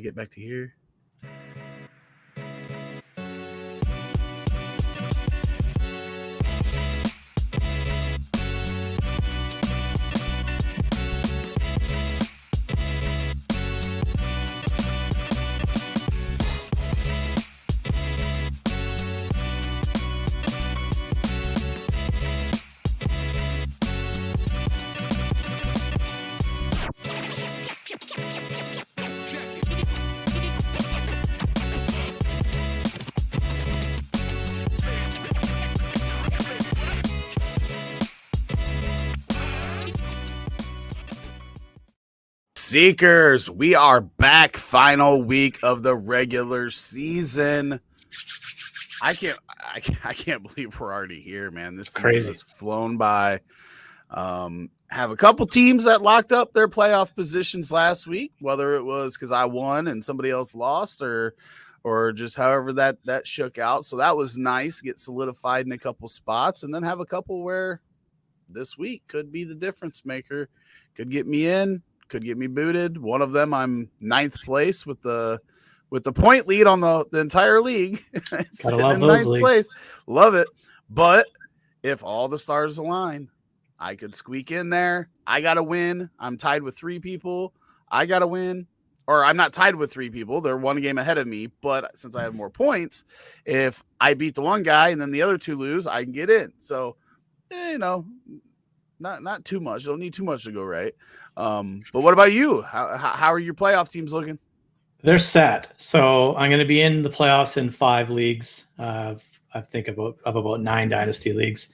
Get back to here. Seekers, we are back. Final week of the regular season. I can't believe we're already here, man. This season has flown by. Have a couple teams that locked up their playoff positions last week, whether it was because I won and somebody else lost, or just however that shook out. So that was nice. Get solidified in a couple spots, and then have a couple where this week could be the difference maker. Could get me in. Could get me booted. One of them, I'm 9th place with the point lead on the entire league. Gotta love those leagues. Place. Love it. But if all the stars align, I could squeak in there. I got to win. I'm tied with 3 people. I got to win. Or I'm not tied with 3 people. They're 1 game ahead of me. But since I have more points, if I beat the one guy and then the other 2 lose, I can get in. So, not too much. Don't need too much to go right. But what about you? How are your playoff teams looking? They're set. So I'm going to be in the playoffs in 5 leagues. I think of about 9 dynasty leagues.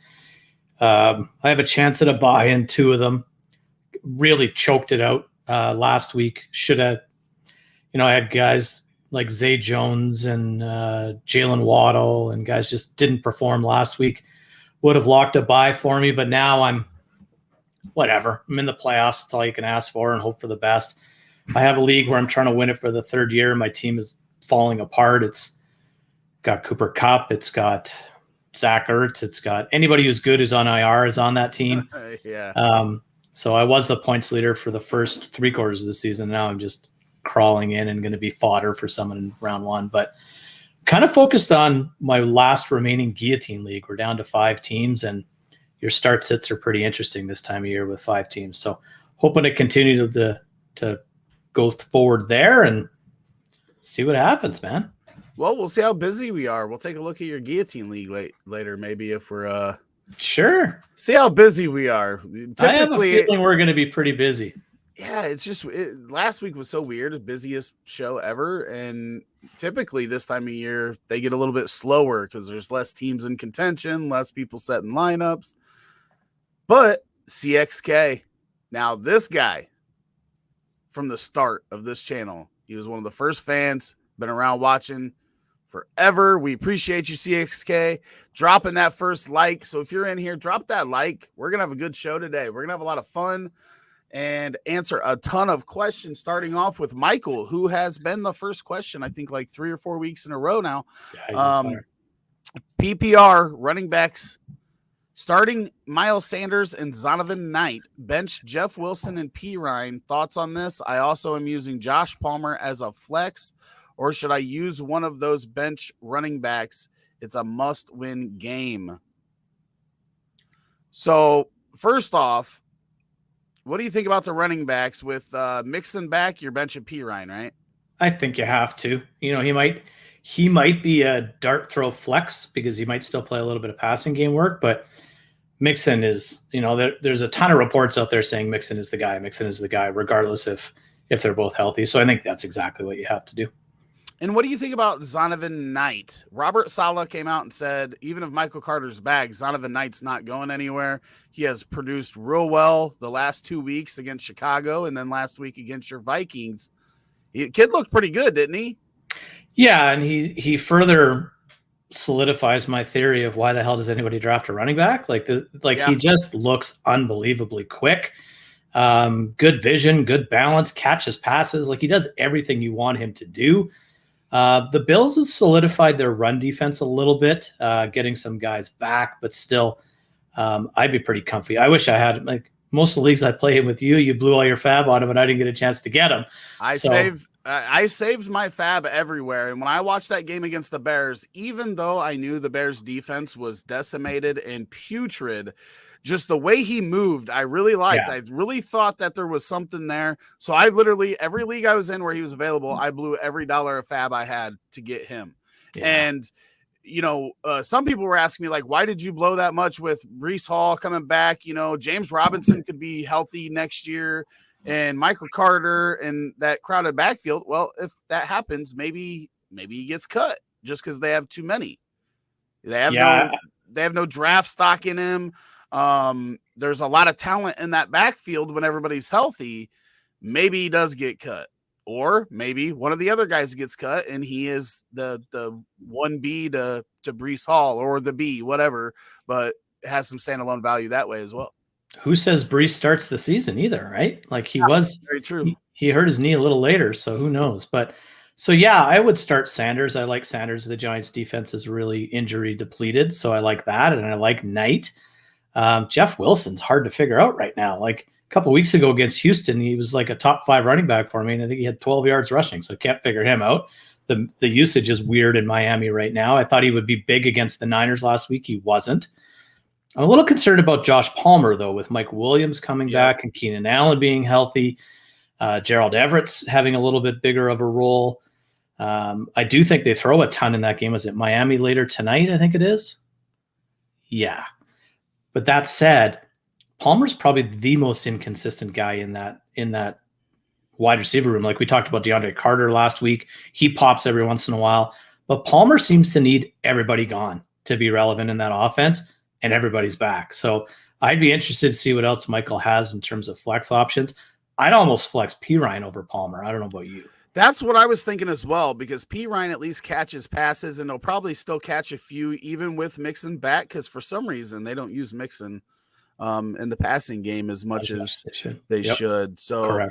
I have a chance at a buy in 2 of them. Really choked it out last week. Should have, I had guys like Zay Jones and Jalen Waddle, and guys just didn't perform last week. Would have locked a buy for me, but now I'm whatever. I'm in the playoffs. That's all you can ask for and hope for the best. I have a league where I'm trying to win it for the 3rd year. My team is falling apart. It's got Cooper Kupp. It's got Zach Ertz. It's got anybody who's good who's on IR is on that team. Yeah. So I was the points leader for the first 3 quarters of the season. Now I'm just crawling in and going to be fodder for someone in round 1. But kind of focused on my last remaining guillotine league. We're down to 5 teams, and your start sits are pretty interesting this time of year with 5 teams. So hoping to continue to go forward there and see what happens, man. Well, we'll see how busy we are. We'll take a look at your guillotine league later, maybe if we're sure. See how busy we are. Typically, I have a feeling we're going to be pretty busy. Yeah, it's just last week was so weird, the busiest show ever, and typically this time of year they get a little bit slower because there's less teams in contention, less people setting lineups. But CXK, now this guy from the start of this channel, he was one of the first fans, been around watching forever. We appreciate you, CXK, dropping that first like. So if you're in here, drop that like. We're going to have a good show today. We're going to have a lot of fun and answer a ton of questions, starting off with Michael, who has been the first question, I think, like 3 or 4 weeks in a row now. Yeah, PPR running backs. Starting Miles Sanders and Zonovan Knight. Bench Jeff Wilson and P. Ryan. Thoughts on this? I also am using Josh Palmer as a flex, or should I use one of those bench running backs? It's a must-win game. So, first off, what do you think about the running backs with Mixon back? Your bench of P. Ryan, right? I think you have to. He might be a dart throw flex because he might still play a little bit of passing game work, but Mixon is, there's a ton of reports out there saying Mixon is the guy, regardless if they're both healthy. So I think that's exactly what you have to do. And what do you think about Zonovan Knight? Robert Saleh came out and said, even if Michael Carter's back, Zonovan Knight's not going anywhere. He has produced real well the last 2 weeks against Chicago and then last week against your Vikings. Kid looked pretty good, didn't he? Yeah, and he further solidifies my theory of why the hell does anybody draft a running back? He just looks unbelievably quick. Good vision, good balance, catches passes. Like, he does everything you want him to do. The Bills have solidified their run defense a little bit, getting some guys back, but still, I'd be pretty comfy. I wish I had, like, most of the leagues I play with you blew all your fab on him, and I didn't get a chance to get him. I I saved my fab everywhere. And when I watched that game against the Bears, even though I knew the Bears defense was decimated and putrid, just the way he moved, I really liked. Yeah. I really thought that there was something there. So I literally, every league I was in where he was available, I blew every dollar of fab I had to get him. Yeah. And, some people were asking me, like, why did you blow that much with Breece Hall coming back? James Robinson could be healthy next year, and Michael Carter and that crowded backfield. Well, if that happens, maybe he gets cut just because they have too many. They have no draft stock in him. There's a lot of talent in that backfield when everybody's healthy. Maybe he does get cut. Or maybe one of the other guys gets cut and he is the 1B to Breece Hall, or the B, whatever, but has some standalone value that way as well. Who says Bryce starts the season either, right? Like he was very true. He hurt his knee a little later, so who knows? But so yeah, I would start Sanders. I like Sanders. The Giants defense is really injury depleted, so I like that, and I like Knight. Jeff Wilson's hard to figure out right now. Like a couple weeks ago against Houston, he was like a top 5 running back for me, and I think he had 12 yards rushing, so I can't figure him out. The usage is weird in Miami right now. I thought he would be big against the Niners last week. He wasn't. I'm a little concerned about Josh Palmer, though, with Mike Williams coming back and Keenan Allen being healthy. Gerald Everett's having a little bit bigger of a role. I do think they throw a ton in that game. Was it Miami later tonight? I think it is. Yeah. But that said, Palmer's probably the most inconsistent guy in that wide receiver room. Like we talked about DeAndre Carter last week. He pops every once in a while. But Palmer seems to need everybody gone to be relevant in that offense, and everybody's back. So I'd be interested to see what else Michael has in terms of flex options. I'd almost flex P. Ryan over Palmer. I don't know about you. That's what I was thinking as well, because P. Ryan at least catches passes, and they'll probably still catch a few even with Mixon back, because for some reason they don't use Mixon in the passing game as much as they should. So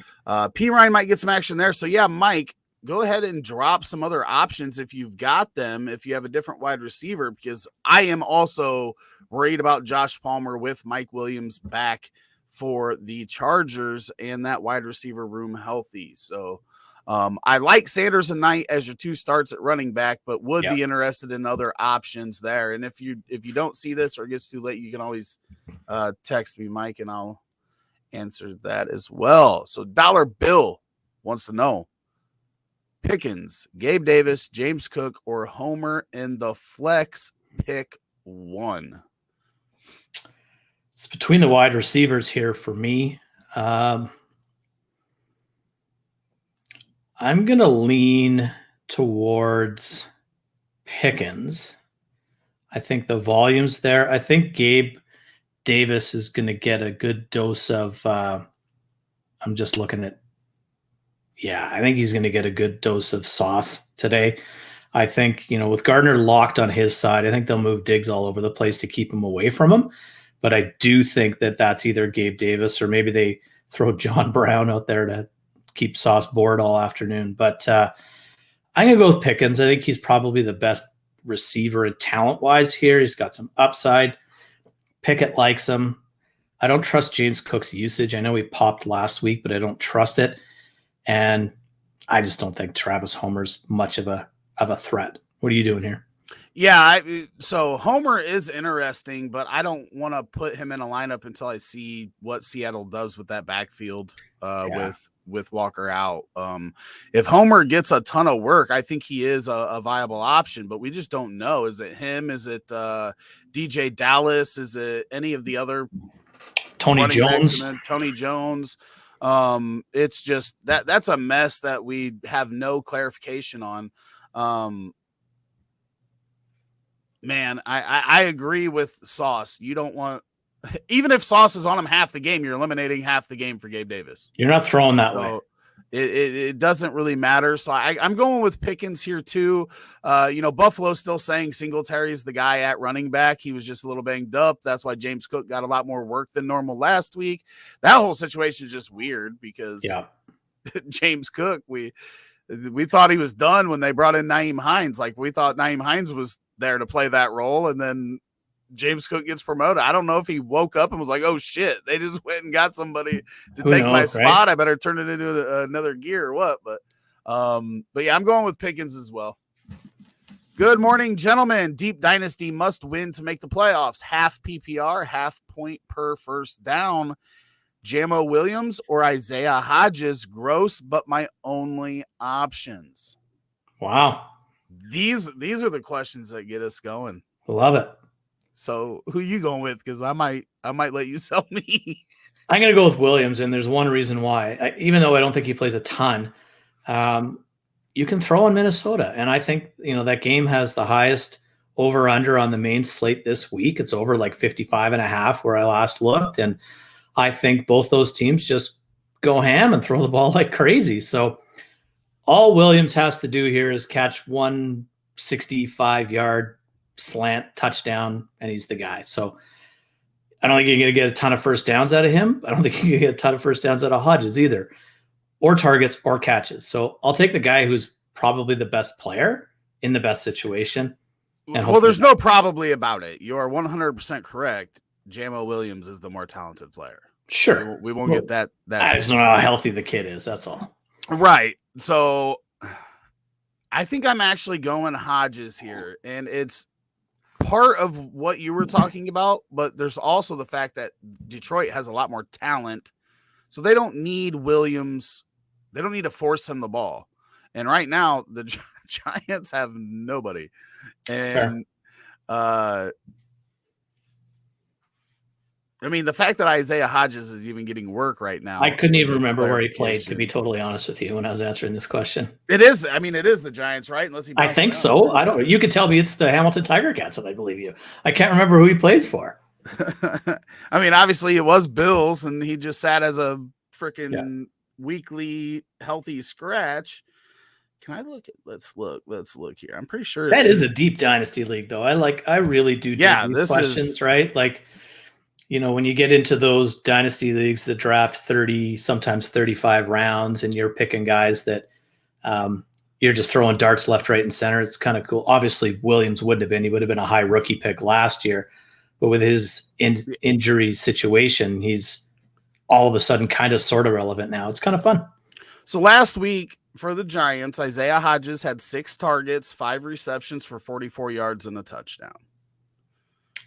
P. Ryan might get some action there. So yeah, Mike, go ahead and drop some other options if you've got them, if you have a different wide receiver, because I am also worried about Josh Palmer with Mike Williams back for the Chargers and that wide receiver room healthy. So I like Sanders and Knight as your 2 starts at running back, but would be interested in other options there. And if you don't see this or it gets too late, you can always text me, Mike, and I'll answer that as well. So Dollar Bill wants to know: Pickens, Gabe Davis, James Cook, or Homer in the flex, pick one. It's between the wide receivers here for me. I'm going to lean towards Pickens. I think the volume's there. I think Gabe Davis is going to get a good dose of I'm just looking at I think he's going to get a good dose of sauce today. I think, with Gardner locked on his side, I think they'll move Diggs all over the place to keep him away from him. But I do think that that's either Gabe Davis or maybe they throw John Brown out there to keep Sauce bored all afternoon. But I'm going to go with Pickens. I think he's probably the best receiver and talent-wise here. He's got some upside. Pickett likes him. I don't trust James Cook's usage. I know he popped last week, but I don't trust it. And I just don't think Travis Homer's much of a threat. What are you doing here? Yeah, so Homer is interesting, but I don't want to put him in a lineup until I see what Seattle does with that backfield with Walker out. If Homer gets a ton of work, I think he is a viable option, but we just don't know. Is it him? Is it DJ Dallas? Is it any of the other Tony Jones? Tony Jones. It's just that's a mess that we have no clarification on. Man, I agree with Sauce. You don't want, even if Sauce is on him half the game, you're eliminating half the game for Gabe Davis. You're not throwing that way. It doesn't really matter. So I'm going with Pickens here too. Buffalo's still saying Singletary's the guy at running back. He was just a little banged up. That's why James Cook got a lot more work than normal last week. That whole situation is just weird because James Cook, we thought he was done when they brought in Nyheim Hines. Like we thought Nyheim Hines was there to play that role, and then James Cook gets promoted. I don't know if he woke up and was like, oh shit, they just went and got somebody to take my spot. I better turn it into another gear or what. But But yeah, I'm going with Pickens as well. Good morning, gentlemen. Deep Dynasty must win to make the playoffs. Half PPR, half point per first down. Jamo Williams or Isaiah Hodges. Gross, but my only options. Wow. These are the questions that get us going. Love it. So who you going with? Because I might let you sell me. I'm going to go with Williams, and there's one reason why. Even though I don't think he plays a ton, you can throw in Minnesota, and I think that game has the highest over/under on the main slate this week. It's over like 55.5 where I last looked, and I think both those teams just go ham and throw the ball like crazy. So all Williams has to do here is catch 165-yard slant touchdown, and he's the guy. So I don't think you're going to get a ton of first downs out of him. I don't think you're going to get a ton of first downs out of Hodges either, or targets or catches. So I'll take the guy who's probably the best player in the best situation. Well, there's no probably about it. You are 100% correct. Jamo Williams is the more talented player. Sure. We won't get that. I just don't know how healthy the kid is. That's all. Right. So I think I'm actually going Hodges here. And it's part of what you were talking about, but there's also the fact that Detroit has a lot more talent. So they don't need Williams. They don't need to force him the ball. And right now, the Giants have nobody. And I mean, the fact that Isaiah Hodges is even getting work right now. I couldn't even remember where he played, to be totally honest with you, when I was answering this question. It is. I mean, it is the Giants, right? Unless he. I think so. I don't. You could tell me it's the Hamilton Tiger Cats, if I believe you. I can't remember who he plays for. I mean, obviously it was Bills, and he just sat as a freaking weekly healthy scratch. Can I look at? Let's look here. I'm pretty sure that is a deep dynasty league, though. I really do. These questions, right? Like, when you get into those dynasty leagues that draft 30, sometimes 35 rounds, and you're picking guys that you're just throwing darts left, right, and center, it's kind of cool. Obviously, Williams wouldn't have been. He would have been a high rookie pick last year. But with his injury situation, he's all of a sudden kind of sort of relevant now. It's kind of fun. So last week for the Giants, Isaiah Hodges had 6 targets, 5 receptions for 44 yards and a touchdown.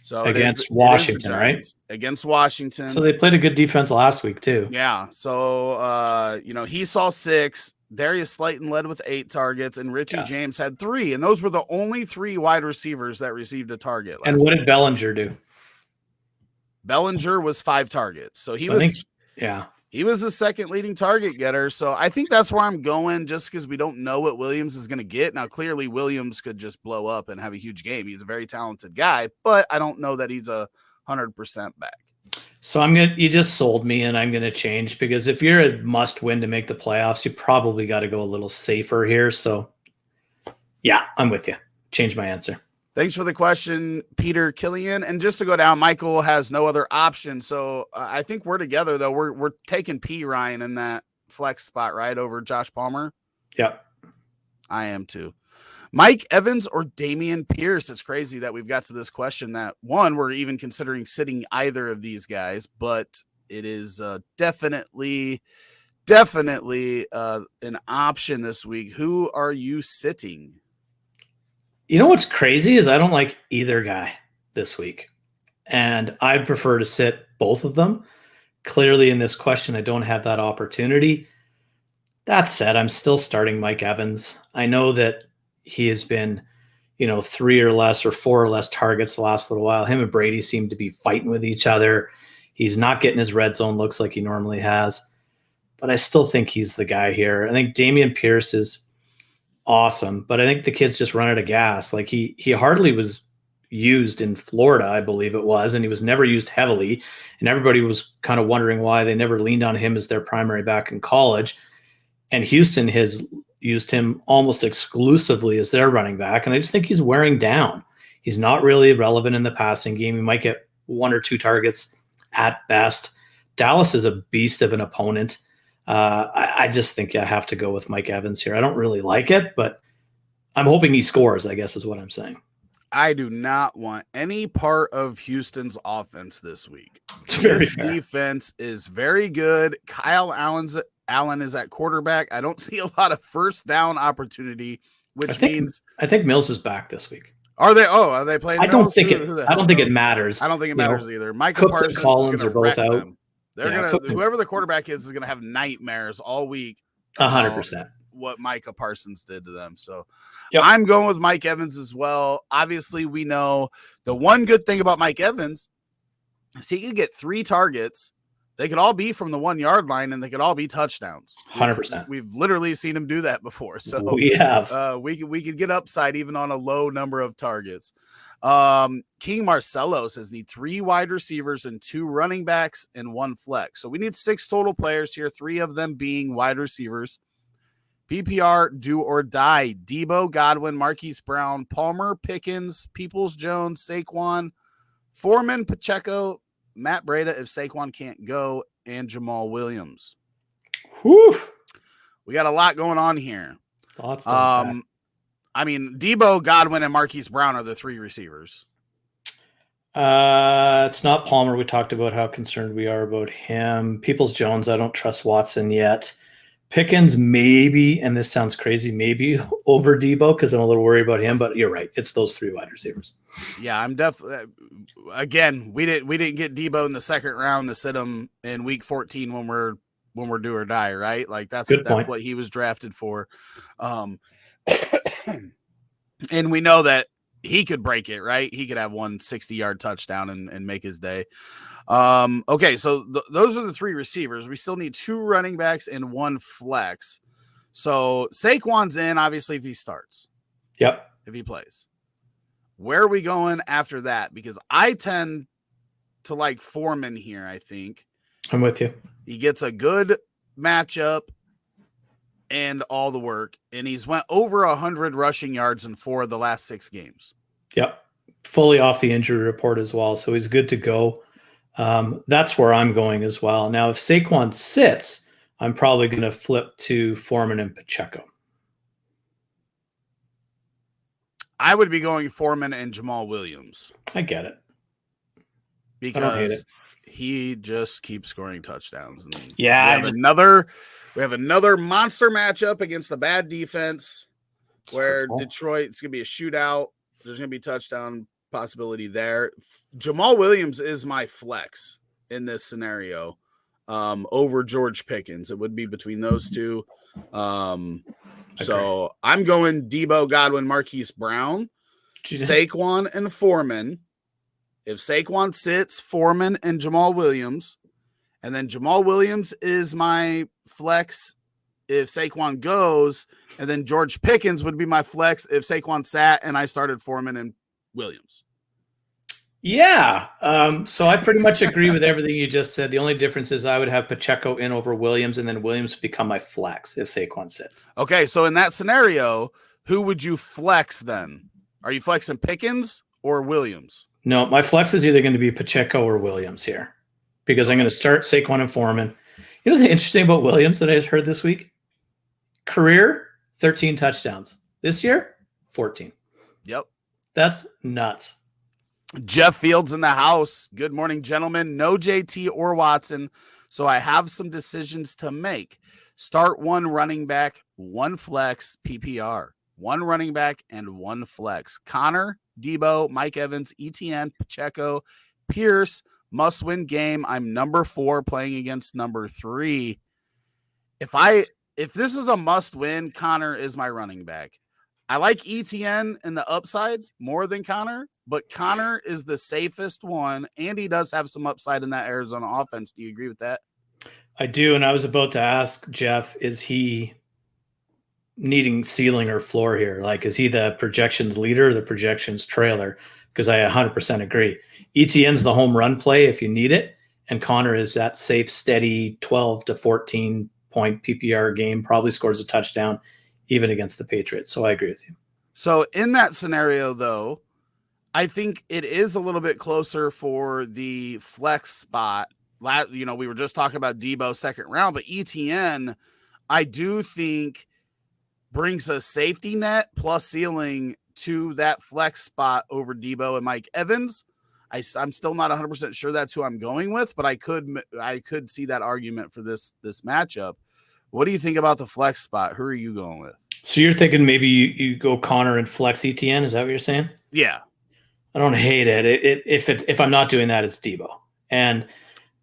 So against Washington, right? Against Washington. So they played a good defense last week too. Yeah. So, he saw 6. Darius Slayton led with 8 targets, and Richie James had 3. And those were the only 3 wide receivers that received a target. And what did Bellinger do? Bellinger was 5 targets. So he was the second leading target getter. So I think that's where I'm going, just because we don't know what Williams is going to get. Now, clearly Williams could just blow up and have a huge game. He's a very talented guy, but I don't know that he's 100% back. So you just sold me, and I'm going to change, because if you're a must win to make the playoffs, you probably got to go a little safer here. So yeah, I'm with you. Change my answer. Thanks for the question, Peter Killian. And just to go down, Michael has no other option. So I think we're together, though. We're taking P. Ryan in that flex spot, right, over Josh Palmer. Yep. I am too. Mike Evans or Damian Pierce? It's crazy that we've got to this question that, one, we're even considering sitting either of these guys, but it is definitely an option this week. Who are you sitting? You know what's crazy is I don't like either guy this week, and I'd prefer to sit both of them. Clearly in this question, I don't have that opportunity. That said, I'm still starting Mike Evans. I know that he has been, 3 or less or 4 or less targets the last little while. Him and Brady seem to be fighting with each other. He's not getting his red zone looks like he normally has, but I still think he's the guy here. I think Damian Pierce is awesome, but I think the kid's just run out of gas. Like he hardly was used in Florida, I believe it was, and he was never used heavily, and everybody was kind of wondering why they never leaned on him as their primary back in college. And Houston has used him almost exclusively as their running back, and I just think he's wearing down. He's not really relevant in the passing game. He might get 1 or 2 targets at best. Dallas is a beast of an opponent. I just think I have to go with Mike Evans here. I don't really like it, but I'm hoping he scores, I guess is what I'm saying. I do not want any part of Houston's offense this week. It's very fair. Defense is very good. Kyle Allen's Allen is at quarterback. I don't see a lot of first down opportunity, which means I think Mills is back this week. Are they playing? I don't Mills? think Who the I hell don't think it knows? matters. I don't think it matters either. Micah Cook Parsons and Collins is are going to both wreck out. them. They're whoever the quarterback is going to have nightmares all week. 100%. What Micah Parsons did to them. So yep. I'm going with Mike Evans as well. Obviously, we know the one good thing about Mike Evans is he could get 3 targets. They could all be from the 1 yard line, and they could all be touchdowns. 100%. We've literally seen him do that before. So we have. We could get upside even on a low number of targets. King Marcelo says need 3 wide receivers and 2 running backs and 1 flex. So we need 6 total players here, 3 of them being wide receivers. PPR, do or die. Debo, Godwin, Marquise Brown, Palmer, Pickens, Peoples-Jones, Saquon, Foreman, Pacheco, Matt Breida if Saquon can't go, and Jamal Williams. Whew. We got a lot going on here. Lots I mean, Debo, Godwin, and Marquise Brown are the 3 receivers. It's not Palmer. We talked about how concerned we are about him. Peoples-Jones, I don't trust Watson yet. Pickens, maybe, and this sounds crazy, maybe over Debo because I'm a little worried about him, but you're right. It's those 3 wide receivers. Yeah, I'm definitely. Again, we didn't get Debo in the second round to sit him in week 14 when we're do or die, right? Like that's what he was drafted for. And we know that he could break it, right? He could have 1 60-yard touchdown and make his day. Okay, so those are the 3 receivers. We still need 2 running backs and 1 flex. So Saquon's in, obviously, if he starts. Yep. If he plays. Where are we going after that? Because I tend to like Foreman here, I think. I'm with you. He gets a good matchup and all the work, and he's went over 100 rushing yards in 4 of the last 6 games. Yep. Fully off the injury report as well, so he's good to go. That's where I'm going as well. Now, if Saquon sits, I'm probably going to flip to Foreman and Pacheco. I would be going Foreman and Jamal Williams. I get it. Because he just keeps scoring touchdowns. And yeah. We have another monster matchup against a bad defense where Detroit's going to be a shootout. There's going to be touchdown possibility there. Jamal Williams is my flex in this scenario over George Pickens. It would be between those 2. So I'm going Debo, Godwin, Marquise Brown, Saquon, and Foreman. If Saquon sits, Foreman and Jamal Williams. And then Jamal Williams is my flex if Saquon goes. And then George Pickens would be my flex if Saquon sat and I started Foreman and Williams. Yeah. So I pretty much agree with everything you just said. The only difference is I would have Pacheco in over Williams, and then Williams would become my flex if Saquon sits. Okay, so in that scenario, who would you flex then? Are you flexing Pickens or Williams? No, my flex is either going to be Pacheco or Williams here because I'm going to start Saquon and Foreman. You know the interesting about Williams that I heard this week? Career, 13 touchdowns. This year, 14. Yep. That's nuts. Jeff Fields in the house. Good morning, gentlemen. No JT or Watson, so I have some decisions to make. Start 1 running back, 1 flex, PPR. 1 running back and 1 flex. Connor, Debo, Mike Evans, ETN, Pacheco, Pierce, must-win game. I'm number 4 playing against number 3. If this is a must-win, Connor is my running back. I like ETN in the upside more than Connor, but Connor is the safest one, and he does have some upside in that Arizona offense. Do you agree with that? I do, and I was about to ask Jeff, is he needing ceiling or floor here? Like, is he the projections leader or the projections trailer? Because I 100% agree. ETN's the home run play if you need it, and Connor is that safe, steady 12 to 14 point PPR game, probably scores a touchdown even against the Patriots. So I agree with you. So in that scenario, though, I think it is a little bit closer for the flex spot. We were just talking about Debo second round, but ETN, I do think brings a safety net plus ceiling to that flex spot over Debo and Mike Evans. I'm still not 100% sure that's who I'm going with, but I could see that argument for this matchup. What do you think about the flex spot? Who are you going with? So you're thinking maybe you go Connor and flex ETN? Is that what you're saying? Yeah. I don't hate it. If I'm not doing that, it's Debo. And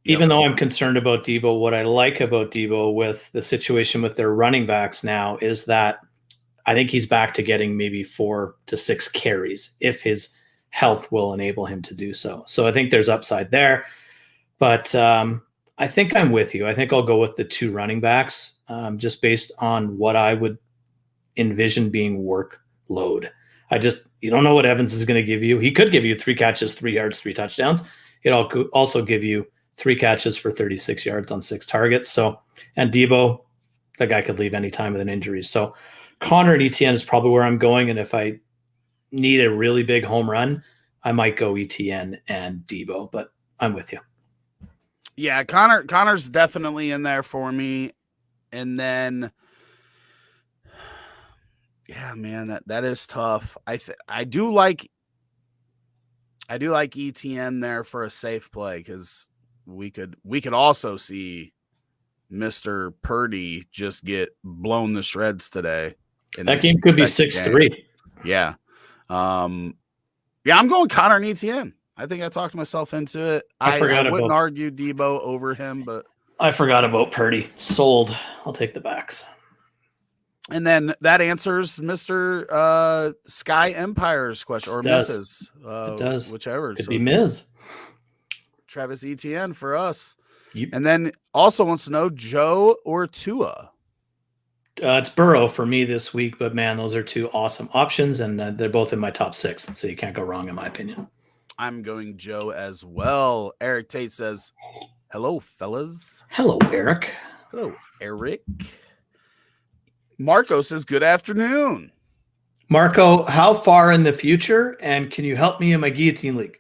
even though I'm concerned about Debo, what I like about Debo with the situation with their running backs now is that I think he's back to getting maybe 4 to 6 carries if his health will enable him to do so. So I think there's upside there. But I think I'm with you. I think I'll go with the 2 running backs just based on what I would envision being workload. You don't know what Evans is going to give you. He could give you 3 catches, 3 yards, 3 touchdowns. It'll also give you 3 catches for 36 yards on 6 targets. So, and Debo, that guy could leave anytime with an injury. So Connor and ETN is probably where I'm going. And if I need a really big home run, I might go ETN and Debo, but I'm with you. Yeah, Connor's definitely in there for me. And then, yeah, man, that is tough. I do like ETN there for a safe play because we could also see Mr. Purdy just get blown to shreds today. That game could be 6-3. Yeah. Yeah, I'm going Connor and ETN. I think I talked myself into it. I wouldn't argue Debo over him, but I forgot about Purdy. Sold. I'll take the backs. And then that answers Mr. Sky Empire's question, or Mrs. It does. Whichever. Could be Ms. Travis Etienne for us. Yep. And then also wants to know Joe or Tua. It's Burrow for me this week, but man, those are 2 awesome options, and they're both in my top 6, so you can't go wrong in my opinion. I'm going Joe as well. Eric Tate says, hello, fellas. Hello, Eric. Hello, Eric. Marco says, good afternoon. Marco, how far in the future, and can you help me in my guillotine league?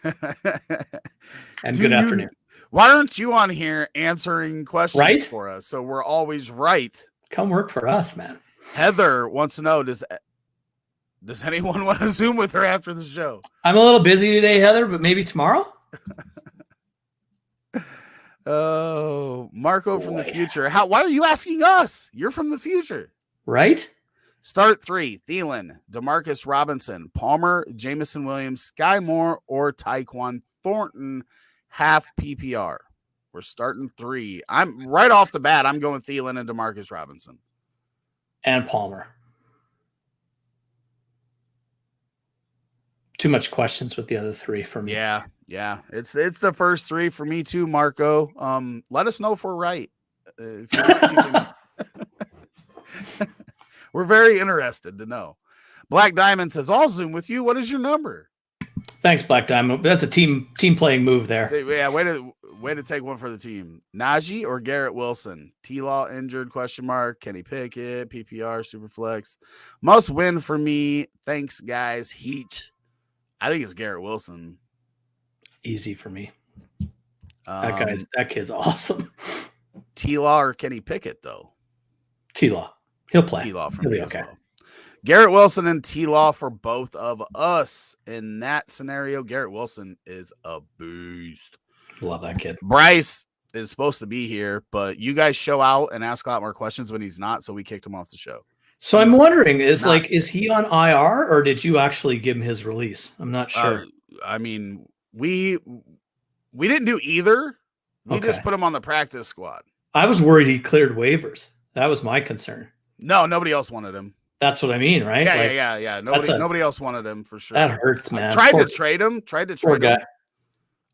And good afternoon. Why aren't you on here answering questions for us? So we're always right. Come work for us, man. Heather wants to know, does anyone want to Zoom with her after the show? I'm a little busy today, Heather, but maybe tomorrow. Oh, Marco from the future. Why are you asking us? You're from the future. Right? Start 3, Thielen, Demarcus Robinson, Palmer, Jamison Williams, Sky Moore, or Tyquan Thornton, half PPR. We're starting 3. I'm right off the bat. I'm going Thielen and Demarcus Robinson. And Palmer. Too much questions with the other 3 for me. Yeah. It's the first 3 for me too, Marco. Let us know if we're right. If you can... We're very interested to know. Black Diamond says, I'll Zoom with you. What is your number? Thanks, Black Diamond. That's a team playing move there. Yeah, way to take one for the team. Najee or Garrett Wilson? T-Law injured, question mark. Kenny Pickett, PPR, Superflex. Must win for me. Thanks, guys. Heat. I think it's Garrett Wilson. Easy for me. That kid's awesome. T-Law or Kenny Pickett, though? T-Law. He'll play. T-Law for me okay. Well. Garrett Wilson and T-Law for both of us. In that scenario, Garrett Wilson is a beast. Love that kid. Bryce is supposed to be here, but you guys show out and ask a lot more questions when he's not, so we kicked him off the show. So I'm wondering, is he on IR or did you actually give him his release? I'm not sure. I mean, we didn't do either. We just put him on the practice squad. I was worried he cleared waivers. That was my concern. No, nobody else wanted him. That's what I mean, right? Yeah. Nobody else wanted him for sure. That hurts, man. Tried to trade him.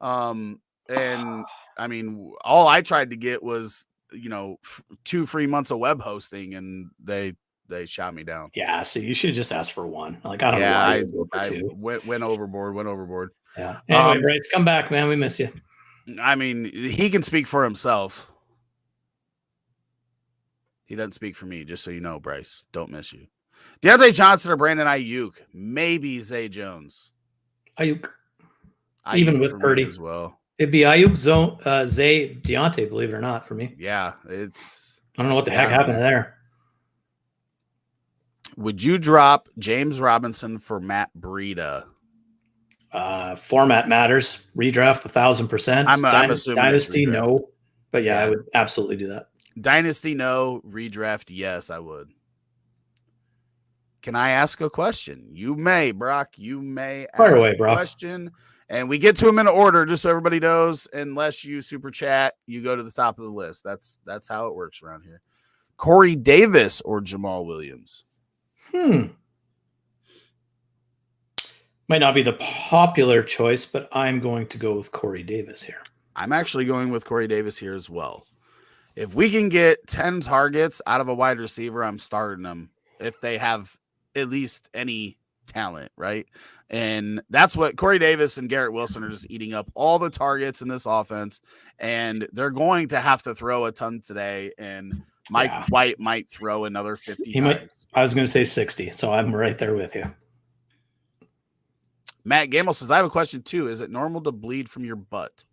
And I mean, all I tried to get was 2 free months of web hosting, and they shot me down. Yeah, so you should just ask for 1. Like I don't know. I went overboard. Yeah. Anyway, Bryce, come back, man. We miss you. I mean, he can speak for himself. He doesn't speak for me, just so you know, Bryce. Don't miss you. Deontay Johnson or Brandon Ayuk? Maybe Zay Jones. Ayuk. Even with Purdy as well. It'd be Ayuk, Zay, Deontay, believe it or not, for me. Yeah, I don't know what the heck happened there. Would you drop James Robinson for Matt Breida? Format matters. Redraft 1,000%. I'm assuming Dynasty, no. But yeah, I would absolutely do that. Dynasty, no. Redraft, yes, I would. Can I ask a question? You may, Brock. You may Fire ask away, a Brock. question. And we get to them in order, just so everybody knows. Unless you super chat, you go to the top of the list. That's how it works around here. Corey Davis or Jamal Williams? Might not be the popular choice, but I'm going to go with Corey Davis here. I'm actually going with Corey Davis here as well. If we can get 10 targets out of a wide receiver, I'm starting them if they have at least any talent, right? And that's what Corey Davis and Garrett Wilson are just eating up all the targets in this offense, and they're going to have to throw a ton today, and Mike White might throw another 50 times. I was going to say 60, so I'm right there with you. Matt Gamble says, I have a question too. Is it normal to bleed from your butt?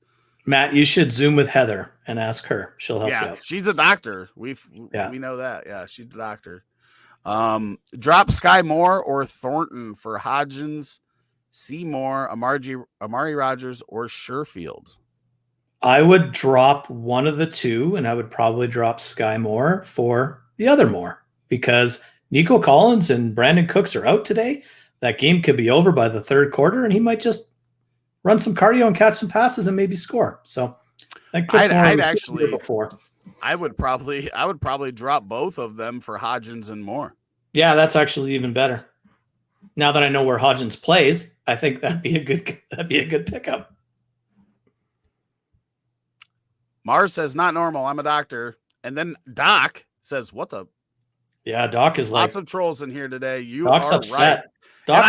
Matt, you should Zoom with Heather and ask her. She'll help you out. She's a doctor. We know that. Yeah, she's a doctor. Drop Sky Moore or Thornton for Hodgins, Seymour, Amari Rogers, or Sherfield. I would drop one of the two, and I would probably drop Sky Moore for the other Moore because Nico Collins and Brandon Cooks are out today. That game could be over by the third quarter, and he might just run some cardio and catch some passes and maybe score. So I would probably drop both of them for Hodgins and Moore. Yeah, that's actually even better. Now that I know where Hodgins plays, I think that'd be a good pickup. Mars says not normal. I'm a doctor, and then Doc says, "What the?" Yeah, Doc is lots of trolls in here today. Doc's are upset. Right. Doc,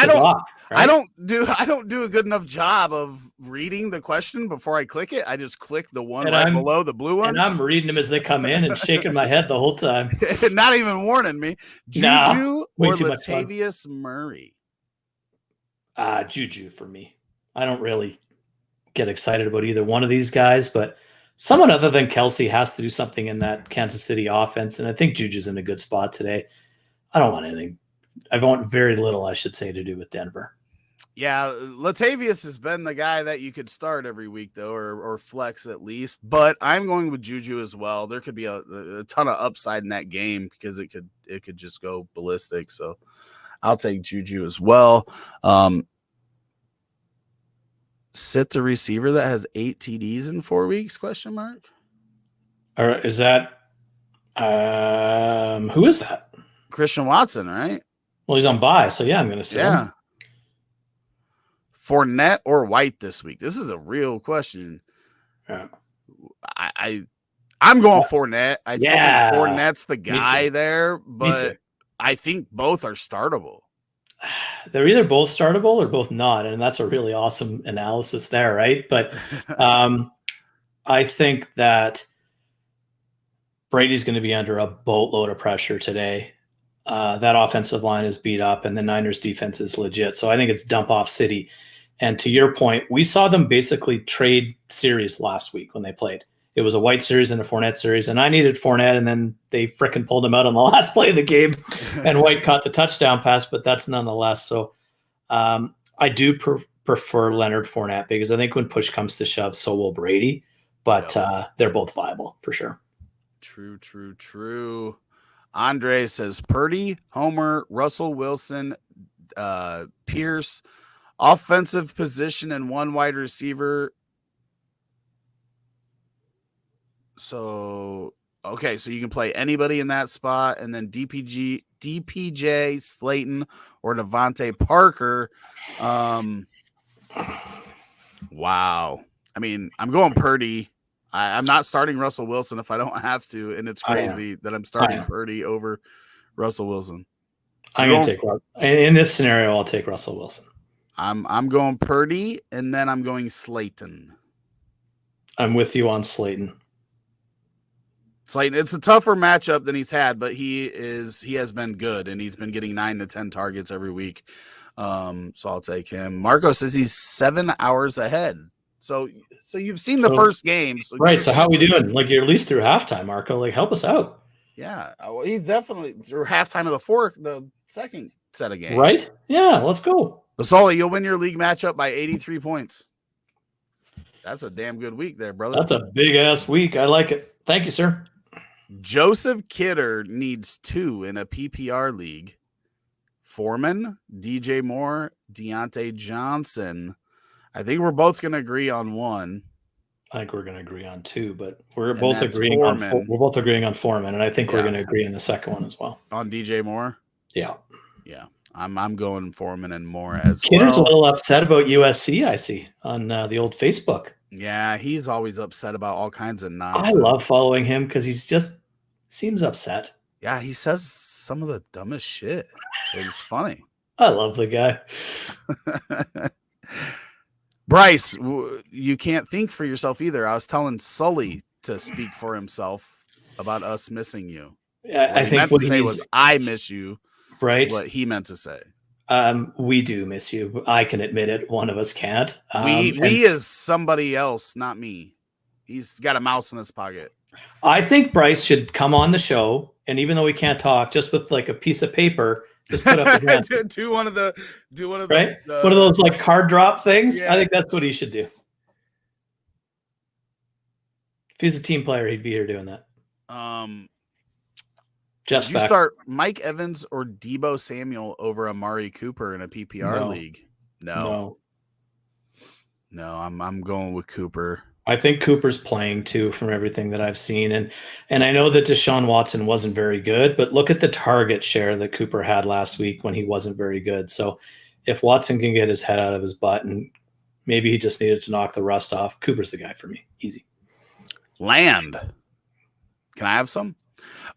right? I don't do a good enough job of reading the question before I click it. I just click the one below the blue one. And I'm reading them as they come in and shaking my head the whole time. Not even warning me. Juju or Latavius Murray? Juju for me. I don't really get excited about either one of these guys, but someone other than Kelsey has to do something in that Kansas City offense, and I think Juju's in a good spot today. I don't want anything. I want very little, I should say, to do with Denver. Yeah, Latavius has been the guy that you could start every week, though, or flex at least. But I'm going with Juju as well. There could be a ton of upside in that game because it could just go ballistic. So I'll take Juju as well. Sit the receiver that has 8 TDs in 4 weeks? Question mark. Or is that who is that? Christian Watson, right? Well, he's on bye, so yeah, I'm going to say him. Fournette or White this week? This is a real question. Yeah. I'm going Fournette. I think Fournette's the guy there, but I think both are startable. They're either both startable or both not, and that's a really awesome analysis there, right? But I think that Brady's going to be under a boatload of pressure today. That offensive line is beat up, and the Niners defense is legit. So I think it's dump off city. And to your point, we saw them basically trade series last week when they played. It was a White series and a Fournette series, and I needed Fournette, and then they frickin' pulled him out on the last play of the game, and White caught the touchdown pass, but that's nonetheless. So I do prefer Leonard Fournette because I think when push comes to shove, so will Brady, but they're both viable for sure. True. Andre says Purdy, Homer, Russell Wilson, Pierce, offensive position and one wide receiver. So you can play anybody in that spot, and then DPJ, Slayton, or Devontae Parker. Wow. I mean, I'm going Purdy. I'm not starting Russell Wilson if I don't have to, and it's crazy that I'm starting Purdy over Russell Wilson. I'm going to take in this scenario. I'll take Russell Wilson. I'm going Purdy, and then I'm going Slayton. I'm with you on Slayton. It's a tougher matchup than he's had, but he has been good, and he's been getting 9 to 10 targets every week. So I'll take him. Marco says he's 7 hours ahead. So you've seen the first game. So right. So how are we doing? Like, you're at least through halftime, Marco. Like, help us out. Yeah. Well, he's definitely through halftime of the second set of games. Right? Yeah, let's go. Sully, you'll win your league matchup by 83 points. That's a damn good week there, brother. That's a big-ass week. I like it. Thank you, sir. Joseph Kidder needs 2 in a PPR league. Foreman, DJ Moore, Deontay Johnson. I think we're both going to agree on 1. I think we're going to agree on 2, but we're And both that's agreeing Foreman. we're both agreeing on Foreman, and I think we're Yeah. going to agree on the second one as well. On DJ Moore? Yeah. Yeah. I'm going Foreman and Moore as Kidder's well. a little upset about USC, I see, on the old Facebook. Yeah, he's always upset about all kinds of nonsense. I love following him because he's just seems upset. Yeah, he says some of the dumbest shit. It's funny. I love the guy. Bryce, you can't think for yourself either. I was telling Sully to speak for himself about us missing you. I think what he say needs, was, "I miss you." Right? What he meant to say. We do miss you. I can admit it. One of us can't. We is somebody else, not me. He's got a mouse in his pocket. I think Bryce should come on the show, and even though we can't talk, just with like a piece of paper, just put up his hand. do one of the right? One of those like card drop things. Yeah. I think that's what he should do. If he's a team player, he'd be here doing that. Did you start Mike Evans or Deebo Samuel over Amari Cooper in a PPR league? No, I'm going with Cooper. I think Cooper's playing too, from everything that I've seen, and I know that Deshaun Watson wasn't very good, but look at the target share that Cooper had last week when he wasn't very good. So if Watson can get his head out of his butt, and maybe he just needed to knock the rust off, Cooper's the guy for me. Easy. Land. Can I have some?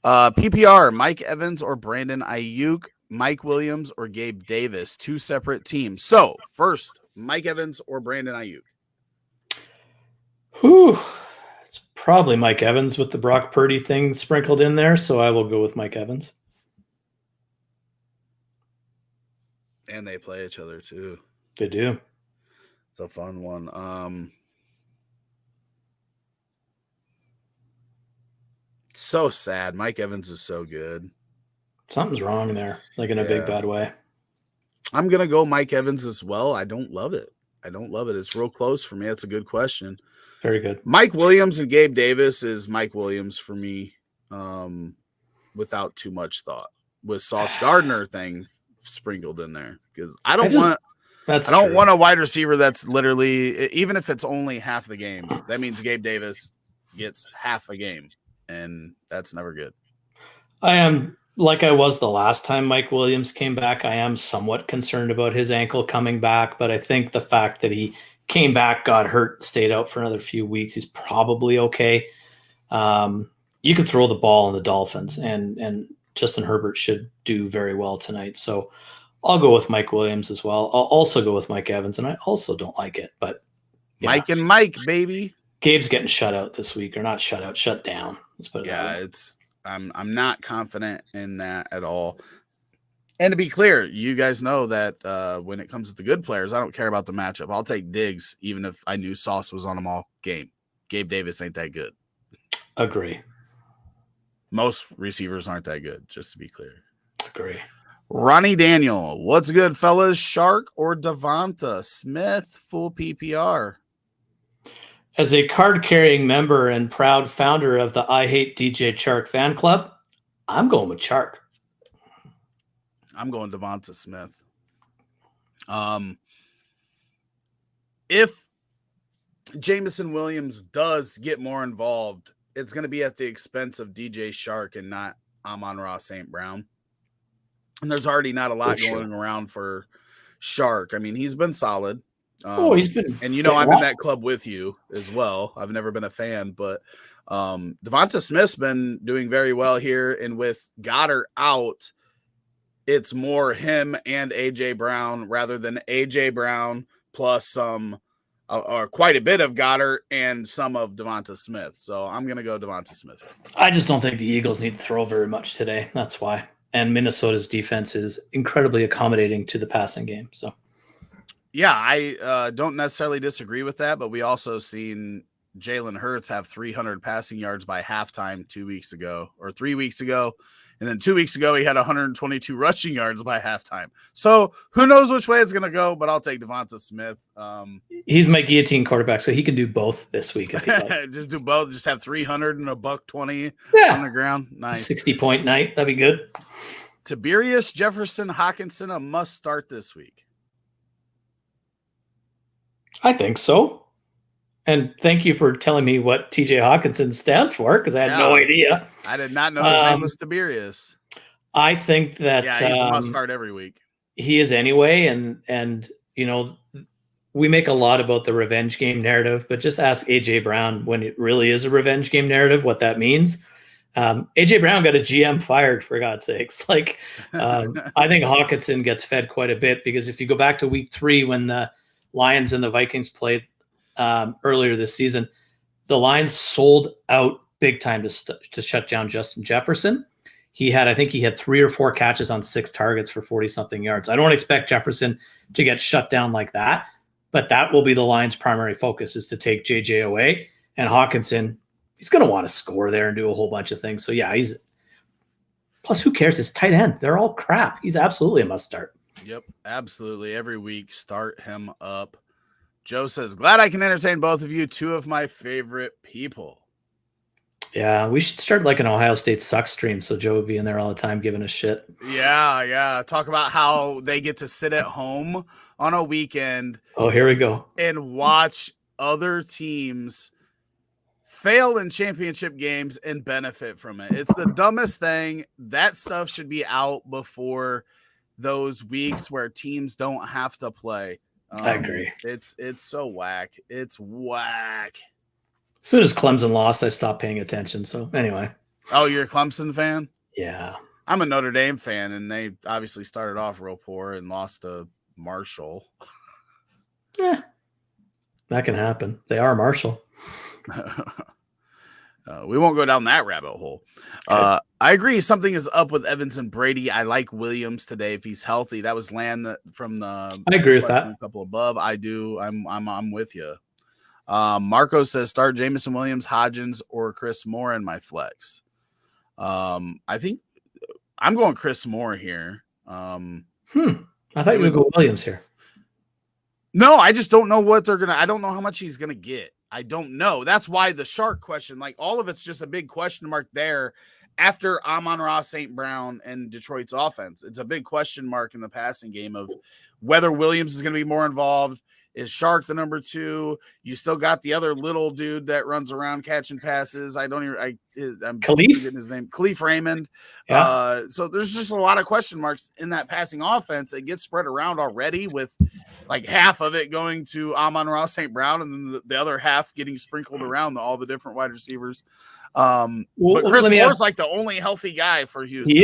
PPR, Mike Evans or Brandon Ayuk, Mike Williams or Gabe Davis, 2 separate teams. So first, Mike Evans or Brandon Ayuk. Whew. It's probably Mike Evans with the Brock Purdy thing sprinkled in there, so I will go with Mike Evans. And they play each other too. They do. It's a fun one. So sad. Mike Evans is so good. Something's wrong there, like in a big bad way. I'm going to go Mike Evans as well. I don't love it. It's real close for me. That's a good question. Very good. Mike Williams and Gabe Davis is Mike Williams for me, without too much thought, with Sauce Gardner thing sprinkled in there, because I don't want a wide receiver that's literally, even if it's only half the game, that means Gabe Davis gets half a game, and that's never good. I am, like I was the last time Mike Williams came back, I am somewhat concerned about his ankle coming back, but I think the fact that he came back, got hurt, stayed out for another few weeks, he's probably okay. You could throw the ball on the Dolphins, and Justin Herbert should do very well tonight. So I'll go with Mike Williams as well. I'll also go with Mike Evans, and I also don't like it, but yeah. Mike and Mike, baby. Gabe's getting shut out this week, or not shut out, shut down. Let's put it that way. I'm not confident in that at all. And to be clear, you guys know that when it comes to the good players, I don't care about the matchup. I'll take Diggs, even if I knew Sauce was on them all game. Gabe Davis ain't that good. Agree. Most receivers aren't that good, just to be clear. Agree. Ronnie Daniel, what's good, fellas? Shark or Devonta Smith, full PPR? As a card-carrying member and proud founder of the I Hate DJ Chark fan club, I'm going with Chark. I'm going Devonta Smith. If Jameson Williams does get more involved, it's going to be at the expense of DJ Shark and not Amon-Ra St. Brown. And there's already not a lot going around for Shark. I mean, he's been solid. He's been, and I'm in that club with you as well. I've never been a fan, but Devonta Smith's been doing very well here. And with Goddard out, it's more him and AJ Brown rather than AJ Brown plus some or quite a bit of Goddard and some of Devonta Smith. So I'm going to go Devonta Smith. I just don't think the Eagles need to throw very much today. That's why. And Minnesota's defense is incredibly accommodating to the passing game. So, yeah, I don't necessarily disagree with that, but we also seen Jalen Hurts have 300 passing yards by halftime 2 weeks ago or 3 weeks ago. And then 2 weeks ago, he had 122 rushing yards by halftime. So who knows which way it's going to go, but I'll take Devonta Smith. He's my guillotine quarterback, so he can do both this week if he like. Just do both. Just have 300 and $120 on the ground. Nice. 60-point night. That'd be good. Tiberius Jefferson Hawkinson, a must start this week. I think so. And thank you for telling me what TJ Hawkinson stands for, because I had no idea. I did not know his name was Tiberius. I think that he's a must start every week. He is anyway, and you know, we make a lot about the revenge game narrative, but just ask AJ Brown when it really is a revenge game narrative, what that means. AJ Brown got a GM fired, for God's sakes. Like, I think Hawkinson gets fed quite a bit, because if you go back to week 3 when the Lions and the Vikings played earlier this season, the Lions sold out big time to shut down Justin Jefferson. I think he had 3 or 4 catches on 6 targets for 40-something yards. I don't expect Jefferson to get shut down like that, but that will be the Lions' primary focus, is to take JJ away. And Hawkinson, he's going to want to score there and do a whole bunch of things. So yeah, plus who cares? It's tight end. They're all crap. He's absolutely a must start. Yep, absolutely. Every week, start him up. Joe says, glad I can entertain both of you, 2 of my favorite people. Yeah, we should start like an Ohio State sucks stream, so Joe would be in there all the time giving us shit. Yeah. Talk about how they get to sit at home on a weekend. Oh, here we go. And watch other teams fail in championship games and benefit from it. It's the dumbest thing. That stuff should be out before those weeks where teams don't have to play. I agree. It's so whack. It's whack. As soon as Clemson lost, I stopped paying attention. So anyway. Oh, you're a Clemson fan? Yeah. I'm a Notre Dame fan, and they obviously started off real poor and lost to Marshall. Yeah. That can happen. They are Marshall. We won't go down that rabbit hole. I agree. Something is up with Evans and Brady. I like Williams today if he's healthy. That was Land from the. I agree with that. A couple above. I do. I'm with you. Marco says start Jameson Williams, Hodgins, or Chris Moore in my flex. I think I'm going Chris Moore here. I thought you would go Williams here. No, I just don't know what they're gonna. I don't know how much he's gonna get. I don't know. That's why the shark question, like all of it's just a big question mark there. After Amon-Ra, St. Brown, and Detroit's offense, it's a big question mark in the passing game of whether Williams is going to be more involved. Is Shark the number 2? You still got the other little dude that runs around catching passes. I'm Khalif? His name, Khalif Raymond. Yeah. So there's just a lot of question marks in that passing offense. It gets spread around already with like half of it going to Amon-Ra St. Brown and then the other half getting sprinkled around all the different wide receivers. But Chris Moore's like the only healthy guy for Houston.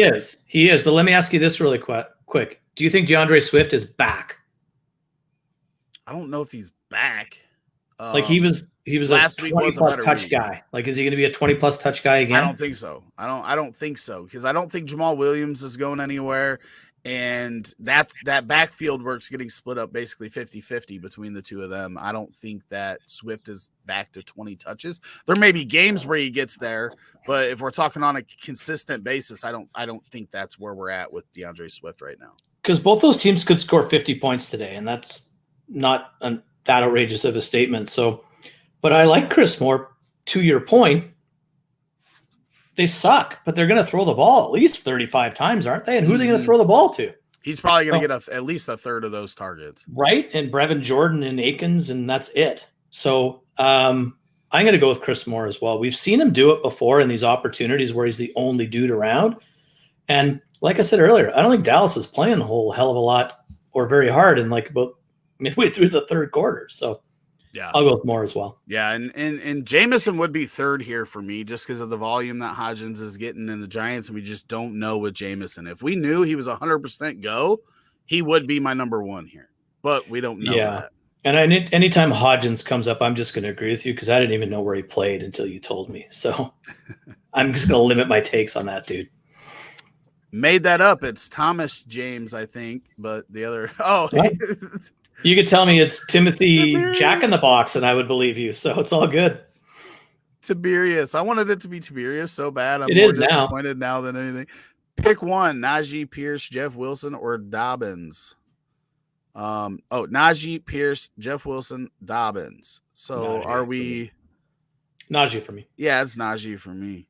He is. But let me ask you this really quick. Do you think DeAndre Swift is back? I don't know if he's back. Like he was last a week 20+ touch guy. Like, is he going to be a 20+ touch guy again? I don't think so. I don't think so, because I don't think Jamal Williams is going anywhere. And that backfield work's getting split up basically 50-50 between the two of them. I don't think that Swift is back to 20 touches. There may be games where he gets there, but if we're talking on a consistent basis, I don't think that's where we're at with DeAndre Swift right now. Because both those teams could score 50 points today, and that's not that outrageous of a statement. So, but I like Chris Moore. To your point, they suck, but they're going to throw the ball at least 35 times, aren't they? And who are they going to throw the ball to? He's probably going to get at least a third of those targets. Right? And Brevin Jordan and Akins, and that's it. So I'm going to go with Chris Moore as well. We've seen him do it before in these opportunities where he's the only dude around. And like I said earlier, I don't think Dallas is playing a whole hell of a lot or very hard in like about midway through the third quarter. So yeah, I'll go with Moore as well. Yeah, and Jameson would be third here for me just because of the volume that Hodgins is getting in the Giants, and we just don't know with Jameson. If we knew he was 100% go, he would be my number 1 here. But we don't know that. And anytime Hodgins comes up, I'm just going to agree with you because I didn't even know where he played until you told me. So I'm just going to limit my takes on that dude. Made that up. It's Thomas James, I think, but the other you could tell me it's Timothy Jack in the Box, and I would believe you. So it's all good. Tiberius. I wanted it to be Tiberius so bad. I'm more disappointed now than anything. Pick one: Najee, Pierce, Jeff Wilson, or Dobbins. Najee, Pierce, Jeff Wilson, Dobbins. So Najee are for we? me. Najee for me. Yeah, it's Najee for me.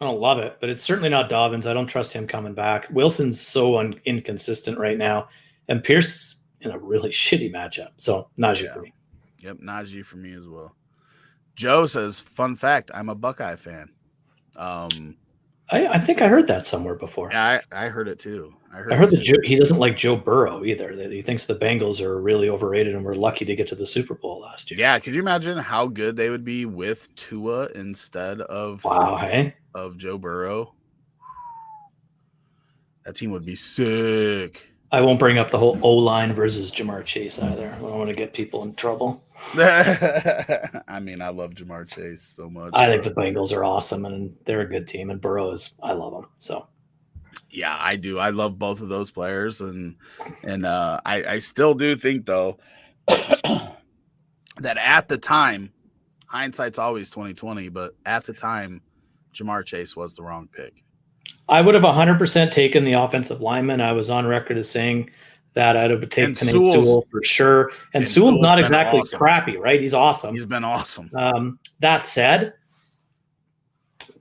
I don't love it, but it's certainly not Dobbins. I don't trust him coming back. Wilson's so inconsistent right now, and Pierce in a really shitty matchup. So Najee for me. Yep, Najee for me as well. Joe says, "Fun fact: I'm a Buckeye fan." I think I heard that somewhere before. Yeah, I heard it too. I heard that he doesn't like Joe Burrow either. That he thinks the Bengals are really overrated and were lucky to get to the Super Bowl last year. Yeah, could you imagine how good they would be with Tua instead of of Joe Burrow? That team would be sick. I won't bring up the whole O-line versus Jamar Chase either. I don't want to get people in trouble. I mean, I love Jamar Chase so much. I think the Bengals are awesome, and they're a good team. And Burrow I love him. So, yeah, I do. I love both of those players, and I still do think though that at the time, hindsight's always 2020, but at the time, Jamar Chase was the wrong pick. I would have 100% taken the offensive lineman. I was on record as saying that I'd have taken Sewell for sure. And Sewell's not exactly crappy, right? He's awesome. He's been awesome. That said,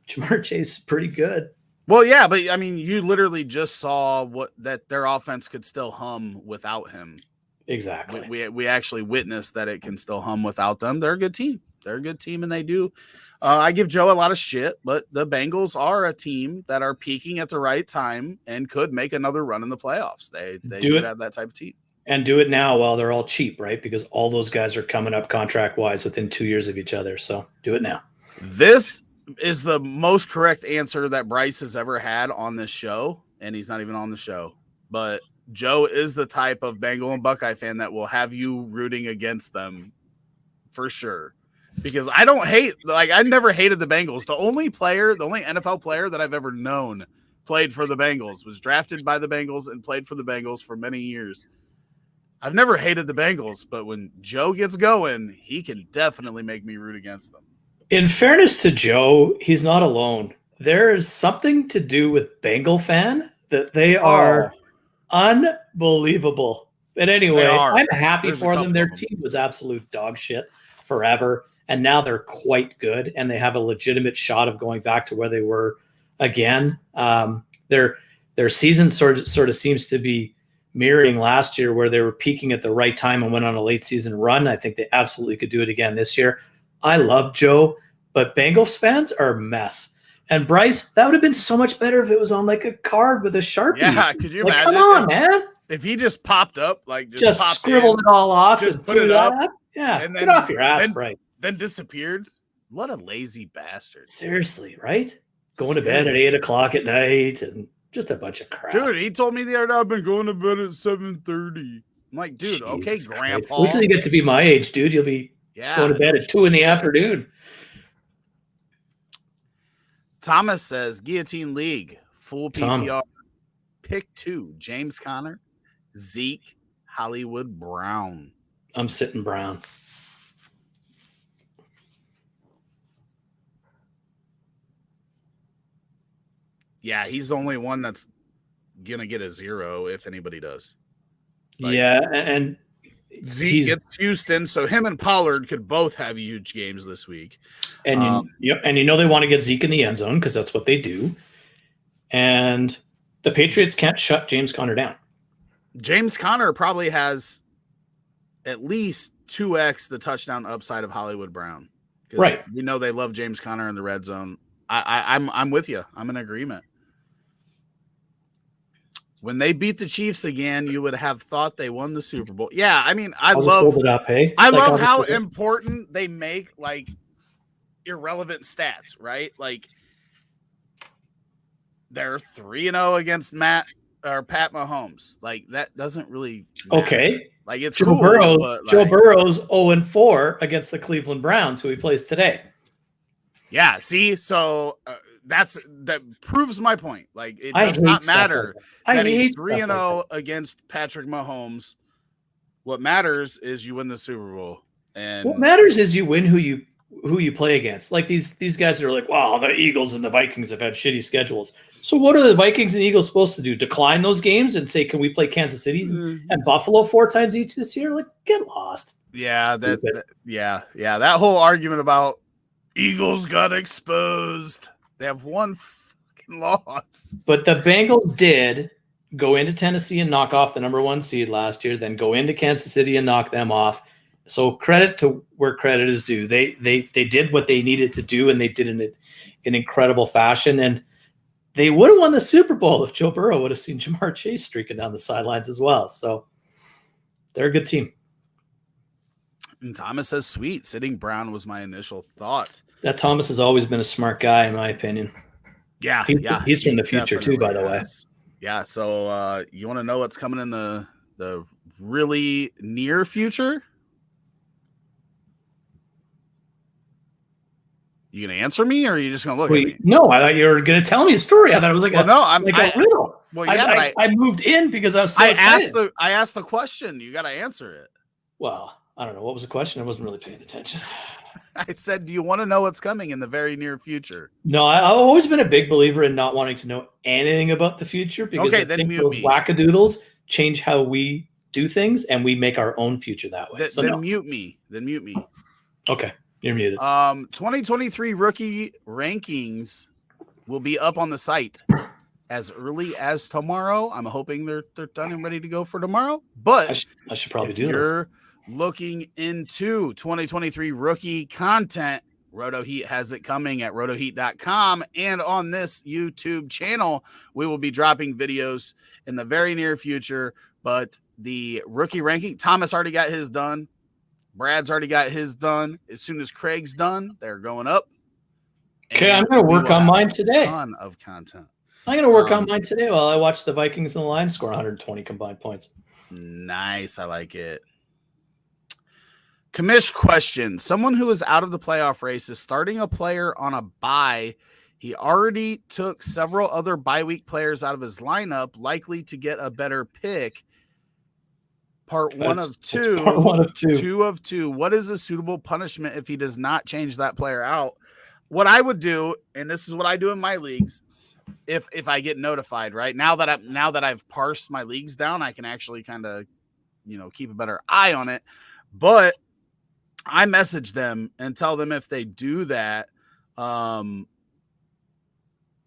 Jamar Chase is pretty good. Well, yeah, but I mean, you literally just saw that their offense could still hum without him. Exactly. We actually witnessed that it can still hum without them. They're a good team. They're a good team, and they do. I give Joe a lot of shit, but the Bengals are a team that are peaking at the right time and could make another run in the playoffs. They do have that type of team. And do it now while they're all cheap, right? Because all those guys are coming up contract-wise within 2 years of each other. So do it now. This is the most correct answer that Bryce has ever had on this show, and he's not even on the show. But Joe is the type of Bengal and Buckeye fan that will have you rooting against them for sure. Because I never hated the Bengals. The only NFL player that I've ever known played for the Bengals, was drafted by the Bengals and played for the Bengals for many years. I've never hated the Bengals, but when Joe gets going, he can definitely make me root against them. In fairness to Joe, he's not alone. There is something to do with Bengal fan that they are unbelievable. But anyway, I'm happy for them. Their team was absolute dog shit forever. And now they're quite good, and they have a legitimate shot of going back to where they were again. Their season sort of seems to be mirroring last year, where they were peaking at the right time and went on a late season run. I think they absolutely could do it again this year. I love Joe, but Bengals fans are a mess. And Bryce, that would have been so much better if it was on like a card with a Sharpie. Yeah, could you imagine? Come on, man. If he just popped up, just scribbled it all off, just put it up. Yeah, and then, get off your ass, Bryce. Then disappeared. What a lazy bastard. Seriously, right? Going to bed at 8 o'clock at night and just a bunch of crap. Dude, he told me the other day I've been going to bed at 7:30. I'm like, dude, Jesus okay, Christ. Grandpa. Wait till you get to be my age, dude. You'll be going to bed at 2 in the afternoon. Thomas says, Guillotine League, full PPR. Pick 2, James Conner, Zeke, Hollywood Brown. I'm sitting Brown. Yeah, he's the only one that's going to get a 0 if anybody does. And Zeke gets Houston, so him and Pollard could both have huge games this week. And they want to get Zeke in the end zone because that's what they do. And the Patriots can't shut James Conner down. James Conner probably has at least 2x the touchdown upside of Hollywood Brown. Right. We know they love James Conner in the red zone. I'm with you. I'm in agreement. When they beat the Chiefs again, you would have thought they won the Super Bowl. Yeah, I mean, I love how important they make like irrelevant stats, right? Like they're 3-0 against Pat Mahomes. Like that doesn't really matter. Okay. Like it's Joe cool. Joe Burrow's 0-4 against the Cleveland Browns, who he plays today. Yeah, see, so that proves my point. Like it does not matter that he's 3-0 against Patrick Mahomes. What matters is you win the Super Bowl. And what matters is you win who you who you play against. Like these guys are like, wow, the Eagles and the Vikings have had shitty schedules. So what are the Vikings and Eagles supposed to do? Decline those games and say, can we play Kansas City and Buffalo 4 times each this year? Like, get lost. Yeah, that whole argument about Eagles got exposed. They have one fucking loss. But the Bengals did go into Tennessee and knock off the number 1 seed last year, then go into Kansas City and knock them off. So credit to where credit is due. They did what they needed to do, and they did it in incredible fashion. And they would have won the Super Bowl if Joe Burrow would have seen Jamar Chase streaking down the sidelines as well. So they're a good team. And Thomas says, sweet. Sitting Brown was my initial thought. That Thomas has always been a smart guy, in my opinion. Yeah. He's from the future too, by the way. Yeah. So you want to know what's coming in the really near future? You gonna answer me, or are you just gonna look at me? No, I thought you were gonna tell me a story. I thought it was like a riddle. Well, yeah, I moved in because I was so excited. I asked the question. You got to answer it. Well, I don't know. What was the question? I wasn't really paying attention. I said, do you want to know what's coming in the very near future? No, I've always been a big believer in not wanting to know anything about the future because I think those wackadoodles change how we do things, and we make our own future that way. Mute me. Then mute me. Okay. You're muted. 2023 rookie rankings will be up on the site as early as tomorrow. I'm hoping they're done and ready to go for tomorrow. But I should probably do that. You're looking into 2023 rookie content, Roto Heat has it coming at rotoheat.com, and on this YouTube channel, we will be dropping videos in the very near future. But the rookie ranking, Thomas already got his done. Brad's already got his done. As soon as Craig's done, they're going up. Okay, I'm going to work on mine today. A ton of content. I'm going to work on mine today while I watch the Vikings and the Lions score 120 combined points. Nice. I like it. Commish question. Someone who is out of the playoff race is starting a player on a bye. He already took several other bye week players out of his lineup, likely to get a better pick. Part one of two. Two of two. What is a suitable punishment if he does not change that player out? What I would do, and this is what I do in my leagues, if I get notified, right? Now that I've parsed my leagues down, I can actually kind of, keep a better eye on it. But I message them and tell them if they do that, I'm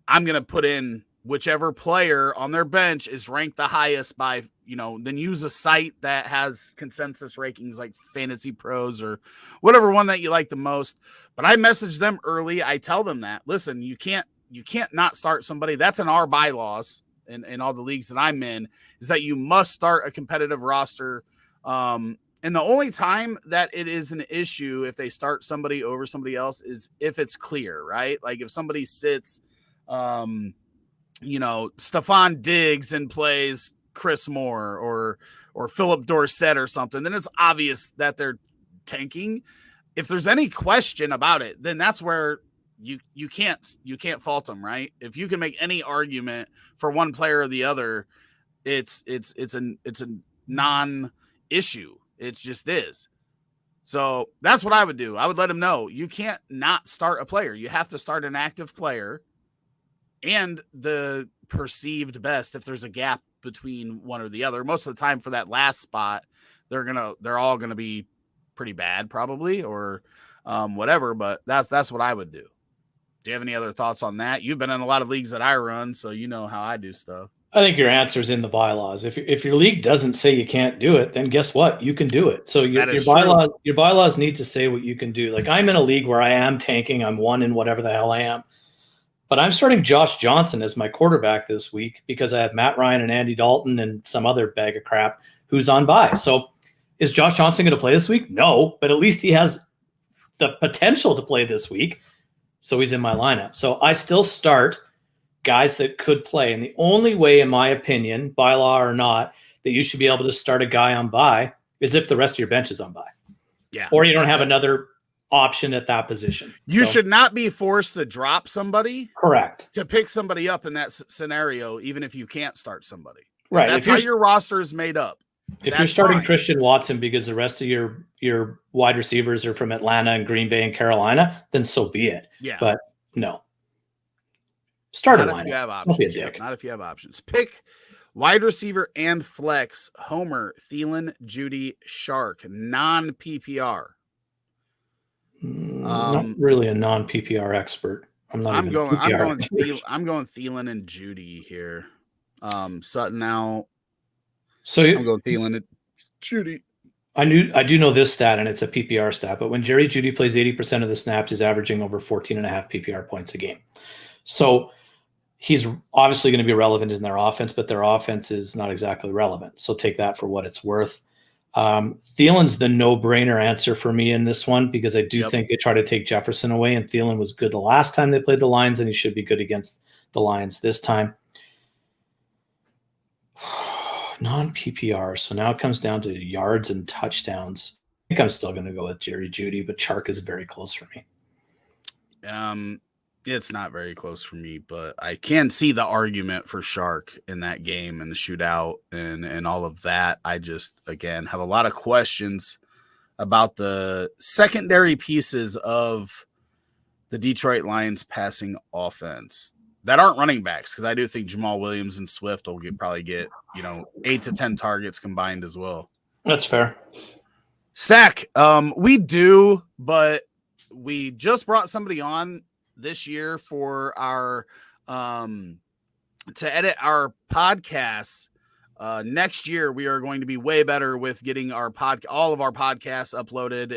going to put in whichever player on their bench is ranked the highest by, then use a site that has consensus rankings like Fantasy Pros or whatever one that you like the most. But I message them early. I tell them that, listen, you can't not start somebody. That's in our bylaws in all the leagues that I'm in, is that you must start a competitive roster. And the only time that it is an issue if they start somebody over somebody else is if it's clear, right? Like if somebody sits, Stephon Diggs and plays Chris Moore or Philip Dorsett or something, then it's obvious that they're tanking. If there's any question about it, then that's where you can't fault them, right? If you can make any argument for one player or the other, it's a non-issue. It just is. So that's what I would do. I would let them know you can't not start a player. You have to start an active player and the perceived best if there's a gap between one or the other. Most of the time for that last spot, they're all gonna be pretty bad probably, or whatever, but that's what I would do. Do you have any other thoughts on that? You've been in a lot of leagues that I run, so you know how I do stuff. I think your answer is in the bylaws. If your league doesn't say you can't do it, then guess what? You can do it. So your bylaws need to say what you can do. Like I'm in a league where I am tanking. I'm one in whatever the hell I am. But I'm starting Josh Johnson as my quarterback this week because I have Matt Ryan and Andy Dalton and some other bag of crap who's on bye. So is Josh Johnson going to play this week? No, but at least he has the potential to play this week. So he's in my lineup. So I still start guys that could play. And the only way, in my opinion, bylaw or not, that you should be able to start a guy on bye is if the rest of your bench is on bye. Yeah. Or you don't have another option at that position. You should not be forced to drop somebody. Correct. To pick somebody up in that scenario, even if you can't start somebody. Right. That's how your roster is made up. If you're starting fine. Christian Watson because the rest of your wide receivers are from Atlanta and Green Bay and Carolina, then so be it. Yeah. But no. Start Not a if lineup. you have Don't be a options. dick. Not if you have options. Pick wide receiver and flex. Homer, Thielen, Judy, Shark. Non-PPR. Not really a non-PPR expert. I'm going Thielen and Judy here. Sutton out. So I'm going Thielen and Judy. I do know this stat, and it's a PPR stat, but when Jerry Judy plays 80% of the snaps, he's averaging over 14.5 PPR points a game. So he's obviously going to be relevant in their offense, but their offense is not exactly relevant. So take that for what it's worth. Thielen's the no-brainer answer for me in this one because I do think they try to take Jefferson away, and Thielen was good the last time they played the Lions, and he should be good against the Lions this time. Non-PPR. So now it comes down to yards and touchdowns. I think I'm still going to go with Jerry Judy, but Chark is very close for me. It's not very close for me, but I can see the argument for Shark in that game and the shootout and all of that. I just, again, have a lot of questions about the secondary pieces of the Detroit Lions passing offense that aren't running backs, because I do think Jamal Williams and Swift will probably get 8 to 10 targets combined as well. That's fair. Sack, we do, but we just brought somebody on this year for our to edit our podcasts. Next year we are going to be way better with getting our all of our podcasts uploaded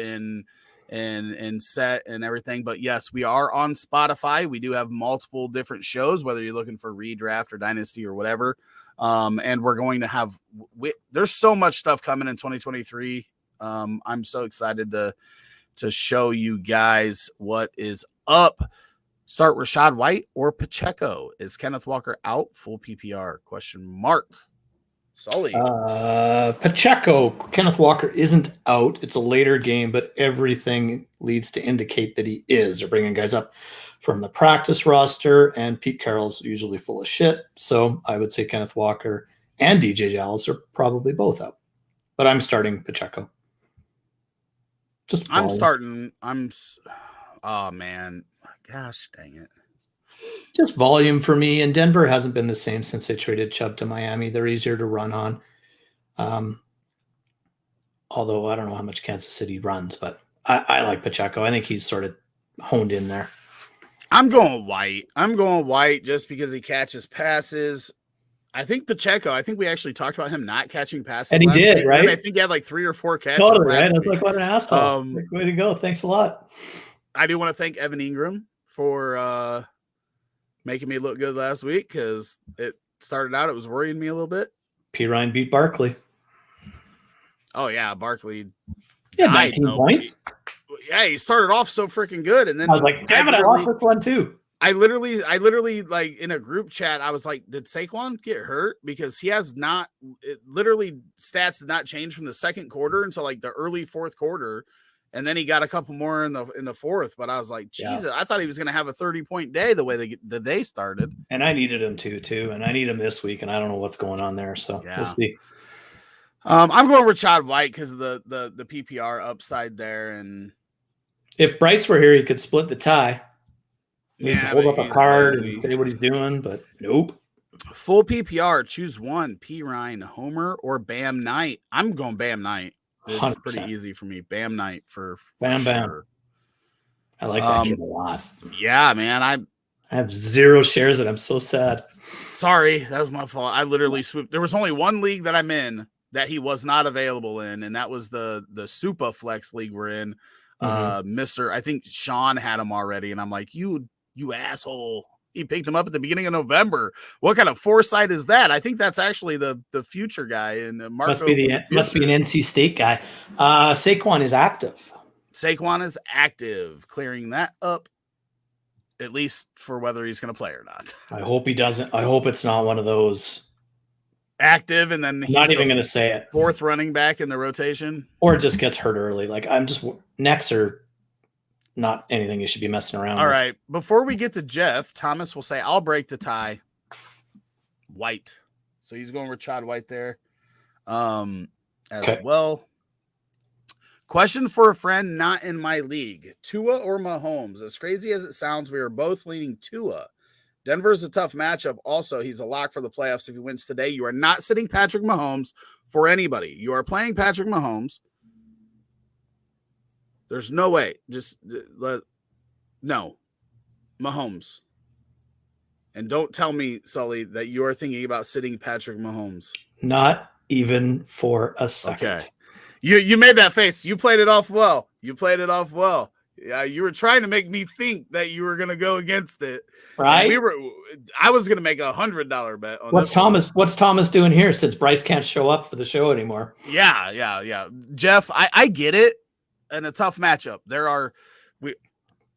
and set and everything. But yes, we are on Spotify. We do have multiple different shows, whether you're looking for Redraft or Dynasty or whatever. And we're going to have there's so much stuff coming in 2023. I'm so excited to show you guys what is up. Start Rachaad White or Pacheco. Is Kenneth Walker out? Full PPR? ? Sully. Pacheco. Kenneth Walker isn't out. It's a later game, but everything leads to indicate that he is. They're bringing guys up from the practice roster, and Pete Carroll's usually full of shit. So I would say Kenneth Walker and DJ Dallas are probably both out. But I'm starting Pacheco. Oh, man. Gosh, dang it. Just volume for me. And Denver hasn't been the same since they traded Chubb to Miami. They're easier to run on. Although I don't know how much Kansas City runs, but I like Pacheco. I think he's sort of honed in there. I'm going White just because he catches passes. I think Pacheco, we actually talked about him not catching passes. And he did, week, right? And I think he had like 3 or 4 catches. Totally, right? I was like, what an asshole. Way to go. Thanks a lot. I do want to thank Evan Ingram for making me look good last week, because it was worrying me a little bit. P. Ryan beat Barkley. Oh, yeah, Barkley. Yeah, 19 points. Yeah, he started off so freaking good, and then I was like, damn it, I lost this one too. I literally, like in a group chat, I was like, did Saquon get hurt? Because he has not. Literally, stats did not change from the second quarter until like the early fourth quarter. And then he got a couple more in the fourth, but I was like, Jesus, I thought he was going to have a 30-point day the way the day started. And I needed him too. And I need him this week, and I don't know what's going on there. So we'll see. I'm going Rachaad White because of the PPR upside there. And if Bryce were here, he could split the tie. He needs to hold up a card and say what he's doing, but nope. Full PPR, choose one. P. Ryan, Homer, or Bam Knight. I'm going Bam Knight. It's 100%. Pretty easy for me. Bam Knight for Bam. sure. I like that kid a lot. Yeah, man. I have 0 shares and I'm so sad. Sorry, that was my fault. I literally swooped. There was only one league that I'm in that he was not available in, and that was the Super Flex league we're in. I think Sean had him already, and I'm like, you asshole. He picked him up at the beginning of November. What kind of foresight is that? I think that's actually the future guy. And must be an NC State guy. Saquon is active. Clearing that up, at least for whether he's going to play or not. I hope he doesn't. I hope it's not one of those active and then he's not even going to say it. 4th running back in the rotation, or it just gets hurt early. Like necks are not anything you should be messing around with. All right. Before we get to Jeff, Thomas will say, I'll break the tie. White. So he's going Rachaad White there. as well. Question for a friend not in my league. Tua or Mahomes? As crazy as it sounds, we are both leaning Tua. Denver's a tough matchup. Also, he's a lock for the playoffs if he wins today. You are not sitting Patrick Mahomes for anybody. You are playing Patrick Mahomes. There's no way. No. Mahomes. And don't tell me, Sully, that you are thinking about sitting Patrick Mahomes. Not even for a second. Okay. You made that face. You played it off well. Yeah, you were trying to make me think that you were going to go against it. Right. I was going to make $100 bet on What's Thomas doing here since Bryce can't show up for the show anymore? Yeah. Jeff, I get it. And a tough matchup.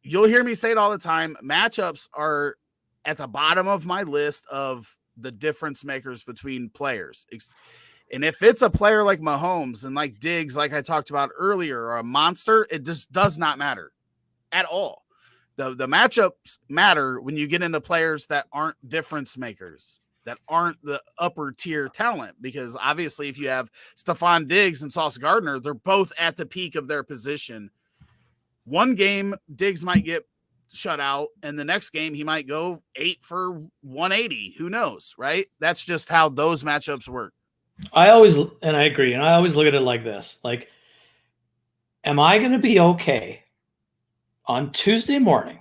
You'll hear me say it all the time. Matchups are at the bottom of my list of the difference makers between players. And if it's a player like Mahomes and like Diggs, like I talked about earlier, or a monster, it just does not matter at all. The matchups matter when you get into players that aren't difference makers, that aren't the upper tier talent. Because obviously if you have Stephon Diggs and Sauce Gardner, they're both at the peak of their position. One game, Diggs might get shut out, and the next game he might go 8 for 180. Who knows, right? That's just how those matchups work. I agree. And I always look at it like this. Like, am I going to be okay on Tuesday morning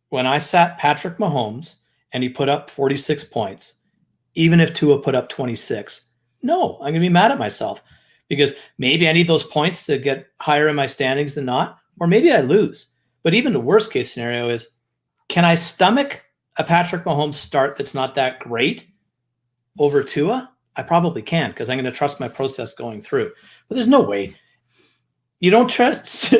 when I sat Patrick Mahomes and he put up 46 points, even if Tua put up 26? No, I'm going to be mad at myself because maybe I need those points to get higher in my standings than not, or maybe I lose. But even the worst case scenario is, can I stomach a Patrick Mahomes start that's not that great over Tua? I probably can, because I'm going to trust my process going through. But there's no way. You don't trust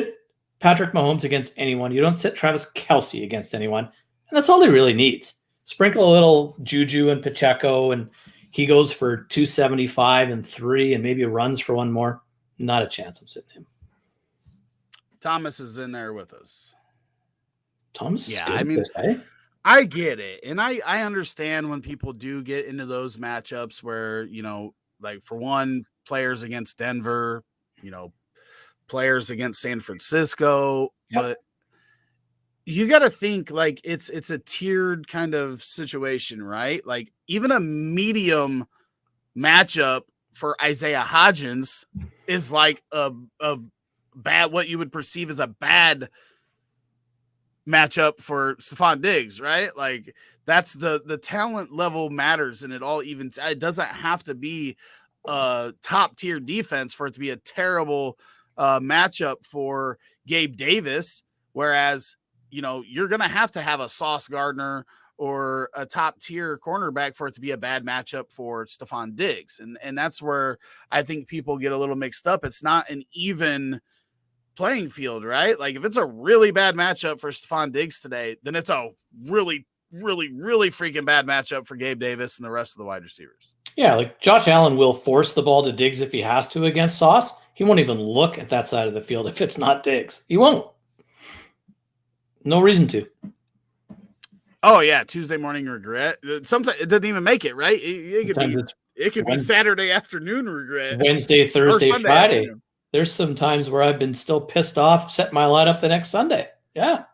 Patrick Mahomes against anyone. You don't sit Travis Kelce against anyone. And that's all he really needs. Sprinkle a little Juju and Pacheco, and he goes for 275 and 3, and maybe runs for one more. Not a chance I'm sitting him. Thomas is in there with us. Thomas? Yeah, I mean, I get it. And I understand when people do get into those matchups where, like for one, players against Denver, players against San Francisco, but you got to think like it's a tiered kind of situation, right? Like even a medium matchup for Isaiah Hodgins is like a bad, what you would perceive as a bad matchup for Stephon Diggs, right? Like that's the talent level matters, and it all evens. It doesn't have to be a top tier defense for it to be a terrible matchup for Gabe Davis. Whereas, you're going to have a Sauce Gardner or a top tier cornerback for it to be a bad matchup for Stephon Diggs. And that's where I think people get a little mixed up. It's not an even playing field, right? Like if it's a really bad matchup for Stephon Diggs today, then it's a really, really, really freaking bad matchup for Gabe Davis and the rest of the wide receivers. Yeah, like Josh Allen will force the ball to Diggs if he has to against Sauce. He won't even look at that side of the field if it's not Diggs. He won't. No reason to. Oh yeah, Tuesday morning regret. Sometimes it doesn't even make it, right? It could be Saturday afternoon regret. Wednesday, Thursday, Friday. Afternoon. There's some times where I've been still pissed off, set my lineup the next Sunday. Yeah.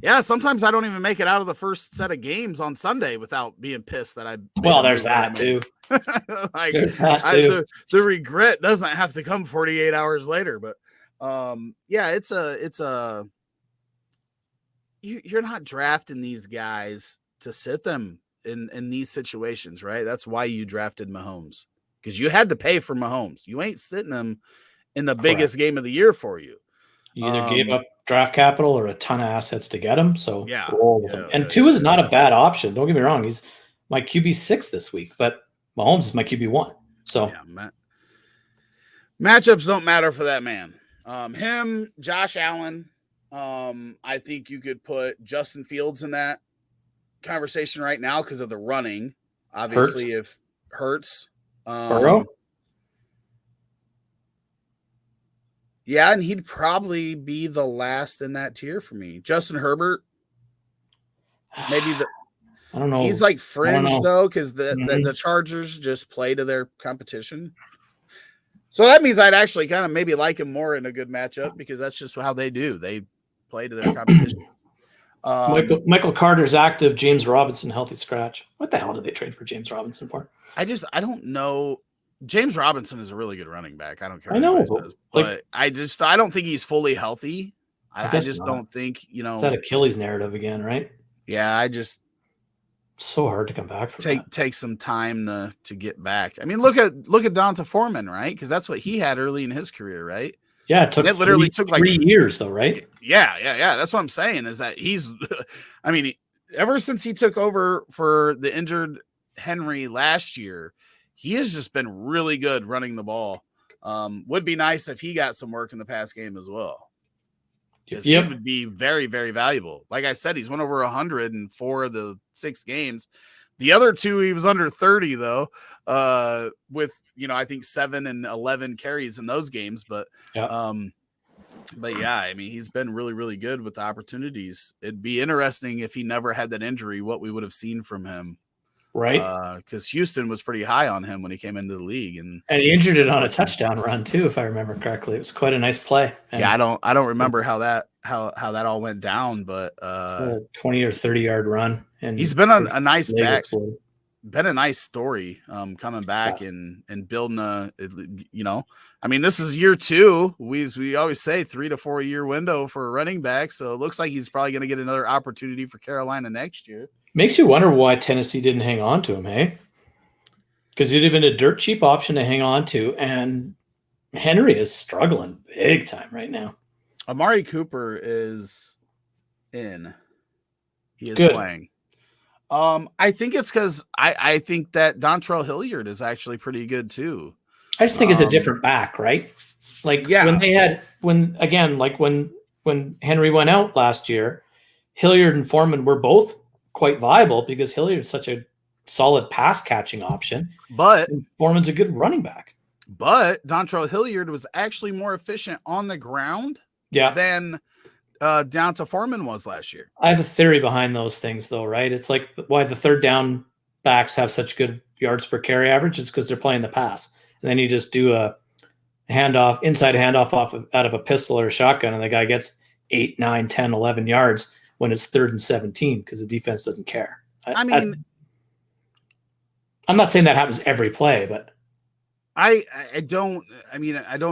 Yeah, sometimes I don't even make it out of the first set of games on Sunday without being pissed that I. Well, there's that too. Like the regret doesn't have to come 48 hours later, but yeah, you're not drafting these guys to sit them in these situations, right? That's why you drafted Mahomes, because you had to pay for Mahomes. You ain't sitting them in the biggest game of the year for you. You either gave up draft capital or a ton of assets to get him. So roll with him. And Tua is not a bad option. Don't get me wrong. He's my QB6 this week, but Mahomes is my QB1. So matchups don't matter for that man. Him, Josh Allen. I think you could put Justin Fields in that conversation right now because of the running. Obviously, if Hurts, Burrow. Yeah, and he'd probably be the last in that tier for me. Justin Herbert, maybe I don't know. He's like fringe though, because the Chargers just play to their competition. So that means I'd actually kind of maybe like him more in a good matchup because that's just how they do. They play to their competition. Michael Carter's active, James Robinson healthy scratch. What the hell did they trade for James Robinson for? I don't know. James Robinson is a really good running back. I don't care. I know, says, but I don't think he's fully healthy. I just don't think, It's that Achilles narrative again, right? Yeah, so hard to come back from. Take some time to get back. I mean, look at Donta Foreman, right? Because that's what he had early in his career, right? Yeah, it took like 3 years though, right? Yeah. That's what I'm saying is that he's, I mean, ever since he took over for the injured Henry last year, he has just been really good running the ball. Would be nice if he got some work in the pass game as well. Because he would be very, very valuable. Like I said, he's went over 100 in 4 of the 6 games. The other 2, he was under 30 though, with I think 7 and 11 carries in those games. But yeah, I mean, he's been really, really good with the opportunities. It'd be interesting if he never had that injury, what we would have seen from him. Right. Because Houston was pretty high on him when he came into the league, and he injured it on a touchdown run too, if I remember correctly. It was quite a nice play. And yeah, I don't remember how that all went down, but a 20 or 30 yard run, and he's been a nice back. Been a nice story coming back and building I mean, this is year 2. We always say 3 to 4 year window for a running back. So it looks like he's probably going to get another opportunity for Carolina next year. Makes you wonder why Tennessee didn't hang on to him, hey? Because it'd have been a dirt cheap option to hang on to, and Henry is struggling big time right now. Amari Cooper is in. He is playing. I think it's because I think that Dontrell Hilliard is actually pretty good too. I just think it's a different back, right? Like when Henry went out last year, Hilliard and Foreman were both quite viable because Hilliard is such a solid pass catching option, but Foreman's a good running back. But Dontrell Hilliard was actually more efficient on the ground than down to Foreman was last year. I have a theory behind those things though, right? It's like why the third down backs have such good yards per carry average. It's because they're playing the pass. And then you just do a inside handoff out of a pistol or a shotgun, and the guy gets 8, 9, 10, 11 yards when it's 3rd and 17 because the defense doesn't care. I'm not saying that happens every play, but I don't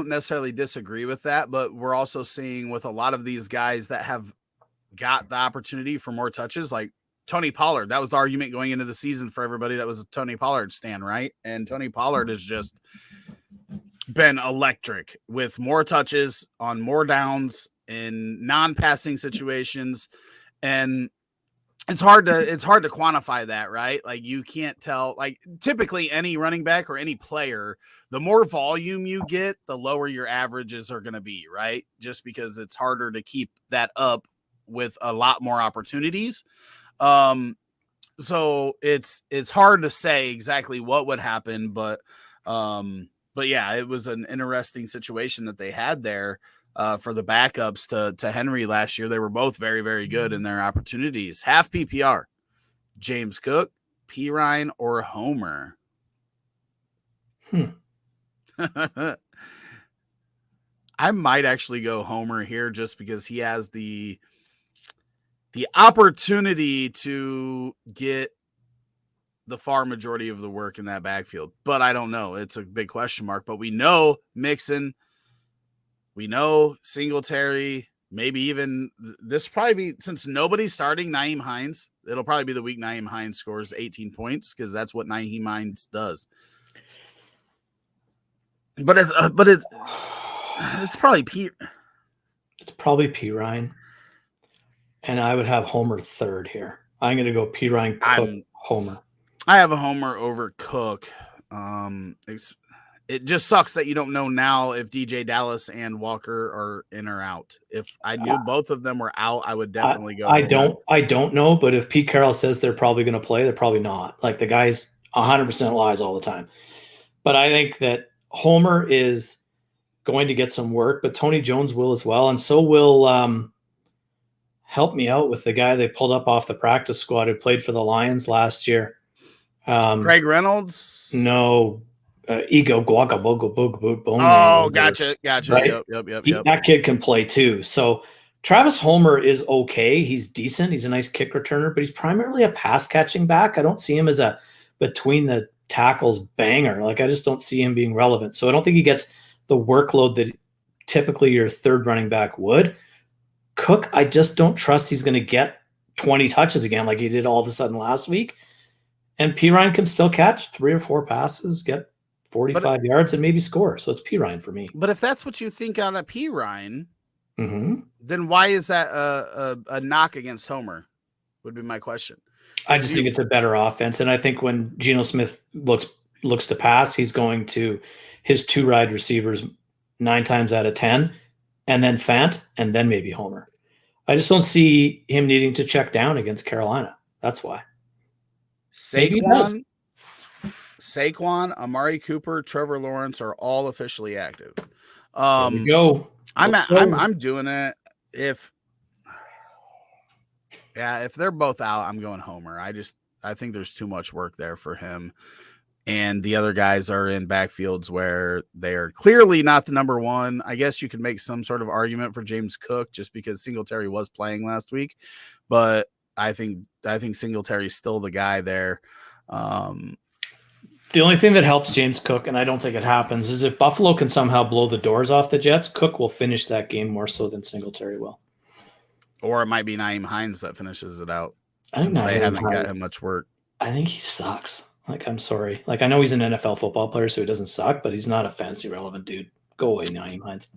necessarily disagree with that, but we're also seeing with a lot of these guys that have got the opportunity for more touches, like Tony Pollard. That was the argument going into the season for everybody that was a Tony Pollard stan, right? And Tony Pollard has just been electric with more touches on more downs in non-passing situations, and it's hard to quantify that, right? Like you can't tell, like typically any running back or any player, the more volume you get, the lower your averages are going to be, right? Just because it's harder to keep that up with a lot more opportunities. So it's hard to say exactly what would happen, but yeah, it was an interesting situation that they had there. For the backups to Henry last year. They were both very, very good in their opportunities. Half PPR, James Cook, Pirine, or Homer. I might actually go Homer here just because he has the opportunity to get the far majority of the work in that backfield. But I don't know. It's a big question mark. But we know Mixon, we know Singletary, maybe even this probably be, since nobody's starting Nyheim Hines, it'll probably be the week Nyheim Hines scores 18 points because that's what Nyheim Hines does. But it's probably It's probably Pirine, and I would have Homer third here. I'm going to go Pirine, Cook, Homer. I have a Homer over Cook. It just sucks that you don't know now if DJ Dallas and Walker are in or out. If I knew both of them were out, I would definitely go. I don't know, but if Pete Carroll says they're probably going to play, they're probably not. Like the guy's 100% lies all the time. But I think that Homer is going to get some work, but Tony Jones will as well, and so will help me out with the guy they pulled up off the practice squad who played for the Lions last year. Craig Reynolds? No. ego guaca bogo bogo boot bone. Oh, gotcha. Right? Yep. That kid can play too. So Travis Homer is okay. He's decent. He's a nice kick returner, but he's primarily a pass catching back. I don't see him as a between the tackles banger. Like, I just don't see him being relevant. So I don't think he gets the workload that typically your third running back would. Cook, I just don't trust he's going to get 20 touches again like he did all of a sudden last week. And P. Ryan can still catch 3 or 4 passes, get 45 yards, and maybe score. So it's P. Ryan for me. But if that's what you think on a P. Ryan, mm-hmm. then why is that a knock against Homer? Would be my question. I just think it's a better offense. And I think when Geno Smith looks to pass, he's going to his 2 wide receivers 9 times out of 10, and then Fant, and then maybe Homer. I just don't see him needing to check down against Carolina. That's why. Saquon, Amari Cooper, Trevor Lawrence are all officially active. There we go. I'm doing it. If they're both out, I'm going Homer. I think there's too much work there for him. And the other guys are in backfields where they are clearly not the number one. I guess you could make some sort of argument for James Cook just because Singletary was playing last week, but I think Singletary's still the guy there. The only thing that helps James Cook, and I don't think it happens, is if Buffalo can somehow blow the doors off the Jets, Cook will finish that game more so than Singletary will. Or it might be Nyheim Hines that finishes it out since they haven't got him much work. I think he sucks. Like, I'm sorry. Like, I know he's an NFL football player, so he doesn't suck, but he's not a fantasy relevant dude. Go away, Nyheim Hines.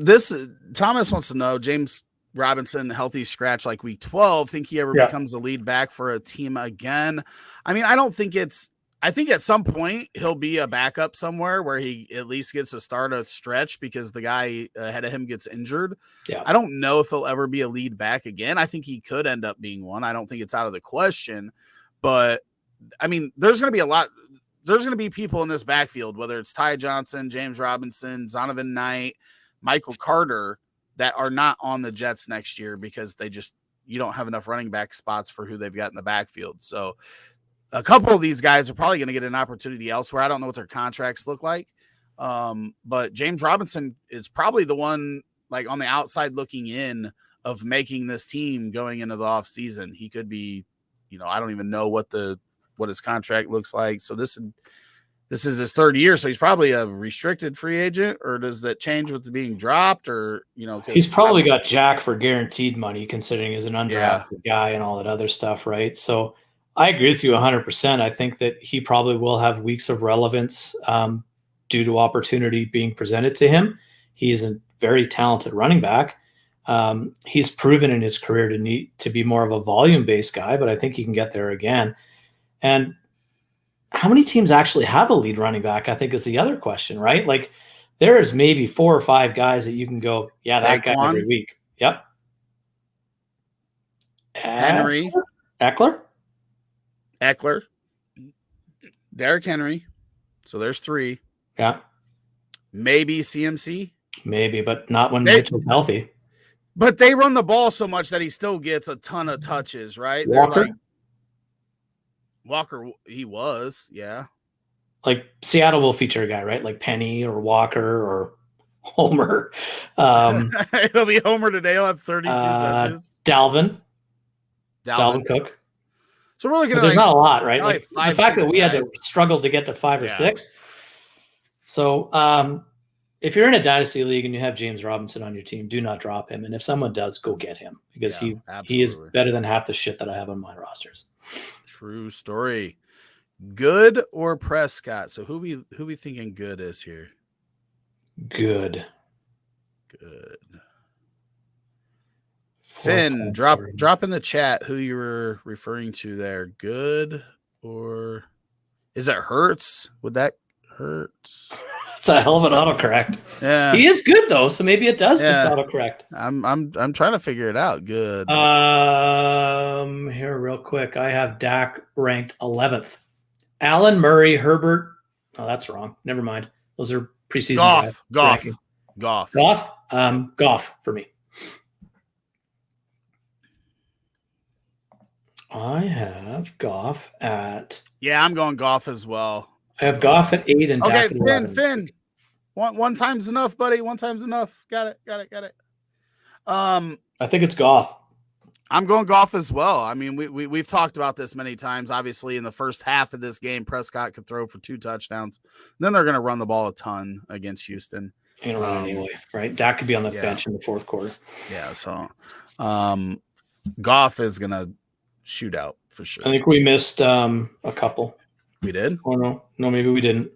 This Thomas wants to know, James Robinson, healthy scratch like week 12. Think he ever becomes a lead back for a team again? I mean, I think at some point he'll be a backup somewhere where he at least gets to start a stretch because the guy ahead of him gets injured. Yeah. I don't know if he'll ever be a lead back again. I think he could end up being one. I don't think it's out of the question, but I mean, there's going to be people in this backfield, whether it's Ty Johnson, James Robinson, Zonovan Knight, Michael Carter, that are not on the Jets next year because you don't have enough running back spots for who they've got in the backfield. So a couple of these guys are probably going to get an opportunity elsewhere. I don't know what their contracts look like. But James Robinson is probably the one, like, on the outside looking in of making this team going into the off season. He could be, I don't even know what his contract looks like. So this is his 3rd year. So he's probably a restricted free agent, or does that change with being dropped, or, he's probably got Jack for guaranteed money considering he's an undrafted guy and all that other stuff. Right. So I agree with you 100%. I think that he probably will have weeks of relevance due to opportunity being presented to him. He is a very talented running back. He's proven in his career to be more of a volume-based guy, but I think he can get there again. And how many teams actually have a lead running back, I think, is the other question, right? Like, there's maybe 4 or 5 guys that you can go, yeah, that guy every week. Yep. Henry. Eckler. Derrick Henry. So there's 3. Yeah. Maybe CMC. Maybe, but not when Mitchell's healthy. But they run the ball so much that he still gets a ton of touches, right? Walker, he was, yeah. Like, Seattle will feature a guy, right? Like Penny or Walker or Homer. It'll be Homer today. He'll have 32 touches. Dalvin Cook. So we're looking at there's not a lot, right? Like the fact that we had to struggle to get to 5 or 6. So if you're in a dynasty league and you have James Robinson on your team, do not drop him. And if someone does, go get him because he is better than half the shit that I have on my rosters. True story. Good or Prescott? So who we thinking good is here? Good. Finn, drop in the chat who you were referring to there. Good, or is it Hurts? Would that Hurts? It's a hell of an autocorrect. Yeah, he is good though, so maybe it does just autocorrect. I'm trying to figure it out. Good. Here real quick, I have Dak ranked 11th. Allen, Murray, Herbert. Oh, that's wrong. Never mind. Those are preseason. Goff. Goff for me. I have Goff at. Yeah, I'm going Goff as well. I have Goff at 8 and Okay, Dak at 11. Finn. One time's enough, buddy. One time's enough. Got it. I think it's Goff. I'm going Goff as well. I mean, we've talked about this many times. Obviously, in the first half of this game, Prescott could throw for 2 touchdowns. Then they're going to run the ball a ton against Houston. Ain't run anyway, right? Dak could be on the bench in the fourth quarter. Yeah, so Goff is going to shoot out for sure. I think we missed a couple. We did? Oh, no, maybe we didn't.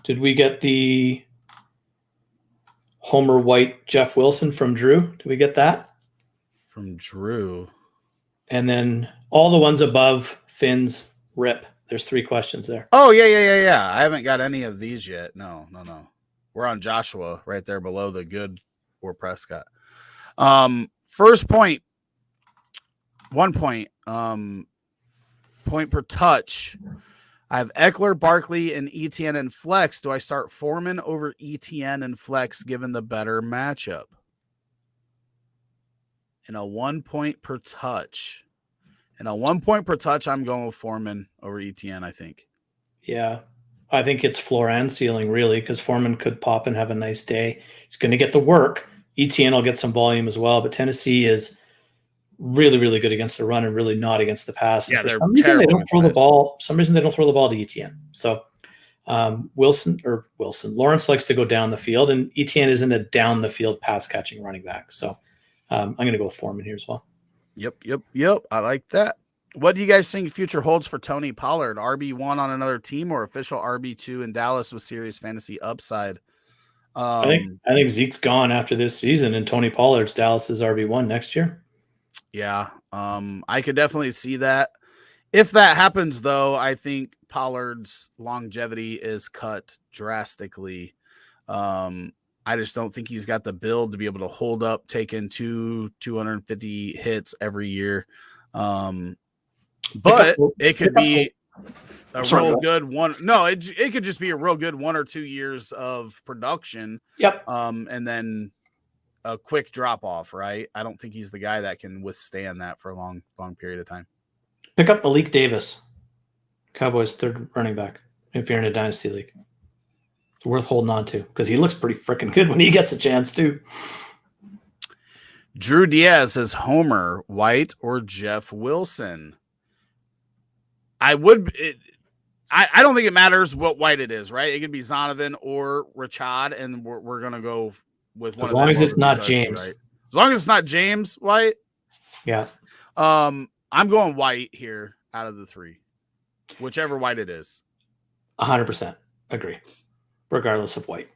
Did we get the Homer White Jeff Wilson from Drew? Did we get that? From Drew. And then all the ones above Finn's Rip. There's 3 questions there. Oh, yeah. I haven't got any of these yet. No. We're on Joshua right there below the good or Prescott. First point. 1 point. Point per touch. I have Eckler, Barkley, and ETN and flex. Do I start Foreman over ETN and flex given the better matchup? And a 1 point per touch. And a 1 point per touch, I'm going with Foreman over ETN, I think. Yeah. I think it's floor and ceiling, really, because Foreman could pop and have a nice day. He's going to get the work. ETN will get some volume as well, but Tennessee is really, really good against the run and really not against the pass. Yeah, for some reason they don't throw the ball. Some reason they don't throw the ball to ETN. So Lawrence likes to go down the field, and ETN isn't a down the field pass catching running back. So I'm going to go with Foreman here as well. Yep. I like that. What do you guys think future holds for Tony Pollard? RB1 on another team or official RB2 in Dallas with serious fantasy upside? I think Zeke's gone after this season, and Tony Pollard's Dallas's RB1 next year. Yeah, I could definitely see that. If that happens, though, I think Pollard's longevity is cut drastically. I just don't think he's got the build to be able to hold up, taking 250 hits every year. But it could be a real good one. No, it could just be a real good 1 or 2 years of production. Yep. And then a quick drop off, right? I don't think he's the guy that can withstand that for a long period of time. Pick up Malik Davis, Cowboys' 3rd running back, if you're in a dynasty league. It's worth holding on to because he looks pretty freaking good when he gets a chance too. Drew Diaz says Homer, White, or Jeff Wilson. I don't think it matters what White it is, right? It could be Zonovan or Rashad, and we're gonna go with one. As long as it's not James. Right? As long as it's not James White. Yeah. I'm going White here out of the 3, whichever White it is. 100% agree, regardless of White.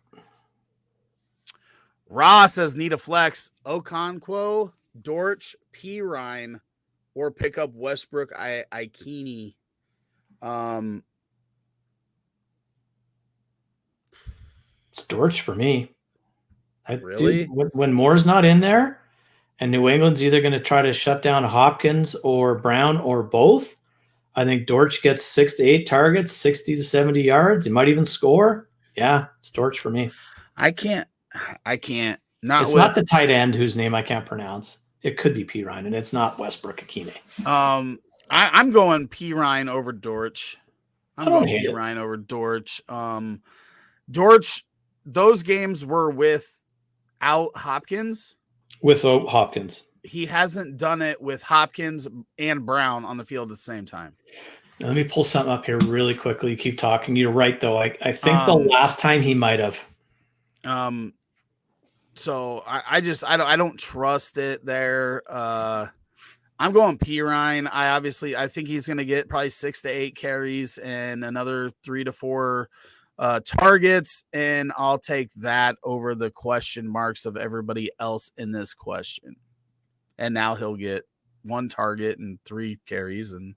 Ross says need a flex Okonkwo, Dortch, Pirine, or pick up Westbrook Ikini. It's Dortch for me. Really? When Moore's not in there and New England's either going to try to shut down Hopkins or Brown or both, I think Dortch gets 6 to 8 targets, 60 to 70 yards. He might even score. Yeah, it's Dortch for me. I can't. It's not the tight end whose name I can't pronounce. It could be Pirine, and it's not Westbrook Ikine. I'm going Pirine over Dortch. Pirine over Dortch. Dortch, those games were without Hopkins. Without Hopkins. He hasn't done it with Hopkins and Brown on the field at the same time. Now, let me pull something up here really quickly. You keep talking. You're right, though. I think the last time he might have. So I don't trust it there. I'm going Pirine. I think he's going to get probably 6 to 8 carries and another 3 to 4 targets, and I'll take that over the question marks of everybody else in this question. And now he'll get 1 target and 3 carries and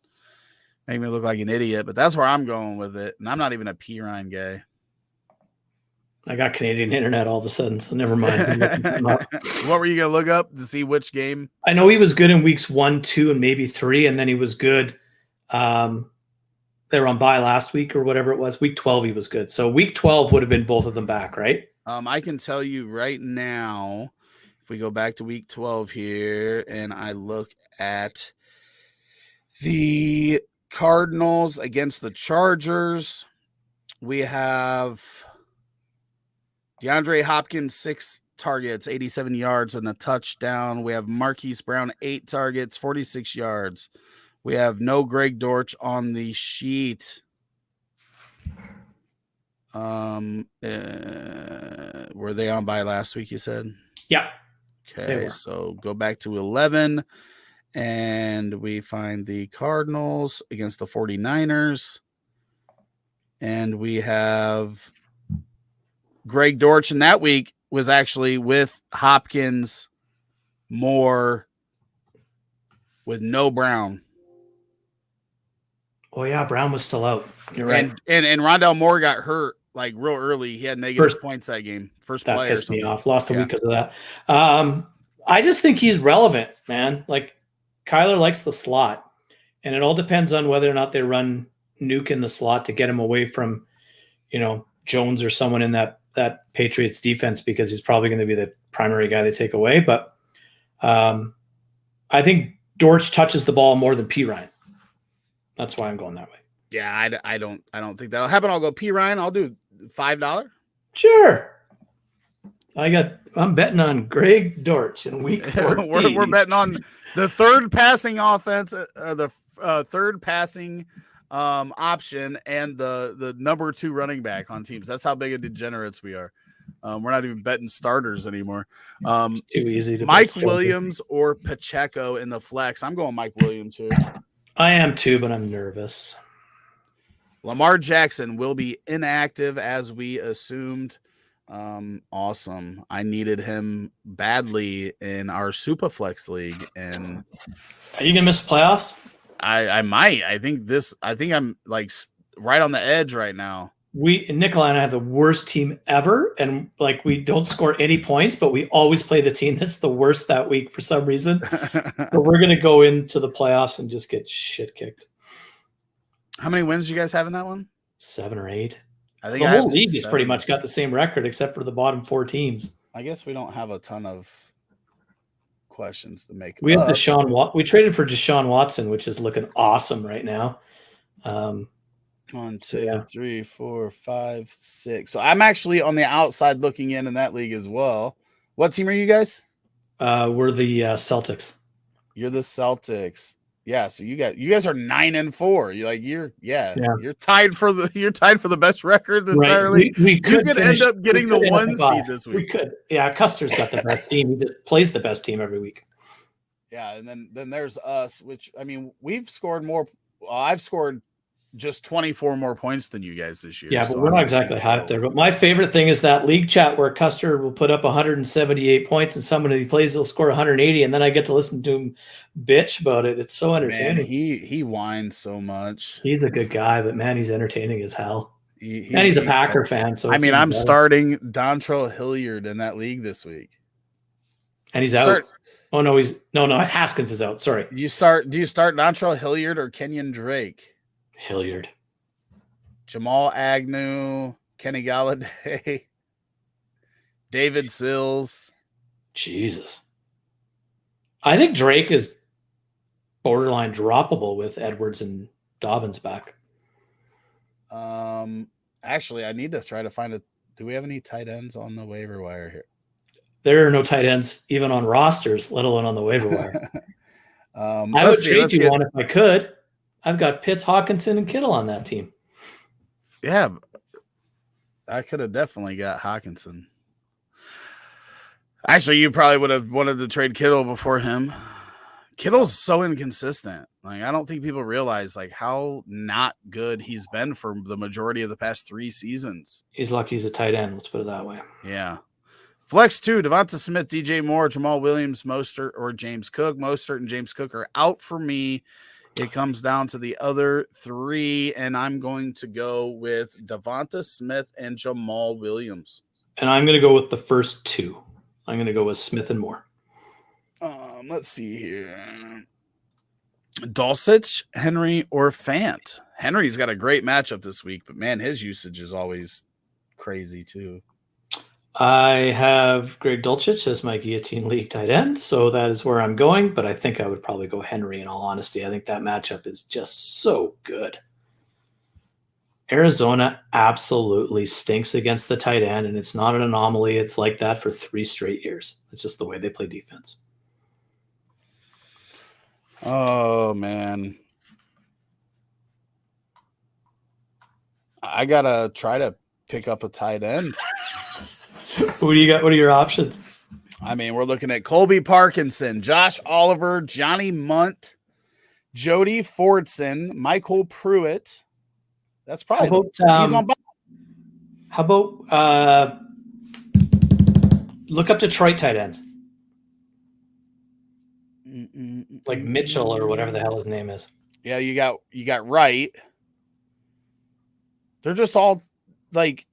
make me look like an idiot, but that's where I'm going with it. And I'm not even a Pirine guy. I got Canadian internet all of a sudden, so never mind. What were you going to look up to see which game? I know he was good in weeks 1, 2, and maybe 3, and then he was good. They were on bye last week or whatever it was. Week 12, he was good. So week 12 would have been both of them back, right? I can tell you right now, if we go back to week 12 here and I look at the Cardinals against the Chargers. We have DeAndre Hopkins, 6 targets, 87 yards, and a touchdown. We have Marquise Brown, 8 targets, 46 yards. We have no Greg Dortch on the sheet. Were they on by last week, you said? Yeah. Okay, so go back to 11, and we find the Cardinals against the 49ers. And we have Greg Dortch in that week was actually with Hopkins, Moore, with no Brown. Oh yeah, Brown was still out. You're right. And Rondell Moore got hurt like real early. He had negative points that game. First play. That pissed me off. Lost a week because of that. I just think he's relevant, man. Like Kyler likes the slot, and it all depends on whether or not they run Nuke in the slot to get him away from, Jones or someone in that Patriots defense, because he's probably going to be the primary guy they take away. But I think Dortch touches the ball more than P. Ryan. That's why I'm going that way. Yeah, I don't think that'll happen. I'll go P. Ryan. I'll do $5. Sure. I'm betting on Greg Dortch in week 14. we're betting on the third passing offense, the third passing option, and the number 2 running back on teams. That's how big of degenerates we are. We're not even betting starters anymore. Too easy to Mike Williams or Pacheco in the flex. I'm going Mike Williams here. I am too, but I'm nervous. Lamar Jackson will be inactive as we assumed. Awesome. I needed him badly in our Superflex league, and are you gonna miss the playoffs? I might. I think I'm like right on the edge right now. Nikolai and I have the worst team ever, and like we don't score any points, but we always play the team that's the worst that week for some reason. So we're gonna go into the playoffs and just get shit kicked. How many wins do you guys have in that one? 7 or 8. I think the whole league has pretty much got the same record except for the bottom 4 teams. I guess we don't have a ton of questions to make. We have we traded for Deshaun Watson, which is looking awesome right now. 1, 2, 3, 4, 5, 6. So I'm actually on the outside looking in that league as well. What team are you guys? We're the Celtics. You're the Celtics. Yeah, so you guys are 9-4. You're tied for the best record entirely. Right. You could end up getting the 1 seed this week. We could. Yeah, Custer's got the best team. He just plays the best team every week. Yeah, and then there's us, which I mean, we've scored more. I've scored just 24 more points than you guys this year. Yeah, but we're not exactly high up there. But my favorite thing is that league chat where Custer will put up 178 points and someone he plays will score 180, and then I get to listen to him bitch about it. It's so entertaining. Man, he whines so much. He's a good guy, but man, he's entertaining as hell. And he's a Packer fan. So I mean, I'm starting Dontrell Hilliard in that league this week. And he's out. Oh no, no, Haskins is out. Sorry. Do you start Dontrell Hilliard or Kenyon Drake? Hilliard. Jamal Agnew, Kenny Galladay, David Sills. Jesus. I think Drake is borderline droppable with Edwards and Dobbins back. Actually, I need to try to find do we have any tight ends on the waiver wire here? There are no tight ends even on rosters, let alone on the waiver wire. I would trade you one if I could. I've got Pitts, Hawkinson, and Kittle on that team. Yeah, I could have definitely got Hawkinson. Actually, you probably would have wanted to trade Kittle before him. Kittle's so inconsistent. Like, I don't think people realize like how not good he's been for the majority of the past 3 seasons. He's lucky he's a tight end. Let's put it that way. Yeah. Flex 2, Devonta Smith, DJ Moore, Jamal Williams, Mostert, or James Cook. Mostert and James Cook are out for me. It comes down to the other 3, and I'm going to go with Devonta Smith and Jamal Williams. And I'm going to go with the first 2. I'm going to go with Smith and Moore. Let's see here. Dulcich, Henry, or Fant. Henry's got a great matchup this week, but man, his usage is always crazy too. I have Greg Dulcich as my guillotine league tight end, so that is where I'm going. But I think I would probably go Henry. In all honesty, I think that matchup is just so good. Arizona absolutely stinks against the tight end, and it's not an anomaly. It's like that for 3 straight years. It's just the way they play defense. Oh man, I gotta try to pick up a tight end. Who do you got? What are your options? I mean, we're looking at Colby Parkinson, Josh Oliver, Johnny Munt, Jody Fordson, Michael Pruitt. That's probably he's on. How about look up Detroit tight ends, like Mitchell or whatever the hell his name is. Yeah, you got Wright. They're just all like.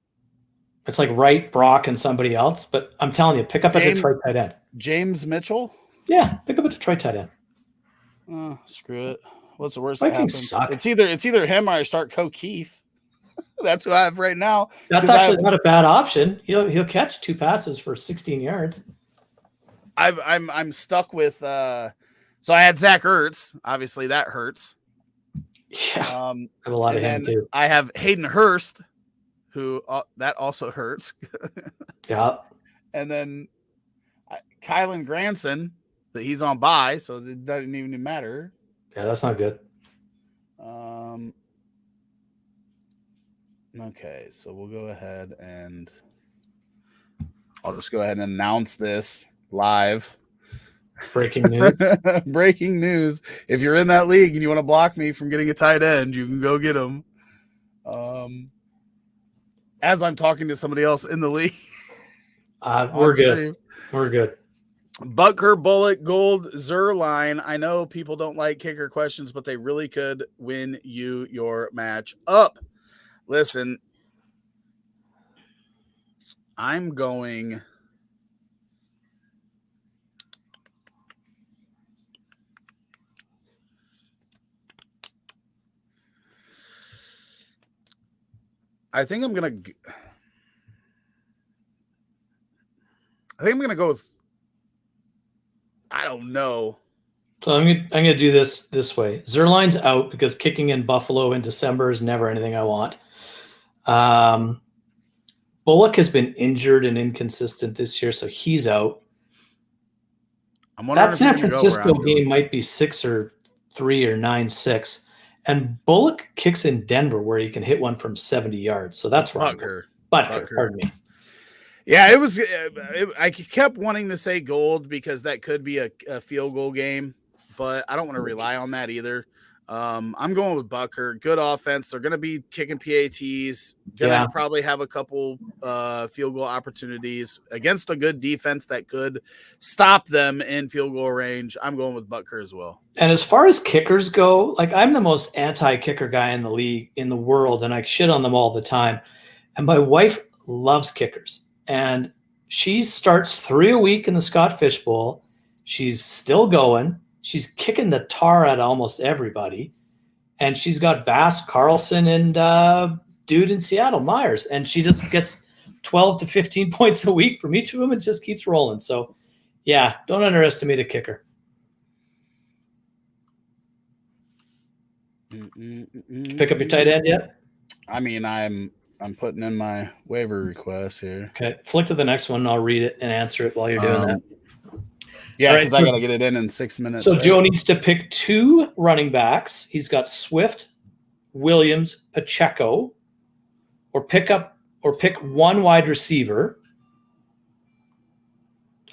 It's like Wright, Brock, and somebody else. But I'm telling you, pick up a Detroit tight end. James Mitchell? Yeah, pick up a Detroit tight end. Screw it. What's the worst that happens? Suck. It's either him or I start Keefe. That's who I have right now. That's actually not a bad option. He'll catch 2 passes for 16 yards. I'm stuck with so I had Zach Ertz. Obviously that hurts. Yeah. I have a lot of him too. I have Hayden Hurst, who that also hurts. Yeah. And then Kylan Granson, that he's on bye, so it doesn't even matter. Yeah, that's not good. Okay, so we'll go ahead and I'll just go ahead and announce this live. Breaking news. Breaking news. If you're in that league and you want to block me from getting a tight end, you can go get him. As I'm talking to somebody else in the league. We're good. We're good. Butker, Bullock, Gold, Zerline. I know people don't like kicker questions, but they really could win you your match up. Listen, I'm going. I think I'm going to go with, I don't know. So I'm gonna do this way. Zerline's out because kicking in Buffalo in December is never anything I want. Bullock has been injured and inconsistent this year, so he's out. That San Francisco game might be 6-3 or 9-6. And Bullock kicks in Denver where he can hit one from 70 yards. So that's where Butker. Pardon me. Yeah, it was. I kept wanting to say Gold because that could be a field goal game, but I don't want to rely on that either. I'm going with Butker. Good offense. They're going to be kicking PATs. Going to probably have a couple field goal opportunities against a good defense that could stop them in field goal range. I'm going with Butker as well. And as far as kickers go, like I'm the most anti-kicker guy in the league, in the world, and I shit on them all the time. And my wife loves kickers. And she starts 3 a week in the Scott Fish Bowl. She's still going. She's kicking the tar out of almost everybody. And she's got Bass, Carlson, and dude in Seattle, Myers. And she just gets 12 to 15 points a week from each of them and just keeps rolling. So, yeah, don't underestimate a kicker. Pick up your tight end yet? I mean, I'm putting in my waiver request here. Okay, flick to the next one. And I'll read it and answer it while you're doing that. Yeah, because I got to get it in 6 minutes. So Joe needs to pick 2 running backs. He's got Swift, Williams, Pacheco, or pick 1 wide receiver.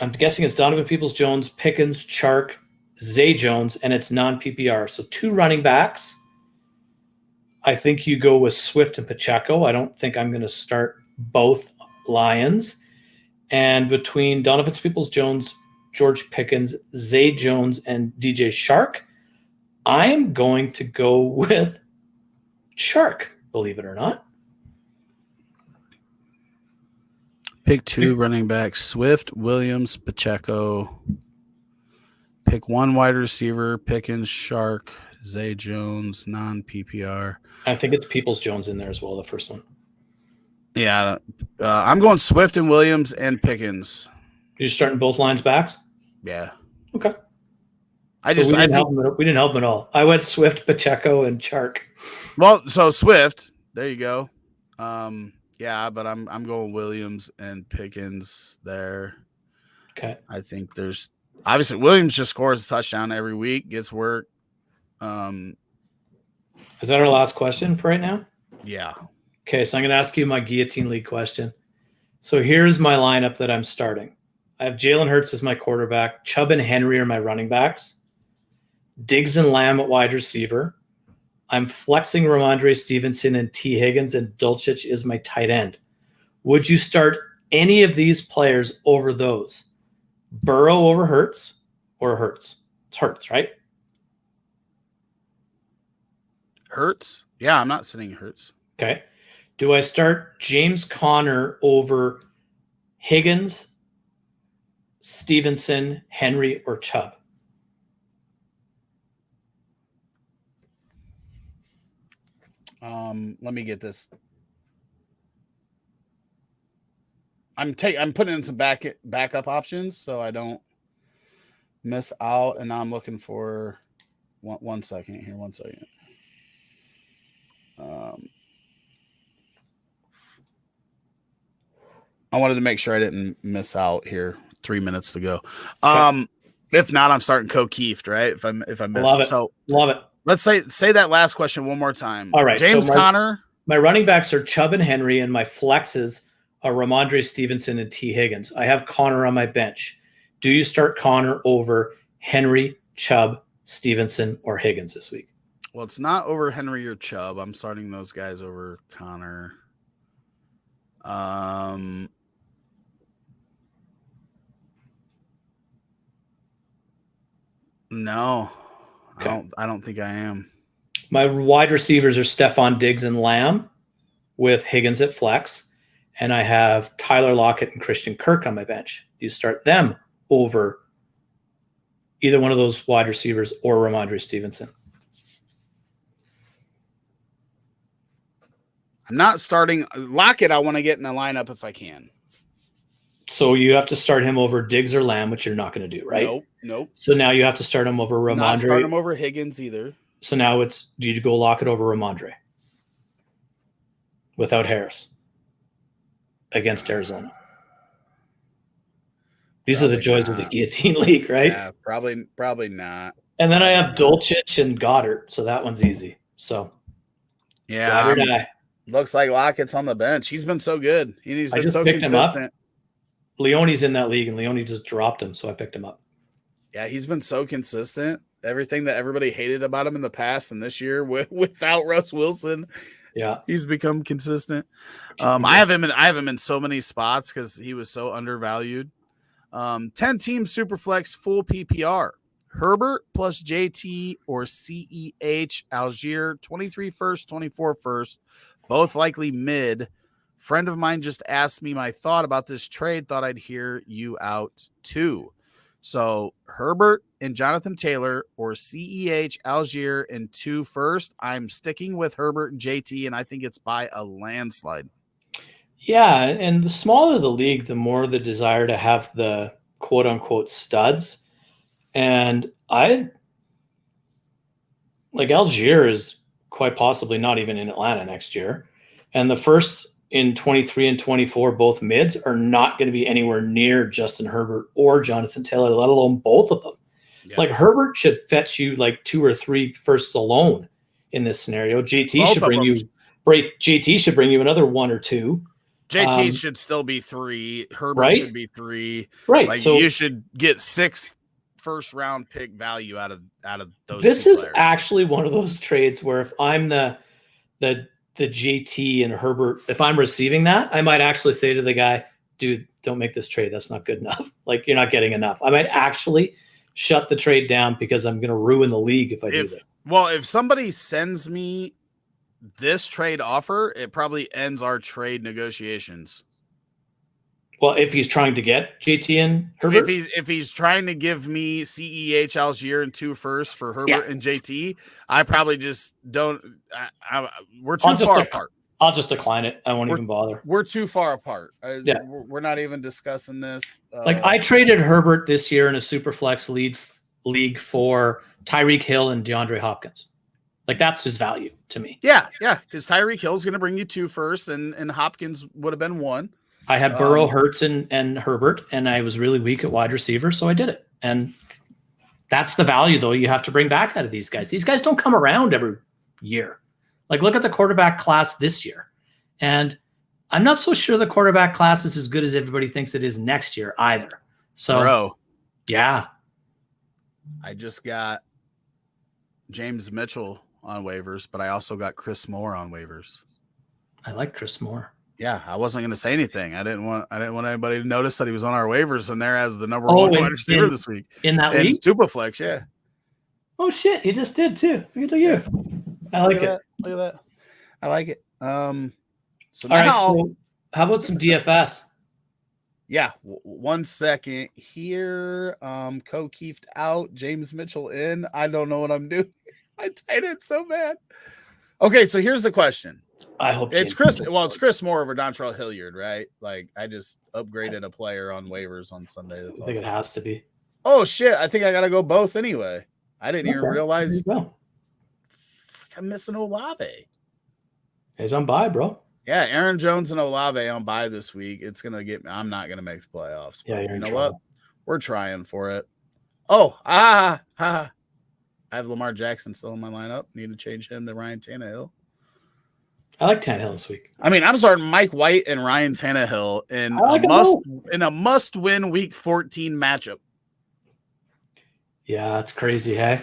I'm guessing it's Donovan Peoples-Jones, Pickens, Chark, Zay Jones, and it's non-PPR. So 2 running backs. I think you go with Swift and Pacheco. I don't think I'm going to start both Lions. And between Donovan Peoples-Jones, George Pickens, Zay Jones, and DJ Chark, I am going to go with Chark, believe it or not. Pick 2 running backs, Swift, Williams, Pacheco. Pick 1 wide receiver, Pickens, Chark, Zay Jones, non-PPR. I think it's Peoples-Jones in there as well, the first one. Yeah, I'm going Swift and Williams and Pickens. You're starting both lines backs? Yeah. Okay. I So think we didn't help him at all. I went Swift, Pacheco, and Chark. well, so Swift, there you go. Yeah, but I'm going Williams and Pickens there. Okay. I think there's obviously Williams just scores a touchdown every week, gets work. Is that our last question for right now? Yeah. Okay, so I'm going to ask you my guillotine league question. So here's my lineup that I'm starting. I have Jalen Hurts as my quarterback. Chubb and Henry are my running backs. Diggs and Lamb at wide receiver. I'm flexing Ramondre Stevenson and T. Higgins, and Dulcich is my tight end. Would you start any of these players over those? Burrow over Hurts or Hurts? It's Hurts, right? Hurts? Yeah, I'm not sitting Hurts. Okay. Do I start James Conner over Higgins, Stevenson, Henry, or Chubb? Let me get this. I'm putting in some backup options so I don't miss out. And now I'm looking for one second here. 1 second. I wanted to make sure I didn't miss out here. 3 minutes to go. Okay. If not, I'm starting Keeft, right? If I miss, Love it. So love it. let's say that last question one more time. All right. James Conner. My running backs are Chubb and Henry, and my flexes are Ramondre Stevenson and T. Higgins. I have Conner on my bench. Do you start Conner over Henry, Chubb, Stevenson, or Higgins this week? Well, it's not over Henry or Chubb. I'm starting those guys over Conner. No, okay. I don't think I am. My wide receivers are Stephon Diggs and Lamb with Higgins at flex. And I have Tyler Lockett and Christian Kirk on my bench. Do you start them over either one of those wide receivers or Ramondre Stevenson? I'm not starting Lockett. I want to get in the lineup if I can. So you have to start him over Diggs or Lamb, which you're not going to do, right? Nope. So now you have to start him over Ramondre. Not start him over Higgins either. So now do you go Lockett over Ramondre without Harris against Arizona? These are the joys of the guillotine league, right? Yeah, probably not. And then I have Dulcich and Goddard, so that one's easy. So yeah, looks like Lockett's on the bench. He's been so good. He's been so consistent. Leone's in that league, and Leone just dropped him, so I picked him up. Yeah, he's been so consistent. Everything that everybody hated about him in the past and this year without Russ Wilson, yeah, he's become consistent. I have him in so many spots because he was so undervalued. 10-team Superflex full PPR. Herbert plus JT or CEH Algier, 23 first, 24 first, both likely mid. Friend of mine just asked me my thought about this trade. Thought I'd hear you out too. So Herbert and Jonathan Taylor or CEH Algier and 2 first. I'm sticking with Herbert and JT, and I think it's by a landslide. Yeah, and the smaller the league, the more the desire to have the quote-unquote studs. And Algier is quite possibly not even in Atlanta next year. And the first in 23 and 24, both mids, are not going to be anywhere near Justin Herbert or Jonathan Taylor, let alone both of them. Yeah. Herbert should fetch you 2 or 3 firsts alone in this scenario. JT should bring you another 1 or 2. JT should still be 3. Herbert right? should be 3. Right. So you should get 6 first-round pick value out of those. This is actually one of those trades where if I'm the JT and Herbert, if I'm receiving that, I might actually say to the guy, dude, don't make this trade. That's not good enough. You're not getting enough. I might actually shut the trade down because I'm going to ruin the league if I do that. Well, if somebody sends me this trade offer, it probably ends our trade negotiations. Well, if he's trying to get JT and Herbert? If he's trying to give me CEH Algier and 2 firsts for Herbert and JT, I probably just don't. We're too far apart. I'll just decline it. I won't even bother. We're too far apart. Yeah. We're not even discussing this. Like I traded Herbert this year in a super flex league for Tyreek Hill and DeAndre Hopkins. Like that's his value to me. Yeah, because Tyreek Hill's going to bring you 2 first, and Hopkins would have been 1. I had Burrow, Hurts, and Herbert, and I was really weak at wide receiver, so I did it. And that's the value, though, you have to bring back out of these guys. These guys don't come around every year. Like, look at the quarterback class this year. And I'm not so sure the quarterback class is as good as everybody thinks it is next year either. So, Bro, yeah. I just got James Mitchell on waivers, but I also got Chris Moore on waivers. I like Chris Moore. Yeah, I wasn't going to say anything. I didn't want anybody to notice that he was on our waivers and there as the number 1 wide receiver this week. In that league? Superflex, yeah. Oh shit, he just did too. Look at you. I like it. Look at that. I like it. So all right, now, so how about some DFS? Yeah, 1 second here. Keeft out, James Mitchell in. I don't know what I'm doing. I tied it so bad. Okay, so here's the question. I hope it's Chris. Well, it's Chris Moore over Dontrell Hilliard, right? Like I just upgraded a player on waivers on Sunday. That's I think it has to be. Oh shit! I think I got to go both anyway. I didn't even realize. I'm missing Olave. He's on bye, bro. Yeah, Aaron Jones and Olave on bye this week. It's gonna get me. I'm not gonna make the playoffs. Yeah, you know what? We're trying for it. Oh, I have Lamar Jackson still in my lineup. Need to change him to Ryan Tannehill. I like Tannehill this week. I mean, I'm starting Mike White and Ryan Tannehill in a must-win Week 14 matchup. Yeah, that's crazy, hey?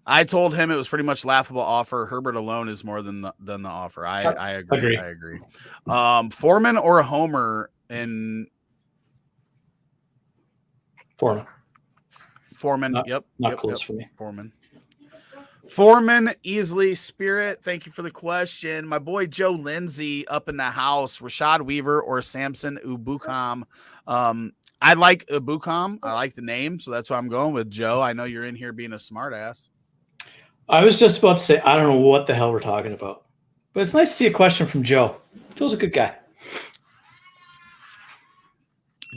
I told him it was pretty much laughable offer. Herbert alone is more than the offer. I agree. I agree. Foreman or Homer in Foreman. Not close for me. Foreman, easily. Spirit, thank you for the question. My boy Joe Lindsay up in the house. Rashad Weaver or Samson Ubukam. I like Ubukam. I like the name, so that's why I'm going with Joe. I know you're in here being a smartass. I was just about to say, I don't know what the hell we're talking about. But it's nice to see a question from Joe. Joe's a good guy.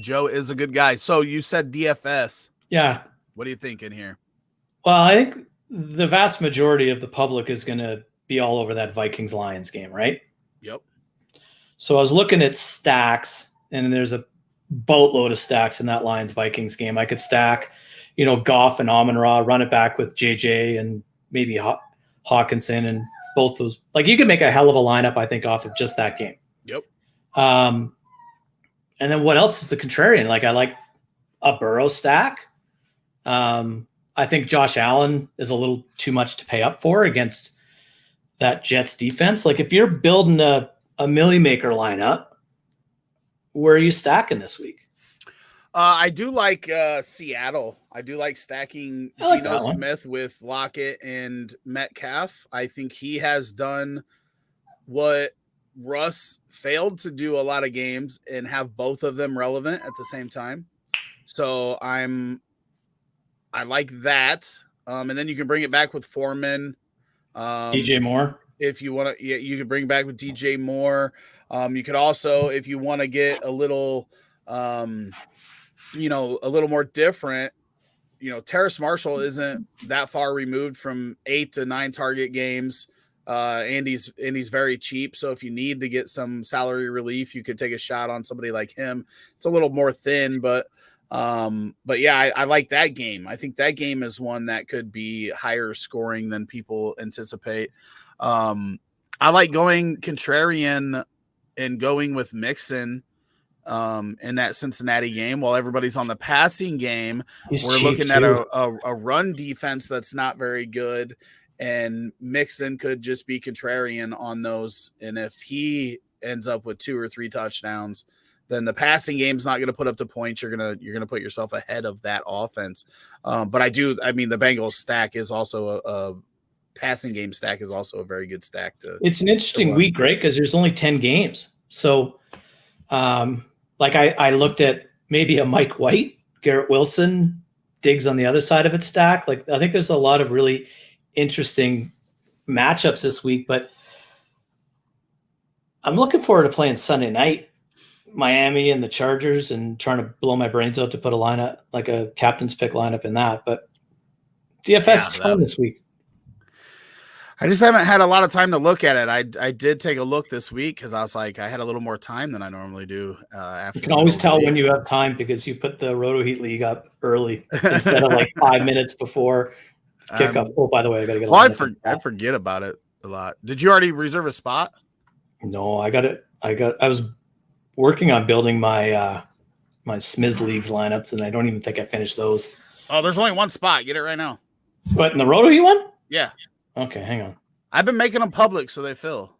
Joe is a good guy. So you said DFS. Yeah. What do you think in here? Well, I think the vast majority of the public is going to be all over that Vikings-Lions game, right? Yep. So I was looking at stacks, and there's a boatload of stacks in that Lions-Vikings game. I could stack, Goff and Amon-Ra, run it back with JJ and maybe Hawkinson, and both those. Like, you could make a hell of a lineup, I think, off of just that game. Yep. And then what else is the contrarian? Like, I like a Burrow stack. I think Josh Allen is a little too much to pay up for against that Jets defense. Like, if you're building a Millie Maker lineup, where are you stacking this week? I do like Seattle. I do like stacking Geno Smith with Lockett and Metcalf. I think he has done what Russ failed to do a lot of games and have both of them relevant at the same time. So I like that. And then you can bring it back with Foreman. DJ Moore. If you want to, you could bring back with DJ Moore. You could also, if you want to get a little, a little more different, Terrace Marshall isn't that far removed from 8 to 9 target games. And he's very cheap. So if you need to get some salary relief, you could take a shot on somebody like him. It's a little more thin, but yeah, I like that game. I think that game is one that could be higher scoring than people anticipate. I like going contrarian and going with Mixon in that Cincinnati game while everybody's on the passing game. We're looking at a run defense that's not very good, and Mixon could just be contrarian on those. And if he ends up with 2 or 3 touchdowns, then the passing game's not going to put up the points. You're gonna put yourself ahead of that offense. But the Bengals stack is also a passing game stack is also a very good stack to. It's an interesting week, right? Because there's only 10 games. So, I looked at maybe a Mike White, Garrett Wilson, Diggs on the other side of it stack. Like, I think there's a lot of really interesting matchups this week, but I'm looking forward to playing Sunday night, Miami and the Chargers, and trying to blow my brains out to put a lineup, like a captain's pick lineup in that. But DFS is fun this week. I just haven't had a lot of time to look at it. I did take a look this week because I was like, I had a little more time than I normally do. After you can always tell when you have time because you put the Roto Heat League up early instead of like 5 minutes before kickoff. Oh, by the way, I got to get. Well, I forget about it a lot. Did you already reserve a spot? No, I got it. I was working on building my my Smiz Leagues lineups, and I don't even think I finished those. Oh, there's only one spot. Get it right now. What, in the Roto Heat one? Yeah. Okay, hang on. I've been making them public so they fill.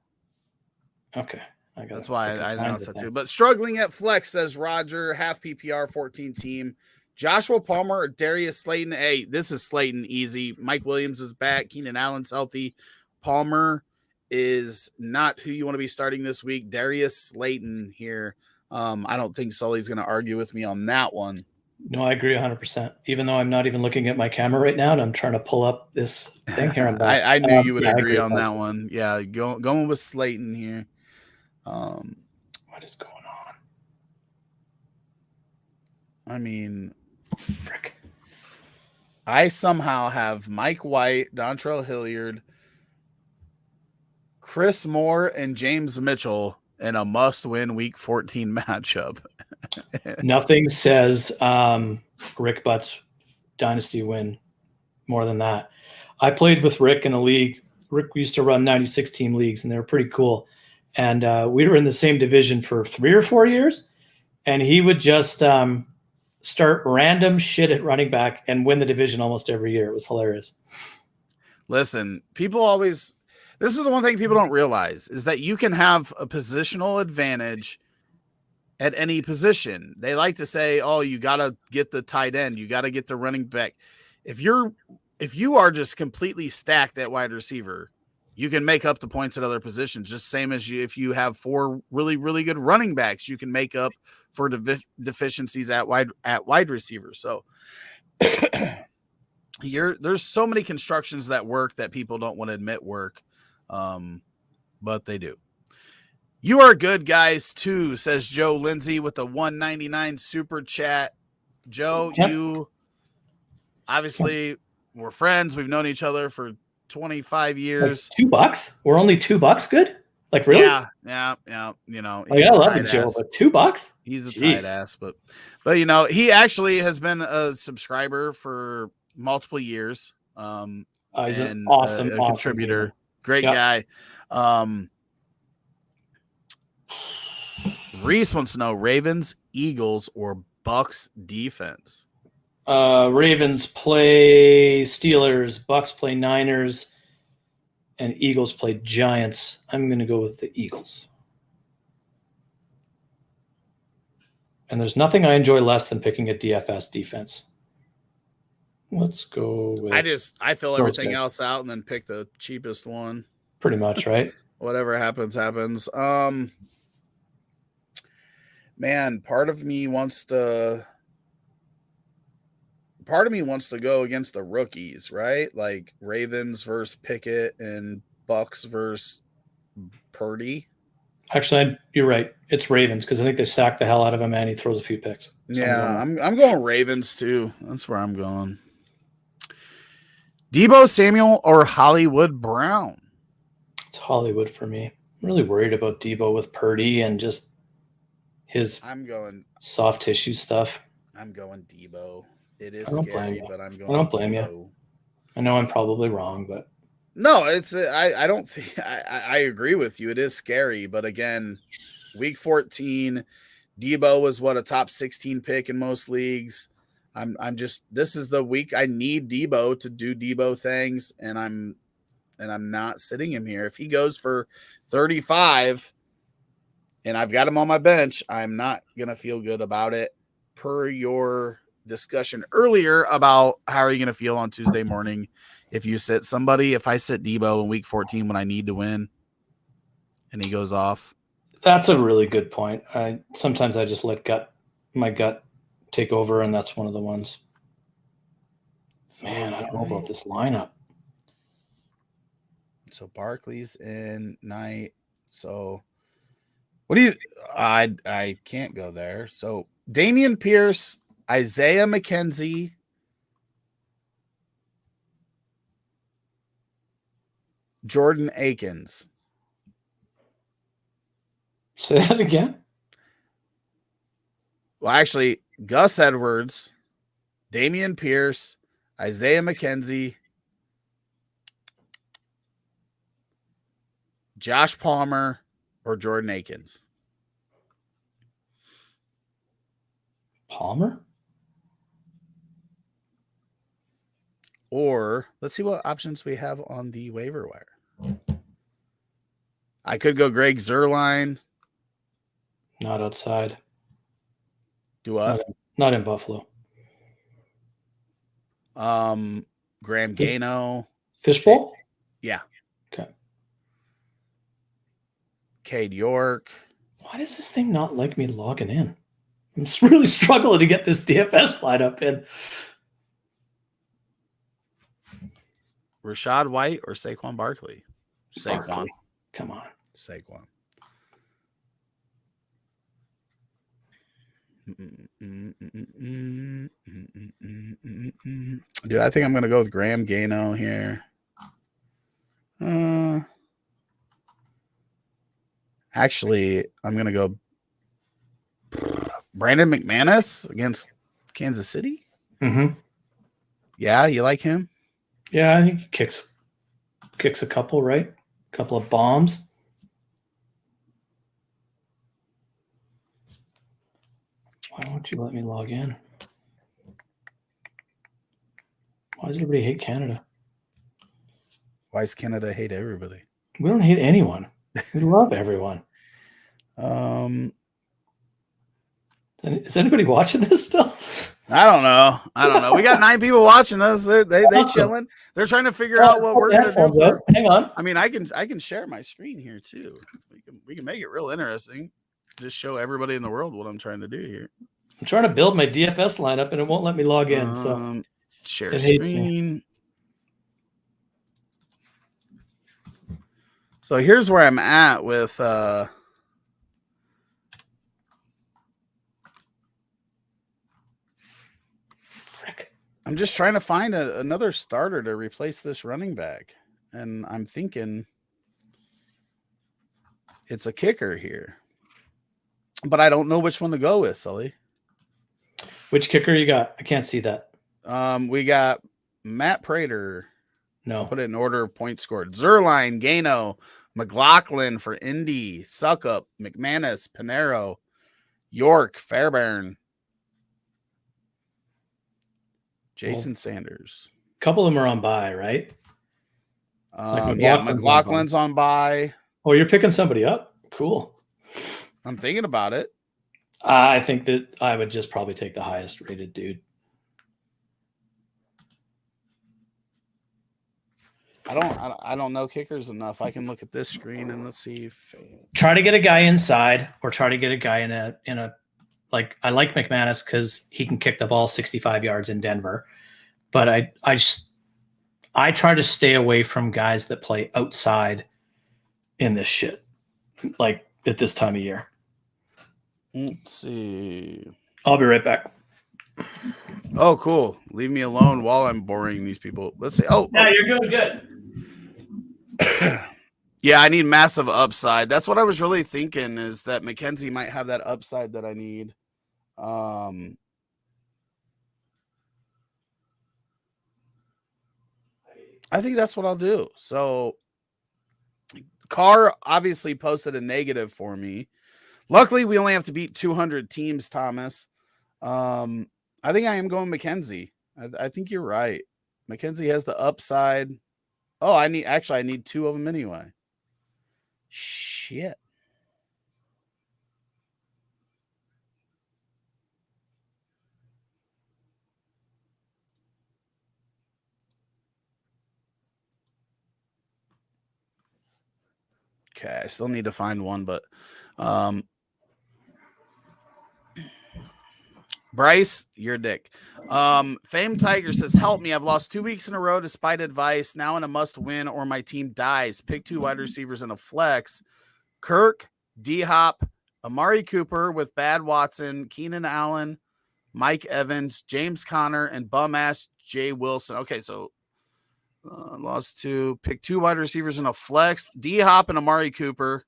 Okay. That's why I announced that too. But struggling at flex, says Roger, half PPR, 14 team. Joshua Palmer or Darius Slayton. Hey, this is Slayton easy. Mike Williams is back. Keenan Allen's healthy. Palmer is not who you want to be starting this week. Darius Slayton here. I don't think Sully's going to argue with me on that one. No, I agree 100%. Even though I'm not even looking at my camera right now, and I'm trying to pull up this thing here. I'm back. I knew you would agree on that one. Yeah, going with Slayton here. What is going on? I mean, frick. I somehow have Mike White, Dontrell Hilliard, Chris Moore, and James Mitchell in a must-win Week 14 matchup. Nothing says Rick Butt's dynasty win more than that. I played with Rick in a league. Rick used to run 96-team leagues, and they were pretty cool. And we were in the same division for 3 or 4 years, and he would just start random shit at running back and win the division almost every year. It was hilarious. Listen, people always – this is the one thing people don't realize is that you can have a positional advantage at any position. They like to say, oh, you got to get the tight end. You got to get the running back. If you are just completely stacked at wide receiver, you can make up the points at other positions, just same as if you have 4 really, really good running backs, you can make up for deficiencies at wide receiver. So there's so many constructions that work that people don't want to admit work, but they do. You are good, guys, too, says Joe Lindsay with a $1.99 super chat. Joe, you obviously we're friends. We've known each other for 25 years. Like $2? We're only $2 good? Like, really? Yeah. You know, like, I love it, Joe, but $2? He's a tight ass, but you know, he actually has been a subscriber for multiple years. He's an awesome contributor. Guy. Great guy. Reese wants to know Ravens, Eagles, or Bucks defense. Ravens play Steelers, Bucks play Niners, and Eagles play Giants. I'm going to go with the Eagles. And there's nothing I enjoy less than picking a DFS defense. Let's go with I fill everything else out and then pick the cheapest one. Pretty much, right? Whatever happens. Man, part of me wants to go against the rookies, right? Like Ravens versus Pickett and Bucks versus Purdy. Actually, you're right. It's Ravens because I think they sack the hell out of him and he throws a few picks. So yeah, I'm going Ravens too. That's where I'm going. Deebo Samuel or Hollywood Brown? It's Hollywood for me. I'm really worried about Deebo with Purdy and just his soft tissue stuff. I'm going Deebo. It is scary, but I'm going. I don't blame you. I know I'm probably wrong, but no, it's I don't think I agree with you. It is scary, but again, week 14, Deebo was a top 16 pick in most leagues. I'm just this is the week I need Deebo to do Deebo things, and I'm not sitting him here. If he goes for 35 and I've got him on my bench, I'm not gonna feel good about it. Per your discussion earlier about how are you going to feel on Tuesday morning if you sit somebody, if I sit Deebo in week 14 when I need to win and he goes off. That's a really good point. Sometimes I just let my gut take over, and that's one of the ones. Man, I don't know about this lineup. So Barkley's in night. So What do you? I can't go there. So Damian Pierce, Isaiah McKenzie, Jordan Akins. Say that again. Well, actually, Gus Edwards, Damian Pierce, Isaiah McKenzie, Josh Palmer, or Jordan Akins. Palmer? Or let's see what options we have on the waiver wire. I could go Greg Zuerlein. Not outside. Do what? Not in Buffalo. Graham Gano. Fishbowl? Yeah. Okay. Cade York. Why does this thing not like me logging in? I'm just really struggling to get this DFS lineup in. Rashad White or Saquon Barkley? Saquon. Barkley. Come on. Saquon. Dude, I think I'm going to go with Graham Gano here. Actually, I'm going to go Brandon McManus against Kansas City. Mm-hmm. Yeah, you like him? Yeah, I think he kicks a couple, right? A couple of bombs. Why won't you let me log in? Why does everybody hate Canada? Why does Canada hate everybody? We don't hate anyone. We love everyone. Is anybody watching this still? I don't know. We got 9 people watching us. They Awesome. chilling. They're trying to figure out what we're gonna do. For, hang on. I mean, I can share my screen here too. We can make it real interesting. Just show everybody in the world what I'm trying to do here. I'm trying to build my DFS lineup and it won't let me log in. So share screen. So here's where I'm at with I'm just trying to find another starter to replace this running back. And I'm thinking it's a kicker here. But I don't know which one to go with, Sully. Which kicker you got? I can't see that. We got Matt Prater. No. I'll put it in order of points scored. Zuerlein, Gano, McLaughlin for Indy, Suckup, McManus, Pinero, York, Fairbairn, Jason Sanders. A couple of them are on bye, right? McLaughlin's on bye. Oh, you're picking somebody up? Cool. I'm thinking about it. I think that I would just probably take the highest rated dude. I don't know kickers enough. I can look at this screen and let's see if try to get a guy inside or try to get a guy in a like I like McManus because he can kick the ball 65 yards in Denver. But I try to stay away from guys that play outside in this shit, like at this time of year. Let's see. I'll be right back. Oh, cool. Leave me alone while I'm boring these people. Let's see. Yeah, you're doing good. Yeah, I need massive upside. That's what I was really thinking is that McKenzie might have that upside that I need. I think that's what I'll do. So Carr obviously posted a negative for me. Luckily, we only have to beat 200 teams, Thomas. I think I am going McKenzie. I think you're right. McKenzie has the upside. Oh, I need 2 of them anyway. Shit. Okay, I still need to find one, but Bryce, you're a dick. Fame Tiger says, help me. I've lost 2 weeks in a row despite advice. Now in a must win or my team dies. Pick 2 wide receivers in a flex. Kirk, D-Hop, Amari Cooper with Bad Watson, Keenan Allen, Mike Evans, James Conner, and bum-ass Jay Wilson. Okay, so lost 2. Pick 2 wide receivers in a flex. D-Hop and Amari Cooper.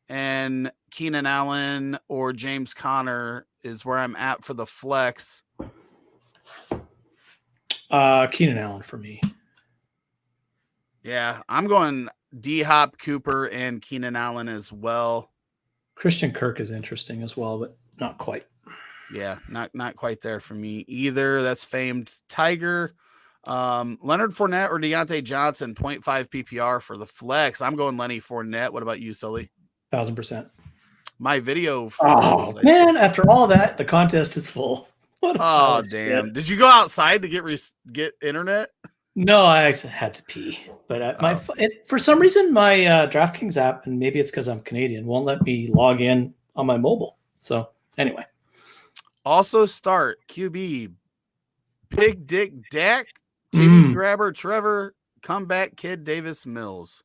And Keenan Allen or James Conner is where I'm at for the flex. Keenan Allen for me. Yeah, I'm going D-Hop, Cooper, and Keenan Allen as well. Christian Kirk is interesting as well, but not quite. Yeah, not quite there for me either. That's famed Tiger. Leonard Fournette or Deontay Johnson, 0.5 PPR for the flex. I'm going Lenny Fournette. What about you, Sully? 1,000%. My video. Oh, man, after all that, the contest is full. Oh, damn. Shit. Did you go outside to get internet? No, I actually had to pee. But for some reason, my DraftKings app, and maybe it's because I'm Canadian, won't let me log in on my mobile. So anyway. Also start QB, Big Dick Dak, Titty Grabber Trevor, Comeback Kid Davis Mills.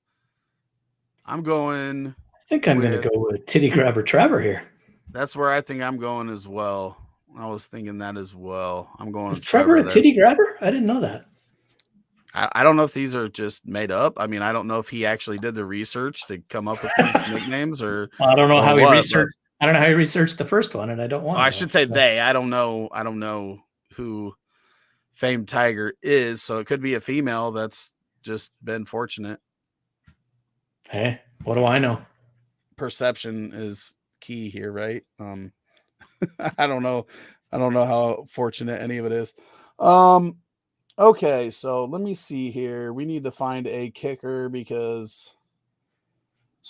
I'm going. I think I'm going to go with Titty Grabber Trevor here. That's where I think I'm going as well. I was thinking that as well. I'm going. Is Trevor a Titty Grabber? I didn't know that. I don't know if these are just made up. I mean, I don't know if he actually did the research to come up with these nicknames, or I don't know how he researched. I don't know how he researched the first one, and I don't want. I should say they. I don't know who famed Tiger is, so it could be a female that's just been fortunate. Hey, what do I know? Perception is key here, right? I don't know how fortunate any of it is. Okay, so let me see here. We need to find a kicker because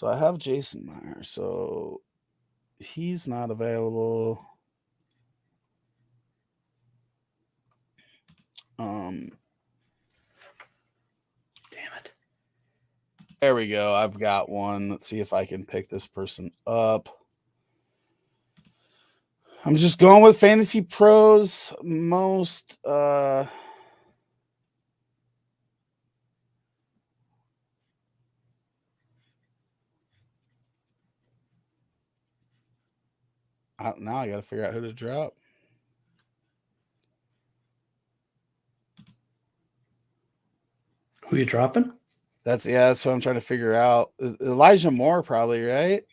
I have Jason Meyer, so he's not available. Damn it. There we go. I've got one. Let's see if I can pick this person up. I'm just going with Fantasy Pros most now I got to figure out who to drop. Who you dropping? That's what I'm trying to figure out. Elijah Moore probably, right?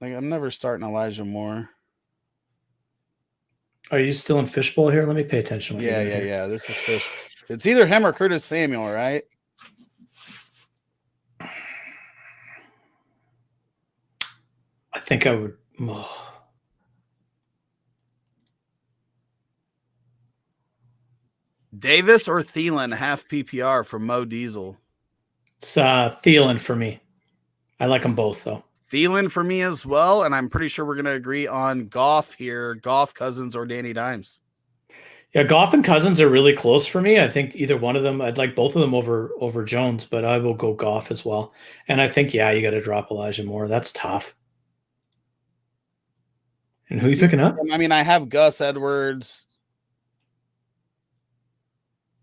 Like I'm never starting Elijah Moore. Are you still in fishbowl here? Let me pay attention. Yeah. This is fish. It's either him or Curtis Samuel, right? I think I would. Davis or Thielen, half PPR for Mo Diesel. It's Thielen for me. I like them both, though. Thielen for me as well, and I'm pretty sure we're going to agree on Goff here. Goff, Cousins, or Danny Dimes. Yeah, Goff and Cousins are really close for me. I think either one of them, I'd like both of them over Jones, but I will go Goff as well. And I think, you got to drop Elijah Moore. That's tough. And who are you picking up? I mean, I have Gus Edwards.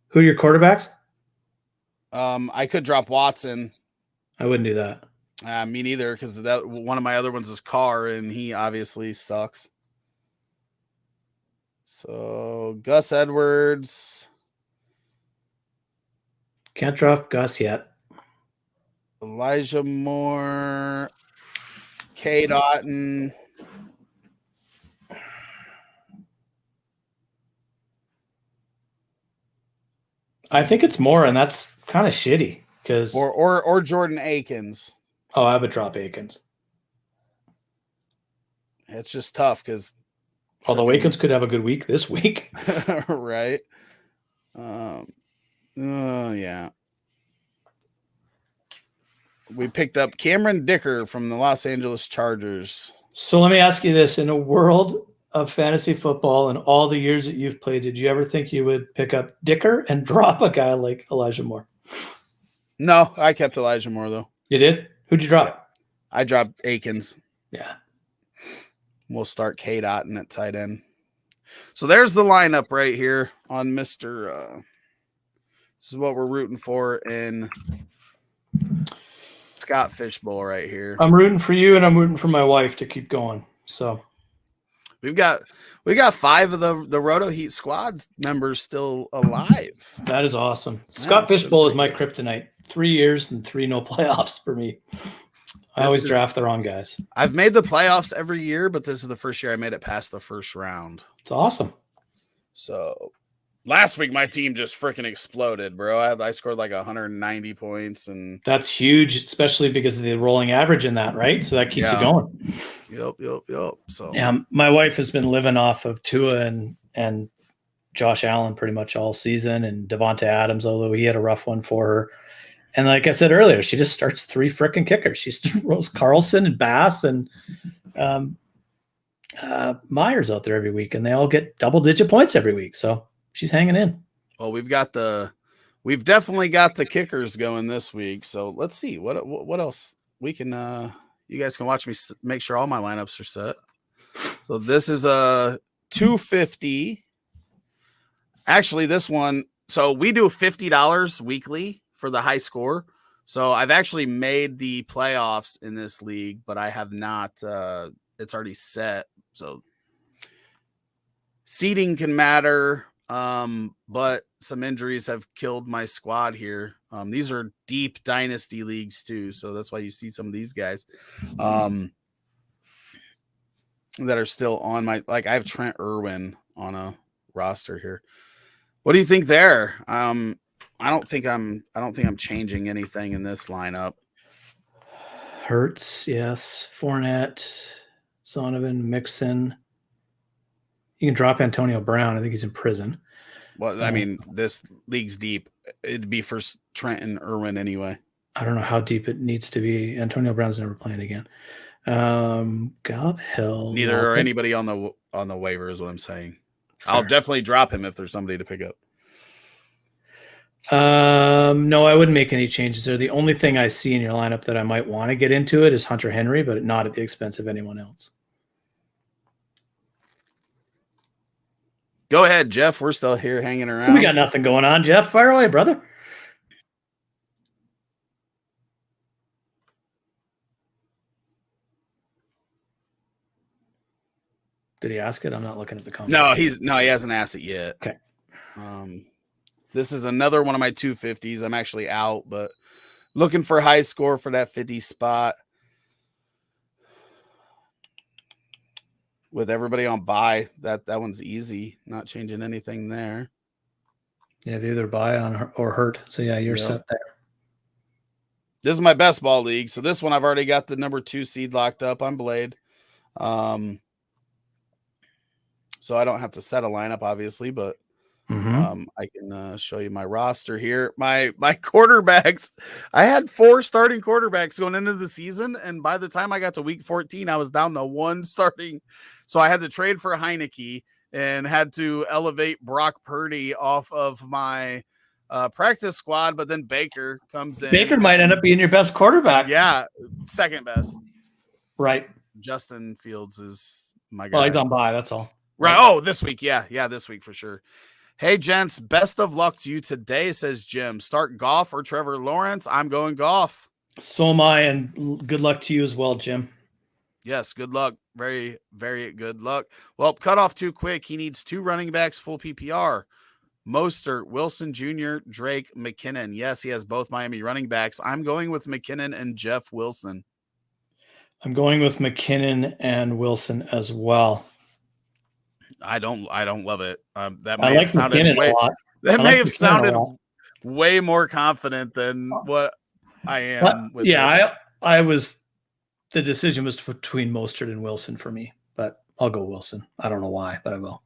Who are your quarterbacks? I could drop Watson. I wouldn't do that. Me neither, because that one of my other ones is Carr, and he obviously sucks. So Gus Edwards. Can't drop Gus yet. Elijah Moore. Cade Otton. I think it's Moore, and that's kind of shitty because or Jordan Akins. Oh, I would drop Akins. It's just tough because although Akins could have a good week this week, right? Yeah. We picked up Cameron Dicker from the Los Angeles Chargers. So let me ask you this: in a world of fantasy football and all the years that you've played, did you ever think you would pick up Dicker and drop a guy like Elijah Moore? No, I kept Elijah Moore though. You did? Who'd you drop? I dropped Akins. Yeah. We'll start Cade Otton at tight end. So there's the lineup right here on Mr. This is what we're rooting for, and it's Scott Fishbowl right here. I'm rooting for you, and I'm rooting for my wife to keep going. So we got 5 of the Roto Heat squad members still alive. that is awesome. Scott Fishbowl is my kryptonite. 3 years and 3 no playoffs for me. I always draft the wrong guys. I've made the playoffs every year, but this is the first year I made it past the first round. It's awesome. So last week my team just freaking exploded, bro. I scored like 190 points, and that's huge, especially because of the rolling average in that, right? So that keeps you going. Yep. So yeah, my wife has been living off of Tua and Josh Allen pretty much all season, and Devonta Adams, although he had a rough one for her. And like I said earlier, she just starts 3 freaking kickers. She rolls Carlson and Bass and Myers out there every week, and they all get double-digit points every week. So she's hanging in. Well, we've definitely got the kickers going this week. So let's see what else we can. You guys can watch me make sure all my lineups are set. So this is a 250. Actually, this one. So we do $50 weekly for the high score. So I've actually made the playoffs in this league, but I have not. It's already set. So seeding can matter. But some injuries have killed my squad here. These are deep dynasty leagues too. So that's why you see some of these guys, that are still on my, like I have Trent Irwin on a roster here. What do you think there? I don't think I'm changing anything in this lineup. Hurts, yes. Fournette, Sullivan, Mixon. You can drop Antonio Brown. I think he's in prison. Well, I mean, this league's deep. It'd be for Trent and Irwin anyway. I don't know how deep it needs to be. Antonio Brown's never playing again. Gallup Hill. Neither are anybody on the waiver is what I'm saying. Fair. I'll definitely drop him if there's somebody to pick up. No, I wouldn't make any changes there. The only thing I see in your lineup that I might want to get into it is Hunter Henry, but not at the expense of anyone else. Go ahead, Jeff. We're still here hanging around. We got nothing going on, Jeff. Fire away, brother. Did he ask it? I'm not looking at the comments. No, he hasn't asked it yet. Okay. This is another one of my 250s. I'm actually out, but looking for a high score for that 50 spot. With everybody on bye, that one's easy. Not changing anything there. Yeah, they either buy on or hurt. So yeah, you're set there. This is my best ball league. So this one I've already got the number 2 seed locked up on Blade. So I don't have to set a lineup, obviously, but I can show you my roster here. My quarterbacks. I had 4 starting quarterbacks going into the season, and by the time I got to week 14, I was down to 1 starting. So I had to trade for Heineke and had to elevate Brock Purdy off of my practice squad. But then Baker comes in. Baker might end up being your best quarterback. Yeah, second best. Right. Justin Fields is my guy. Well, he's on bye. That's all. Right. Oh, this week. Yeah, this week for sure. Hey, gents, best of luck to you today, says Jim. Start Goff or Trevor Lawrence? I'm going Goff. So am I, and good luck to you as well, Jim. Yes, good luck. Very, very good luck. Well, cut off too quick. He needs 2 running backs, full PPR. Mostert, Wilson Jr., Drake, McKinnon. Yes, he has both Miami running backs. I'm going with McKinnon and Jeff Wilson. I'm going with McKinnon and Wilson as well. I don't love it. That may have sounded McKinnon a lot. That may have sounded way more confident than what I am. With I was. The decision was between Mostert and Wilson for me, but I'll go Wilson. I don't know why, but I will.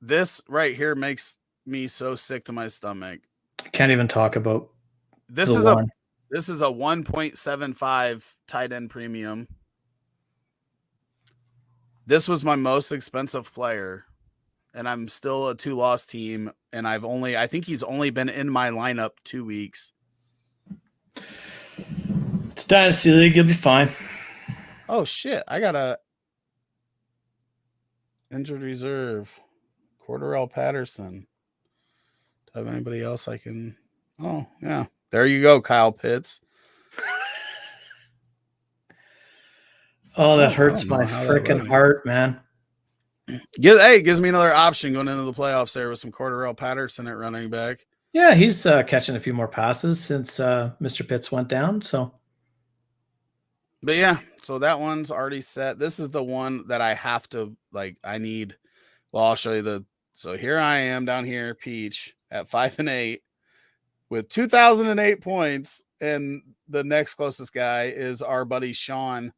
This right here makes me so sick to my stomach. I can't even talk about this. Is a 1.75 tight end premium. This was my most expensive player, and I'm still a 2-loss team, and I think he's only been in my lineup 2 weeks. It's Dynasty League. You'll be fine. Oh, shit. I got a injured reserve. Cordarrelle Patterson. Do I have anybody else I can? Oh, yeah. There you go, Kyle Pitts. Oh, that I hurts don't my know how that let freaking me. heart, man. Hey, it gives me another option going into the playoffs there with some Cordarrelle Patterson at running back. Yeah, he's catching a few more passes since Mr. Pitts went down. So, But yeah, so that one's already set. This is the one that I have to I need. Well, I'll show you so here I am down here, Peach at 5-8 with 2,008 points, and the next closest guy is our buddy Sean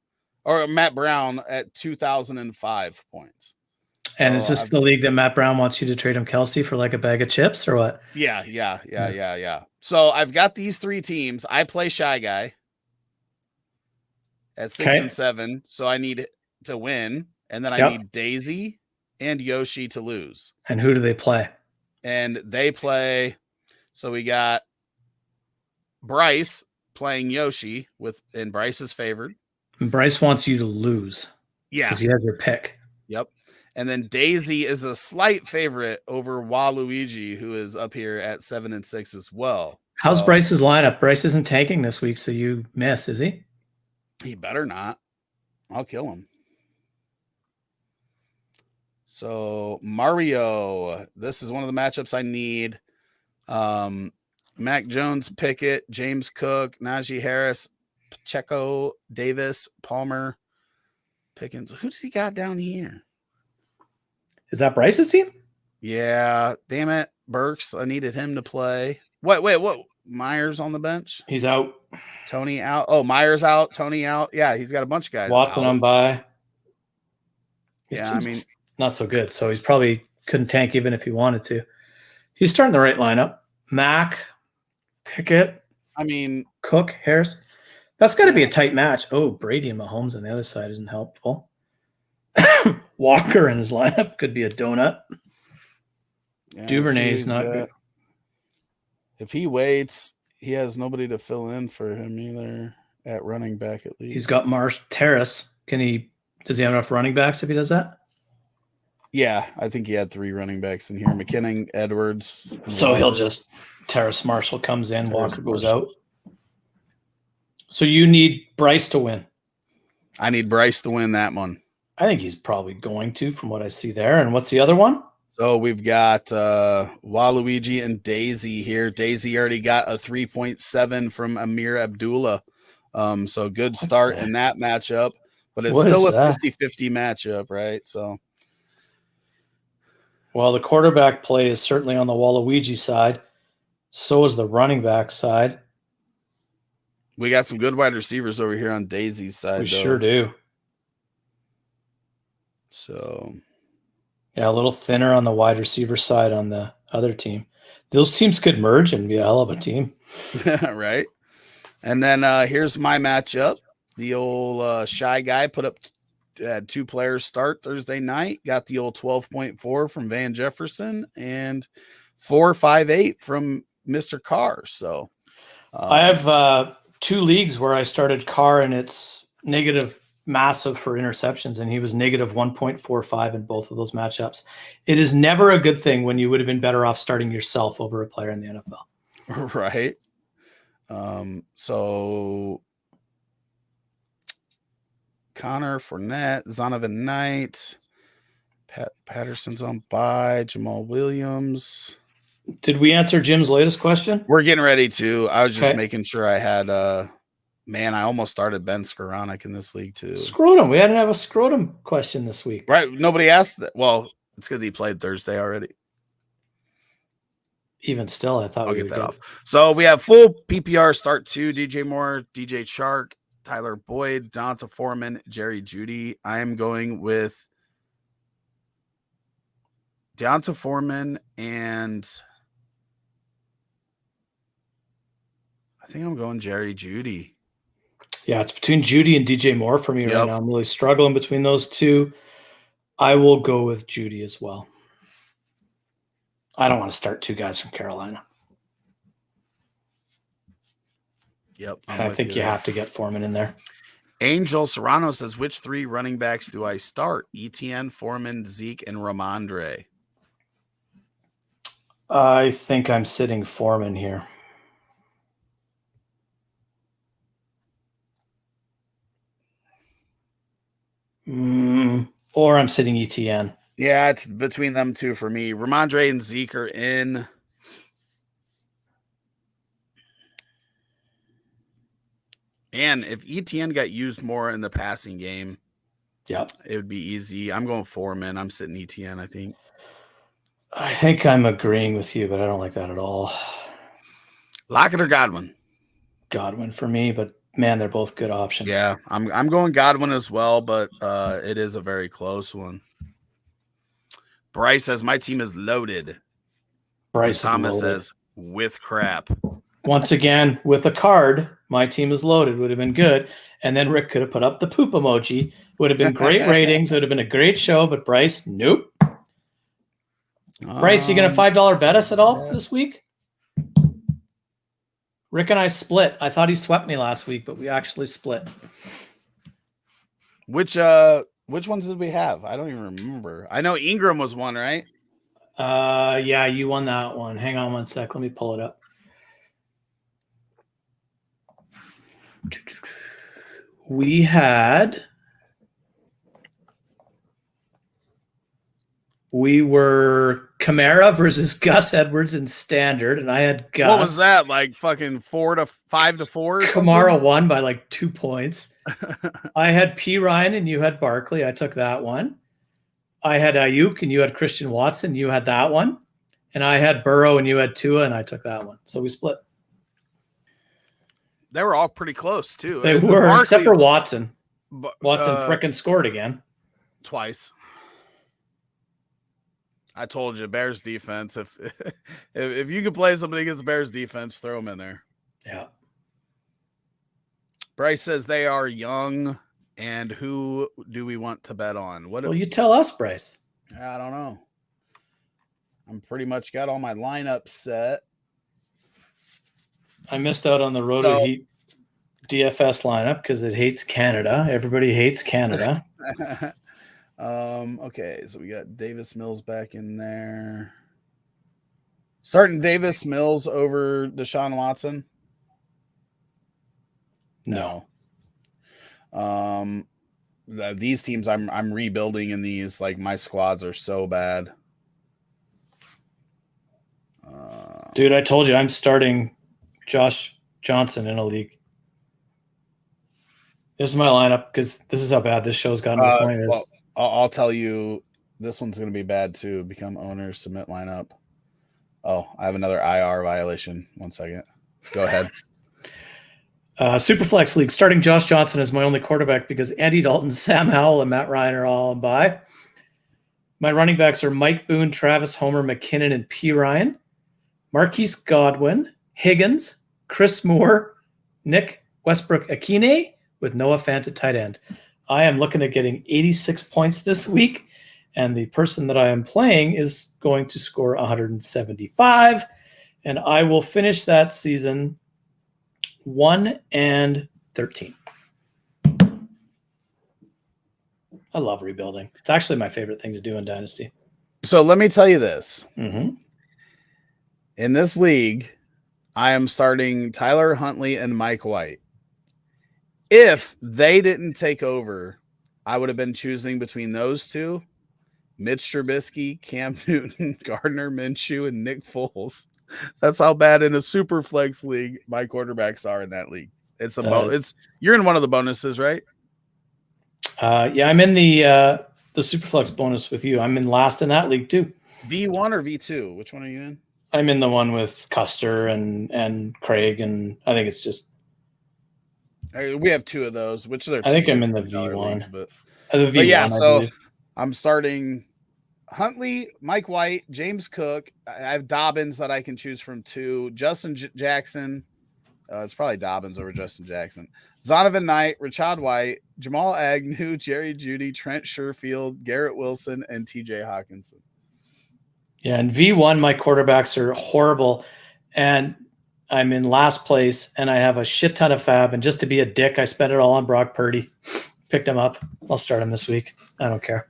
or Matt Brown at 2,005 points. and is this the league that Matt Brown wants you to trade him Kelsey for like a bag of chips or what? Yeah. So I've got these 3 teams. I play Shy Guy at 6 and 7, so I need to win, and then I need Daisy and Yoshi to lose. And who do they play? And they play. So we got Bryce playing Yoshi and Bryce is favored. And Bryce wants you to lose. Yeah. Because he has your pick. Yep. And then Daisy is a slight favorite over Waluigi, who is up here at 7 and 6 as well. How's Bryce's lineup? Bryce isn't tanking this week, so you miss, is he? He better not. I'll kill him. So Mario, this is one of the matchups I need. Mac Jones, Pickett, James Cook, Najee Harris, Pacheco, Davis, Palmer, Pickens. Who's he got down here? Is that Bryce's team? Yeah. Damn it. Burks. I needed him to play. Wait, what? Myers on the bench? He's out. Tony out. Oh, Myers out. Tony out. Yeah, he's got a bunch of guys. Watson on bye. His team's not so good, so he's probably couldn't tank even if he wanted to. He's starting the right lineup. Mac, Pickett. Cook, Harris. That's got to be a tight match. Oh, Brady and Mahomes on the other side isn't helpful. Walker in his lineup could be a donut. Yeah, Duvernay's not good. If he waits, he has nobody to fill in for him either at running back at least. He's got Marsh Terrace. Does he have enough running backs if he does that? Yeah, I think he had 3 running backs in here. McKinnon, Edwards. So he'll just Terrace Marshall comes in, Walker goes out. So you need Bryce to win. I need Bryce to win that one. I think he's probably going to, from what I see there. And what's the other one? So we've got Waluigi and Daisy here. Daisy already got a 3.7 from Amir Abdullah. So good start in that matchup. But it's still a 50-50 matchup, right? So, well, the quarterback play is certainly on the Waluigi side. So is the running back side. We got some good wide receivers over here on Daisy's side. We sure do. So, yeah, a little thinner on the wide receiver side on the other team. Those teams could merge and be a hell of a team. Right. And then here's my matchup. The old Shy Guy had 2 players start Thursday night. Got the old 12.4 from Van Jefferson and 4.58 from Mr. Carr. So I have 2 leagues where I started Carr, and it's negative massive for interceptions, and he was negative 1.45 in both of those matchups. It is never a good thing when you would have been better off starting yourself over a player in the NFL. Right. So Connor, Fournette, Zonovan Knight, Patterson's on bye, Jamal Williams. Did we answer Jim's latest question? We're getting ready to. I was just making sure I had man, I almost started Ben Skoranek in this league too. Scrotum. We didn't have a scrotum question this week. Right. Nobody asked that. Well, it's because he played Thursday already. Even still, I thought I'll get that off. So we have full PPR start 2, DJ Moore, DJ Chark, Tyler Boyd, Donta Foreman, Jerry Jeudy. I am going with Donta Foreman, and I think I'm going Jerry Jeudy. Yeah, it's between Jeudy and DJ Moore for me right now. I'm really struggling between those 2. I will go with Jeudy as well. I don't want to start 2 guys from Carolina. Yep. I think you have to get Foreman in there. Angel Serrano says, which 3 running backs do I start? ETN, Foreman, Zeke, and Ramondre. I think I'm sitting Foreman here. Or I'm sitting ETN. Yeah, it's between them two for me. Ramondre and Zeke are in. And if ETN got used more in the passing game, it would be easy. I'm going Foreman. I'm sitting ETN, I think. I think I'm agreeing with you, but I don't like that at all. Lockett or Godwin? Godwin for me, but man, they're both good options. Yeah, I'm going Godwin as well, but it is a very close one. Bryce says my team is loaded. Bryce Thomas is loaded. says with crap. Once again, with a card, my team is loaded. Would have been good. And then Rick could have put up the poop emoji. Would have been great ratings. It would have been a great show. But Bryce, nope. Bryce, you going to $5 bet us at all this week? Rick and I split. I thought he swept me last week, but we actually split. Which ones did we have? I don't even remember. I know Ingram was one, right? Yeah, you won that one. Hang on one sec. Let me pull it up. We were Kamara versus Gus Edwards in standard, and I had Gus. What was that? Like fucking 5 to 4 or Kamara won by like 2 points. I had P. Ryan and you had Barkley. I took that one. I had Ayuk and you had Christian Watson. You had that one. And I had Burrow and you had Tua, and I took that one. So we split. They were all pretty close, too. They were, Barkley, except for Watson. Watson frickin' scored again. Twice. I told you, Bears defense. If you could play somebody against Bears defense, throw them in there. Yeah. Bryce says they are young, and who do we want to bet on? Well, you tell us, Bryce. I don't know. I'm pretty much got all my lineup set. I missed out on the Roto Heat DFS lineup because it hates Canada. Everybody hates Canada. Okay, so we got Davis Mills back in there. Starting Davis Mills over Deshaun Watson? No. These teams I'm rebuilding in these. Like my squads are so bad. Dude, I told you I'm starting Josh Johnson in a league. This is my lineup because this is how bad this show's gotten to the point. Well, I'll tell you, this one's going to be bad too. Become owner, submit lineup. Oh, I have another IR violation. 1 second. Go ahead. Superflex League, starting Josh Johnson as my only quarterback because Andy Dalton, Sam Howell, and Matt Ryan are all on bye. My running backs are Mike Boone, Travis Homer, McKinnon, and P. Ryan. Marquise Godwin, Higgins, Chris Moore, Nick Westbrook-Akine, with Noah Fant at tight end. I am looking at getting 86 points this week, and the person that I am playing is going to score 175, and I will finish that season 1-13. I love rebuilding. It's actually my favorite thing to do in Dynasty. So let me tell you this. Mm-hmm. In this league, I am starting Tyler Huntley and Mike White. If they didn't take over, I would have been choosing between those two, Mitch Trubisky, Cam Newton, Gardner Minshew, and Nick Foles. That's how bad in a super flex league my quarterbacks are in that league. It's a you're in one of the bonuses, right? Yeah, I'm in the super flex bonus with you. I'm in last in that league too. V1 or V2? Which one are you in? I'm in the one with Custer and Craig, and I think it's just. We have two of those. Which are I think I'm in the V1. Leagues, but yeah, so I'm starting Huntley, Mike White, James Cook. I have Dobbins that I can choose from too. Justin Jackson. It's probably Dobbins over Justin Jackson. Zonovan Knight, Rashad White, Jamal Agnew, Jerry Jeudy, Trent Sherfield, Garrett Wilson, and TJ Hawkinson. Yeah, in V1, my quarterbacks are horrible, and I'm in last place, and I have a shit ton of fab, and just to be a dick, I spent it all on Brock Purdy. Picked him up. I'll start him this week. I don't care.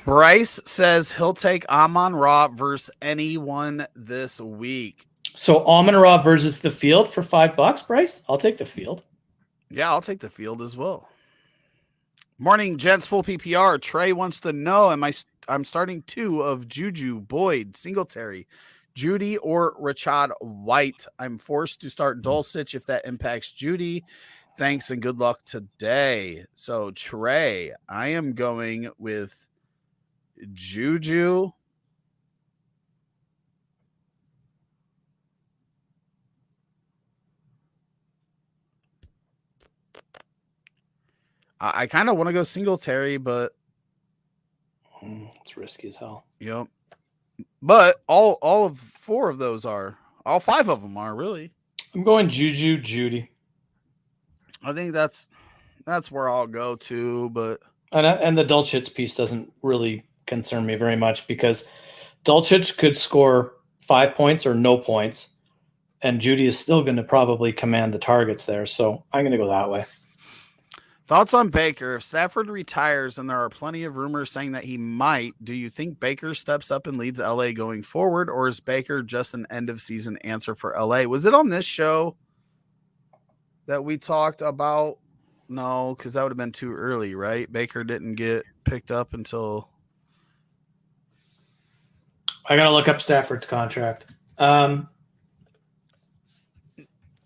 Bryce says he'll take Amon-Ra versus anyone this week. So Amon-Ra versus the field for $5, Bryce? I'll take the field. Yeah, I'll take the field as well. Morning, gents. Full PPR. Trey wants to know: I'm starting 2 of Juju, Boyd, Singletary, Judy, or Rashad White. I'm forced to start Dulcich if that impacts Judy. Thanks and good luck today. So Trey, I am going with Juju. I kind of want to go Singletary, but it's risky as hell. Yep. But all of 4 of those are, all 5 of them are really. I'm going Juju, Judy. I think that's where I'll go to, but and the Dulcich piece doesn't really concern me very much because Dulcich could score 5 points or no points, and Judy is still going to probably command the targets there. So I'm going to go that way. Thoughts on Baker? If Stafford retires, and there are plenty of rumors saying that he might, do you think Baker steps up and leads LA going forward, or is Baker just an end of season answer for LA? Was it on this show that we talked about? No, because that would have been too early, right? Baker didn't get picked up until. I got to look up Stafford's contract.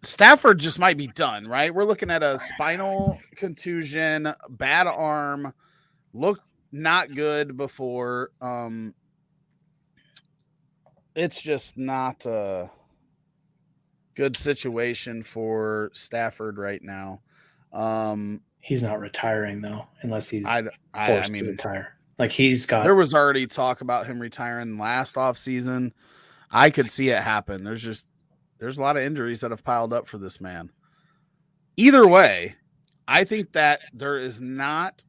Stafford just might be done, right? We're looking at a spinal contusion, bad arm, looked not good before. It's just not a good situation for Stafford right now. He's not retiring though, unless he's forced to retire. Like there was already talk about him retiring last offseason. I could see it happen. There's a lot of injuries that have piled up for this man. Either way, I think that there is not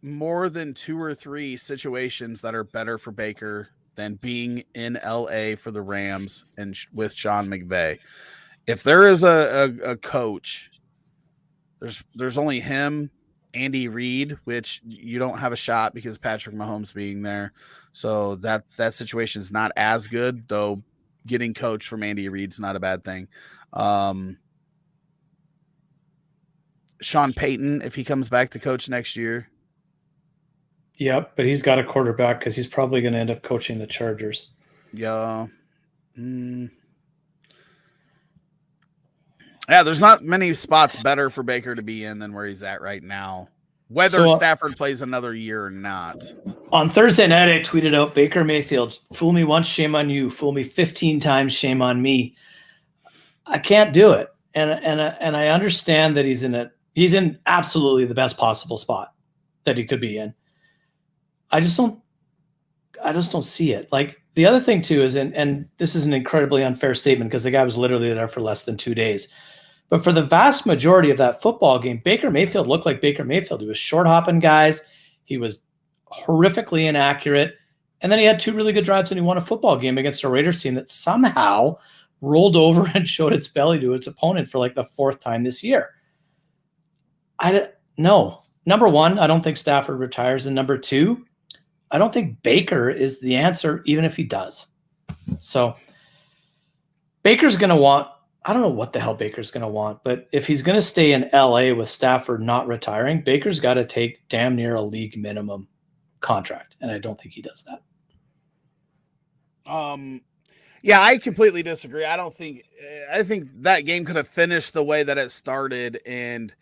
more than 2 or 3 situations that are better for Baker than being in LA for the Rams and with Sean McVay. If there is a coach, there's only him, Andy Reid, which you don't have a shot because Patrick Mahomes being there. So that situation is not as good, though. Getting coached from Andy Reid's not a bad thing. Sean Payton, if he comes back to coach next year. Yep, but he's got a quarterback because he's probably going to end up coaching the Chargers. Yeah. Yeah, there's not many spots better for Baker to be in than where he's at right now, whether Stafford plays another year or not. On Thursday night, I tweeted out Baker Mayfield, fool me once, shame on you. Fool me 15 times, shame on me. I can't do it. And I understand that he's in absolutely the best possible spot that he could be in. I just don't see it. Like the other thing too is, and this is an incredibly unfair statement because the guy was literally there for less than 2 days. But for the vast majority of that football game, Baker Mayfield looked like Baker Mayfield. He was short hopping guys. He was horrifically inaccurate. And then he had 2 really good drives and he won a football game against a Raiders team that somehow rolled over and showed its belly to its opponent for like the 4th time this year. No. Number 1, I don't think Stafford retires. And number 2, I don't think Baker is the answer, even if he does. So Baker's going to want, I don't know what the hell Baker's going to want, but if he's going to stay in LA with Stafford not retiring, Baker's got to take damn near a league minimum contract. And I don't think he does that. Yeah, I completely disagree. I think that game could have finished the way that it started and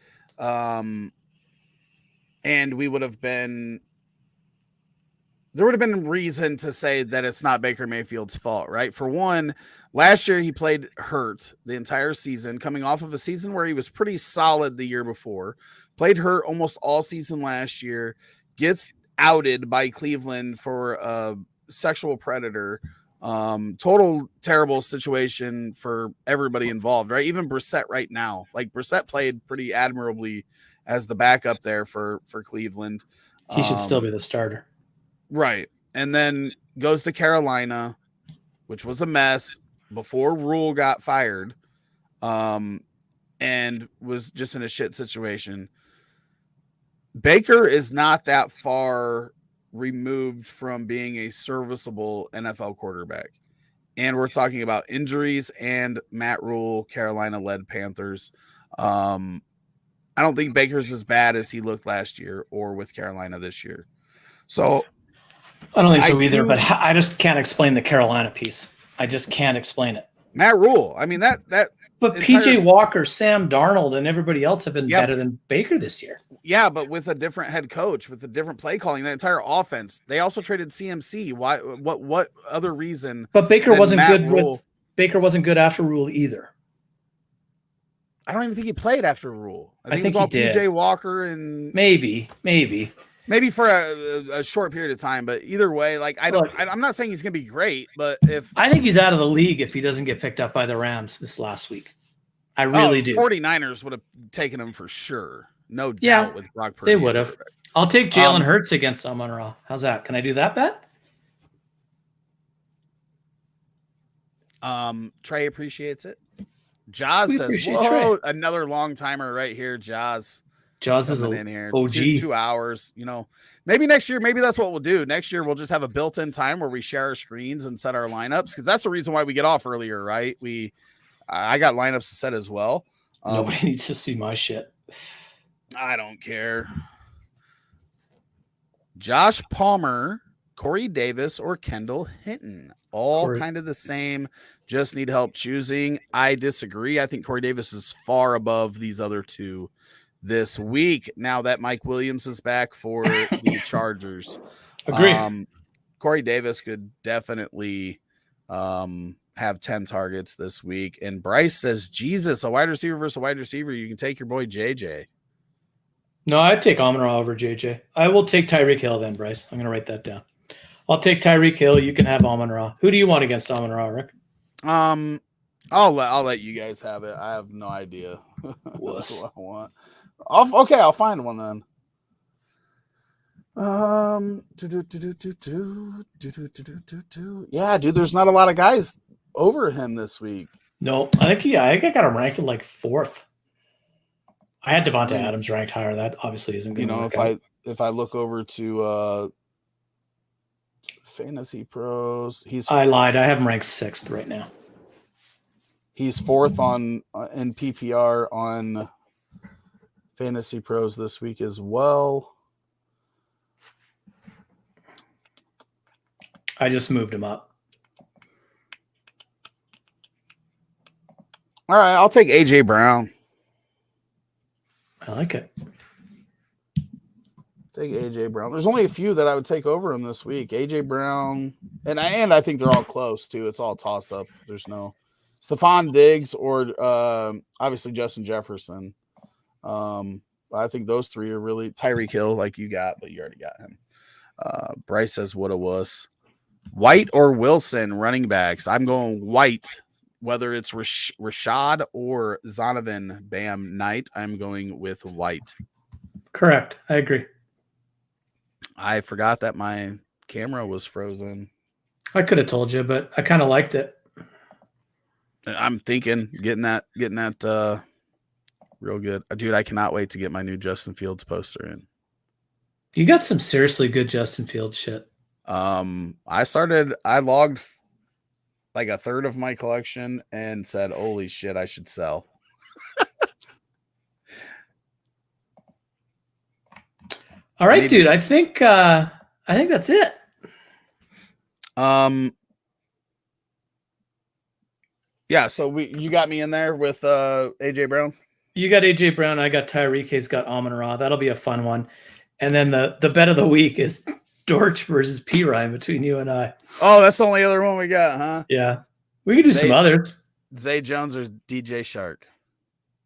we would have been, there would have been reason to say that it's not Baker Mayfield's fault, right? For one, last year he played hurt the entire season, coming off of a season where he was pretty solid the year before, played hurt almost all season last year, gets outed by Cleveland for a sexual predator. Total terrible situation for everybody involved, right? Even Brissett right now, like Brissett played pretty admirably as the backup there for Cleveland. He should still be the starter. Right. And then goes to Carolina, which was a mess before Rule got fired, and was just in a shit situation. Baker is not that far removed from being a serviceable NFL quarterback. And we're talking about injuries and Matt Rule, Carolina-led Panthers. I I don't think Baker's as bad as he looked last year or with Carolina this year. So I don't think so either, but I just can't explain the Carolina piece. I just can't explain it. Matt Rule. I mean, that But PJ Walker, Sam Darnold, and everybody else have been better than Baker this year. Yeah, but with a different head coach, with a different play calling, the entire offense. They also traded CMC. Why? What other reason? But Baker wasn't good. Baker wasn't good after Rule either. I don't even think he played after Rule. I think it was all he did. PJ Walker and maybe for a short period of time. But either way, like I'm not saying he's going to be great, but I think he's out of the league if he doesn't get picked up by the Rams this last week. I really do. 49ers would have taken him for sure. No doubt with Brock Purdy. They would have. I'll take Jalen Hurts against Amon-Ra. How's that? Can I do that bet? Trey appreciates it. Jaws says, whoa, another long timer right here. Jaws is in here. OG. 2 hours. You know, maybe next year, maybe that's what we'll do. Next year, we'll just have a built-in time where we share our screens and set our lineups, because that's the reason why we get off earlier, right? I got lineups to set as well. Nobody needs to see my shit. I don't care. Josh Palmer, Corey Davis, or Kendall Hinton. All kind of the same. Just need help choosing. I disagree. I think Corey Davis is far above these other two this week. Now that Mike Williams is back for the Chargers. Agree. Corey Davis could definitely have 10 targets this week. And Bryce says, Jesus, a wide receiver versus a wide receiver. You can take your boy JJ. No, I'd take Amon-Ra over JJ. I will take Tyreek Hill then, Bryce. I'm going to write that down. I'll take Tyreek Hill. You can have Amon-Ra. Who do you want against Amon-Ra, Rick? I'll let you guys have it. I have no idea. Wuss. That's what I want. I'll find one then. Yeah, dude, there's not a lot of guys over him this week. No, I think I got him ranked at like 4th. I had Devontae Adams ranked higher. That obviously isn't going to work out. If I look over to Fantasy Pros, I lied. I have him ranked 6th right now. He's 4th in PPR on Fantasy Pros this week as well. I just moved him up. All right, I'll take AJ Brown. I like it. Take AJ Brown. There's only a few that I would take over him this week. AJ Brown, and I think they're all close too. It's all toss up. There's no Stephon Diggs or obviously Justin Jefferson. I think those three are really Tyreek Hill, like you got, but you already got him. Bryce says, "What a wuss." White or Wilson running backs? I'm going White. Whether it's Rashad or Zonovan Bam Knight, I'm going with White. Correct. I agree. I forgot that my camera was frozen. I could have told you, but I kind of liked it. I'm thinking getting that real good. Dude, I cannot wait to get my new Justin Fields poster in. You got some seriously good Justin Fields shit. I logged like a third of my collection and said, holy shit, I should sell. All right, dude. I think that's it. Yeah, so you got me in there with AJ Brown. You got AJ Brown, I got Tyreek, he's got Amon-Ra. That'll be a fun one. And then the bet of the week is Dortch versus P Ryan between you and I. Oh, that's the only other one we got, huh? Yeah. We can do some others. Zay Jones or DJ Shark?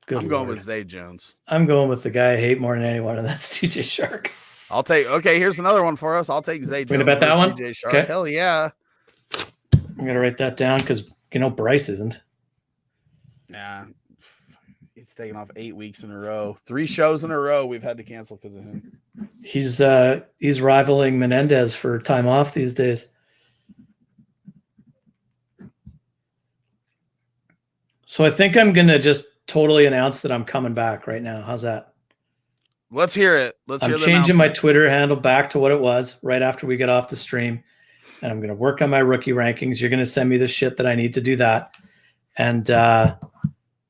I'm going with Zay Jones. I'm going with the guy I hate more than anyone, and that's DJ Shark. Okay, here's another one for us. I'll take Zay Jones. We're gonna bet that one? DJ Shark. Okay. Hell yeah. I'm gonna write that down because Bryce isn't. Nah. He's taken off 8 weeks in a row. 3 shows in a row we've had to cancel because of him. He's rivaling Menendez for time off these days. So I think I'm gonna just totally announce that I'm coming back right now. How's that? Let's hear it. I'm changing my Twitter handle back to what it was right after we get off the stream, and I'm gonna work on my rookie rankings. You're gonna send me the shit that I need to do that, and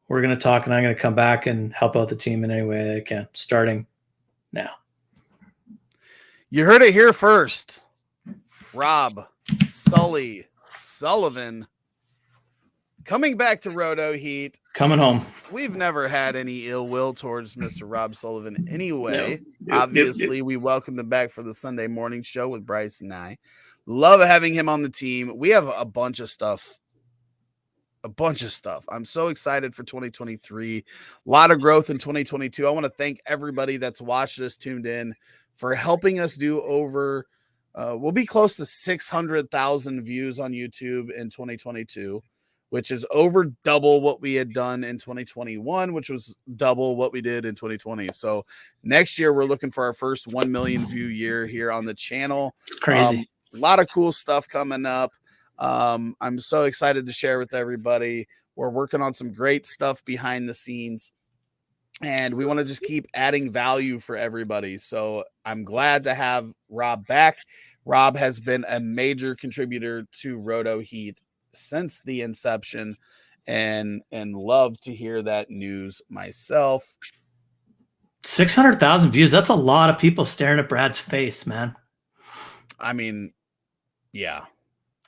we're We're going to talk, and I'm going to come back and help out the team in any way I can, starting now. You heard it here first. Rob, Sully, Sullivan coming back to Roto Heat. Coming home. We've never had any ill will towards Mr. Rob Sullivan anyway. Nope. Obviously, we welcomed him back for the Sunday morning show with Bryce and I. Love having him on the team. We have a bunch of stuff. I'm so excited for 2023. A lot of growth in 2022. I want to thank everybody that's watched us, tuned in, for helping us do over, we'll be close to 600,000 views on YouTube in 2022, which is over double what we had done in 2021, which was double what we did in 2020. So next year, we're looking for our first 1 million view year here on the channel. It's crazy. A lot of cool stuff coming up. I'm so excited to share with everybody. We're working on some great stuff behind the scenes, and we want to just keep adding value for everybody. So I'm glad to have Rob back. Rob has been a major contributor to Roto Heat since the inception, and love to hear that news myself. 600,000 views. That's a lot of people staring at Brad's face, man. I mean, yeah.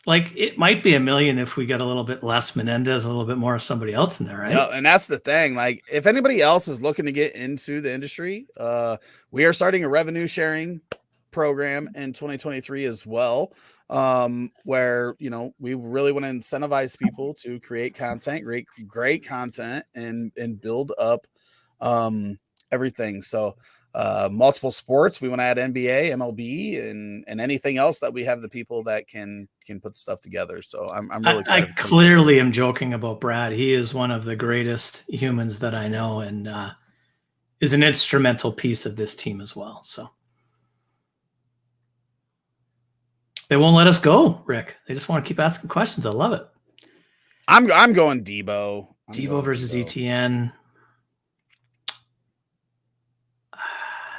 Like, it might be 1 million if we get a little bit less Menendez, a little bit more of somebody else in there, right? Yeah, and that's the thing. Like, if anybody else is looking to get into the industry, we are starting a revenue sharing program in 2023 as well, where, you know, we really want to incentivize people to create content, great content, and build up everything. So multiple sports, we want to add NBA, MLB, and anything else that we have the people that can put stuff together. So I'm really excited. I clearly am joking about Brad. He is one of the greatest humans that I know, and is an instrumental piece of this team as well. So they won't let us go, Rick. They just want to keep asking questions. I love it. I'm going Debo. Debo versus ETN.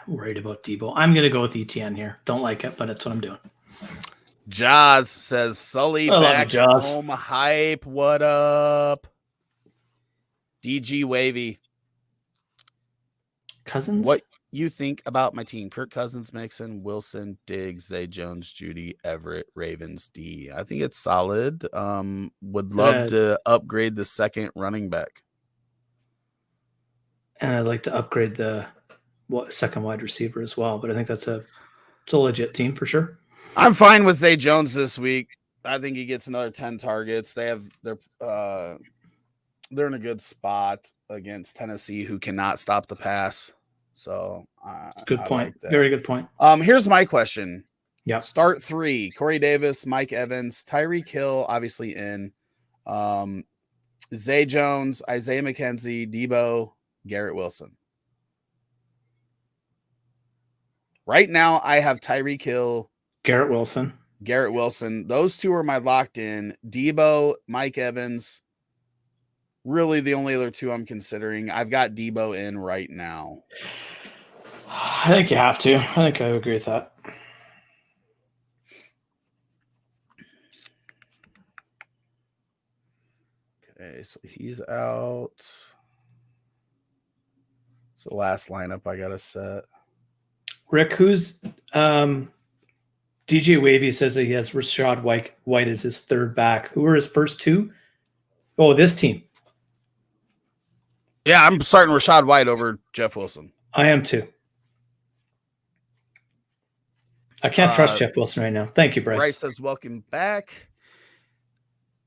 Worried about Debo. I'm going to go with ETN here. Don't like it, but it's what I'm doing. Jaws says Sully back home hype. What up? DG Wavy. Cousins? What you think about my team? Kirk Cousins, Mixon, Wilson, Diggs, Zay Jones, Judy, Everett, Ravens, D. I think it's solid. Would love to upgrade the second running back. And I'd like to upgrade the second wide receiver as well, but I think it's a legit team for sure. I'm fine with Zay Jones this week. I think he gets another 10 targets. They're in a good spot against Tennessee, who cannot stop the pass. So good point. Like very good point. Here's my question. Yeah. Start 3: Corey Davis, Mike Evans, Tyreek Hill, obviously in. Zay Jones, Isaiah McKenzie, Debo, Garrett Wilson. Right now, I have Tyreek Hill, Garrett Wilson. Those two are my locked in. Debo, Mike Evans. Really, the only other two I'm considering. I've got Debo in right now. I think you have to. I think I agree with that. Okay, so he's out. It's the last lineup I got to set. Rick, who's DJ Wavy says that he has Rashad White as his third back. Who are his first two? Oh, this team. Yeah, I'm starting Rashad White over Jeff Wilson. I am too. I can't trust Jeff Wilson right now. Thank you, Bryce. Bryce says, welcome back.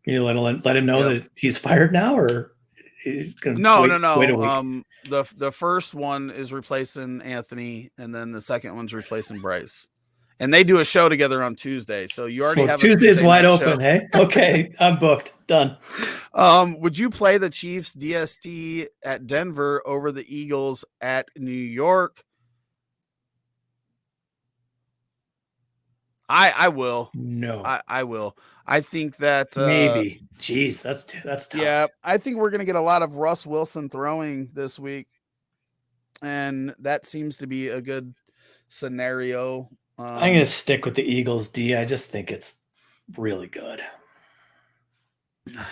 You let him know that he's fired now, or he's gonna wait a week? The first one is replacing Anthony, and then the second one's replacing Bryce. And they do a show together on Tuesday. So you already have Tuesday's wide open, hey? Okay, I'm booked. Done. Would you play the Chiefs DST at Denver over the Eagles at New York? I will. No. I will. I think that maybe. Jeez, that's tough. Yeah, I think we're going to get a lot of Russ Wilson throwing this week, and that seems to be a good scenario. I'm going to stick with the Eagles D. I just think it's really good.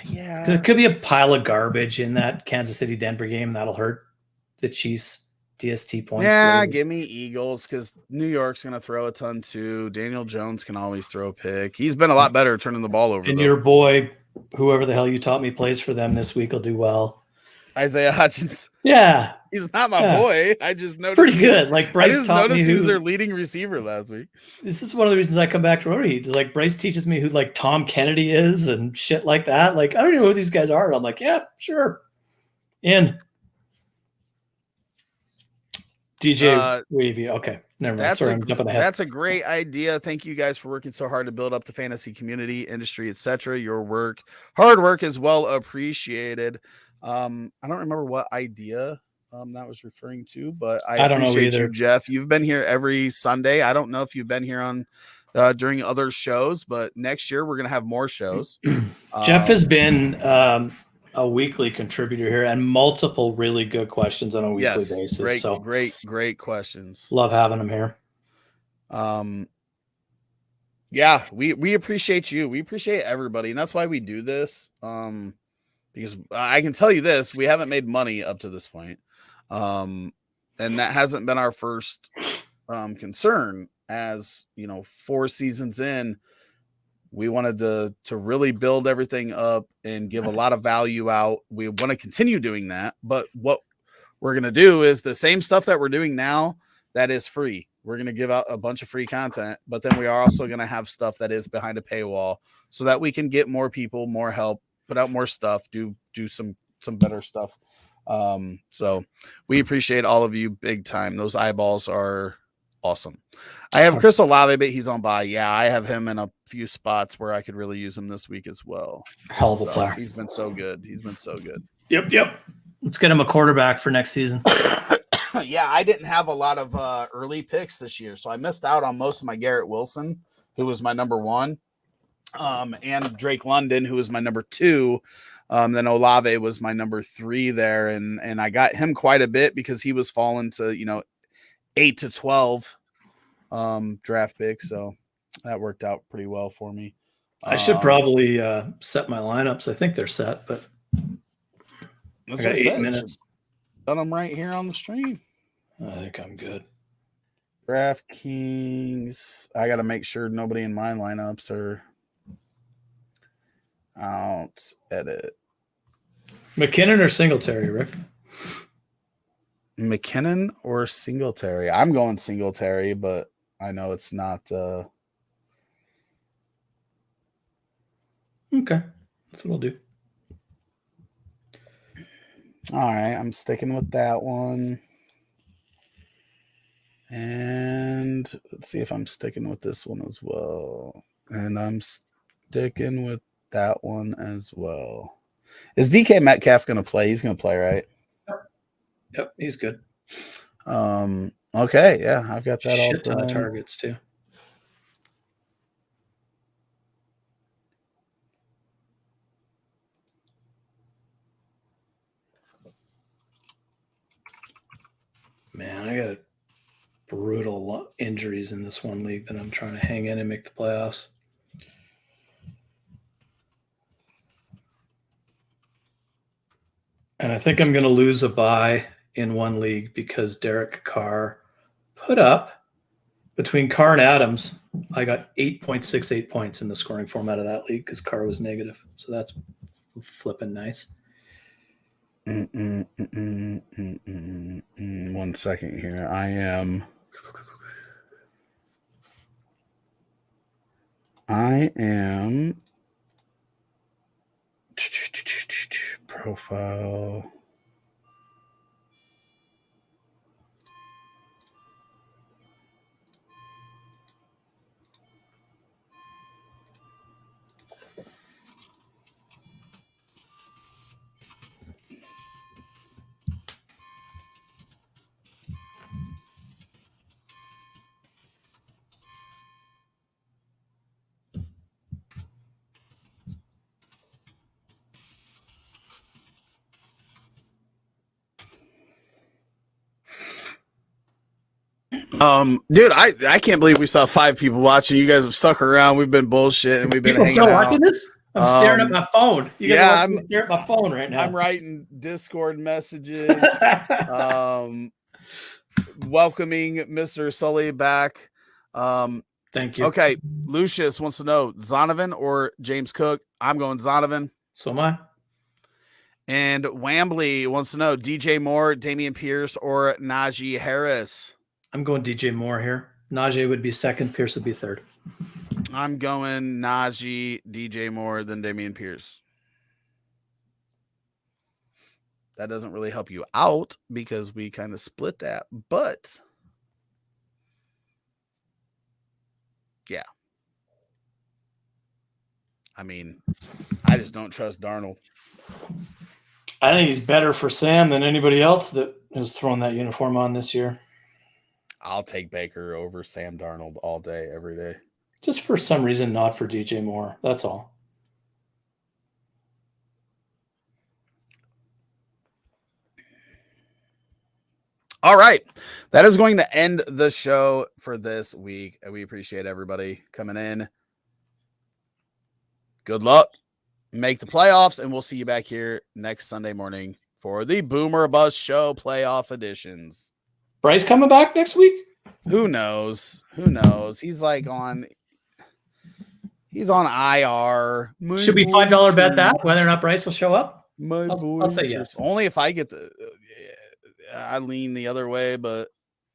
Yeah. There could be a pile of garbage in that Kansas City Denver game. That'll hurt the Chiefs DST points. Yeah, later. give me Eagles because New York's going to throw a ton too. Daniel Jones can always throw a pick. He's been a lot better turning the ball over. And though. your boy, whoever the hell you taught me plays for them this week, will do well. Isaiah Hutchinson. Yeah. He's not my boy. I just noticed. Pretty good. Like Bryce I just taught me noticed he was who their leading receiver last week. This is one of the reasons I come back to Rotary. Like Bryce teaches me who like Tom Kennedy is and shit like that. Like I don't even know who these guys are. And I'm like, yeah, sure. In DJ Wavy. Okay. Never mind. Sorry, I'm jumping ahead. That's a great idea. Thank you guys for working so hard to build up the fantasy community, industry, etc. Your work, hard work is well appreciated. I don't remember what idea that was referring to, but I don't appreciate know either. You, Jeff. You've been here every Sunday. I don't know if you've been here on during other shows, but next year we're gonna have more shows. Jeff has been a weekly contributor here and multiple really good questions on a weekly basis. Great questions. Love having him here. Yeah, we appreciate you. We appreciate everybody, and that's why we do this. Because I can tell you this, we haven't made money up to this point. And that hasn't been our first concern. As you know, 4 seasons in, we wanted to really build everything up and give a lot of value out. We want to continue doing that, but what we're going to do is the same stuff that we're doing now that is free. We're going to give out a bunch of free content, but then we are also going to have stuff that is behind a paywall so that we can get more people, more help, put out more stuff, do some better stuff. So we appreciate all of you big time. Those eyeballs are awesome. I have Chris Olave, but he's on bye. Yeah, I have him in a few spots where I could really use him this week as well. Hell of a player. He's been so good. Yep. Let's get him a quarterback for next season. Yeah, I didn't have a lot of early picks this year, so I missed out on most of my Garrett Wilson, who was my number 1, and Drake London, who was my number 2. Then Olave was my number 3 there, and I got him quite a bit because he was falling to 8 to 12 draft picks, so that worked out pretty well for me. I should probably set my lineups. I think they're set, but I got 8 minutes. Done them right here on the stream. I think I'm good. DraftKings. I got to make sure nobody in my lineups are out. Edit. McKinnon or Singletary, Rick? McKinnon or Singletary? I'm going Singletary, but I know it's not. Okay. That's what I'll do. All right. I'm sticking with that one. And let's see if I'm sticking with this one as well. And I'm sticking with that one as well. Is DK Metcalf going to play? He's going to play, right? Yep, he's good. Okay, yeah, I've got that all done. Ton of targets too. Man, I got brutal injuries in this one league that I'm trying to hang in and make the playoffs. And I think I'm going to lose a bye in one league because Derek Carr put up between Carr and Adams. I got 8.68 points in the scoring format of that league because Carr was negative. So that's flipping nice. 1 second here. I am profile. Dude, I can't believe we saw 5 people watching. You guys have stuck around. We've been bullshit and we've been hanging out. Watching this? I'm staring at my phone. You guys yeah, are staring at my phone right now. I'm writing Discord messages. Welcoming Mr. Sully back. Thank you. Okay, Lucius wants to know Zonovan or James Cook. I'm going Zonovan. So am I. And Wambly wants to know DJ Moore, Damian Pierce, or Najee Harris. I'm going DJ Moore here. Najee would be second. Pierce would be third. I'm going Najee, DJ Moore, then Damian Pierce. That doesn't really help you out because we kind of split that. But, yeah. I mean, I just don't trust Darnold. I think he's better for Sam than anybody else that has thrown that uniform on this year. I'll take Baker over Sam Darnold all day, every day. Just for some reason, not for DJ Moore. That's all. All right. That is going to end the show for this week. We appreciate everybody coming in. Good luck. Make the playoffs, and we'll see you back here next Sunday morning for the Boomer Bust Show playoff editions. Bryce coming back next week? Who knows? Who knows? He's on IR. Should we $5 bet that whether or not Bryce will show up? I'll say yes. Only if I get the. I lean the other way, but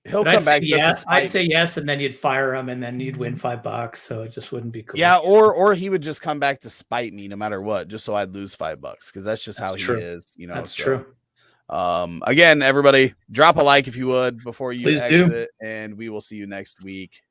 he'll But come back. Yes, I'd say yes, and then you'd fire him, and then you'd win $5. So it just wouldn't be cool. Yeah, or he would just come back to spite me no matter what, just so I'd lose $5 because that's just how true. he is. That's true. Again, everybody, drop a like if you would before you Please exit, do. and we will see you next week.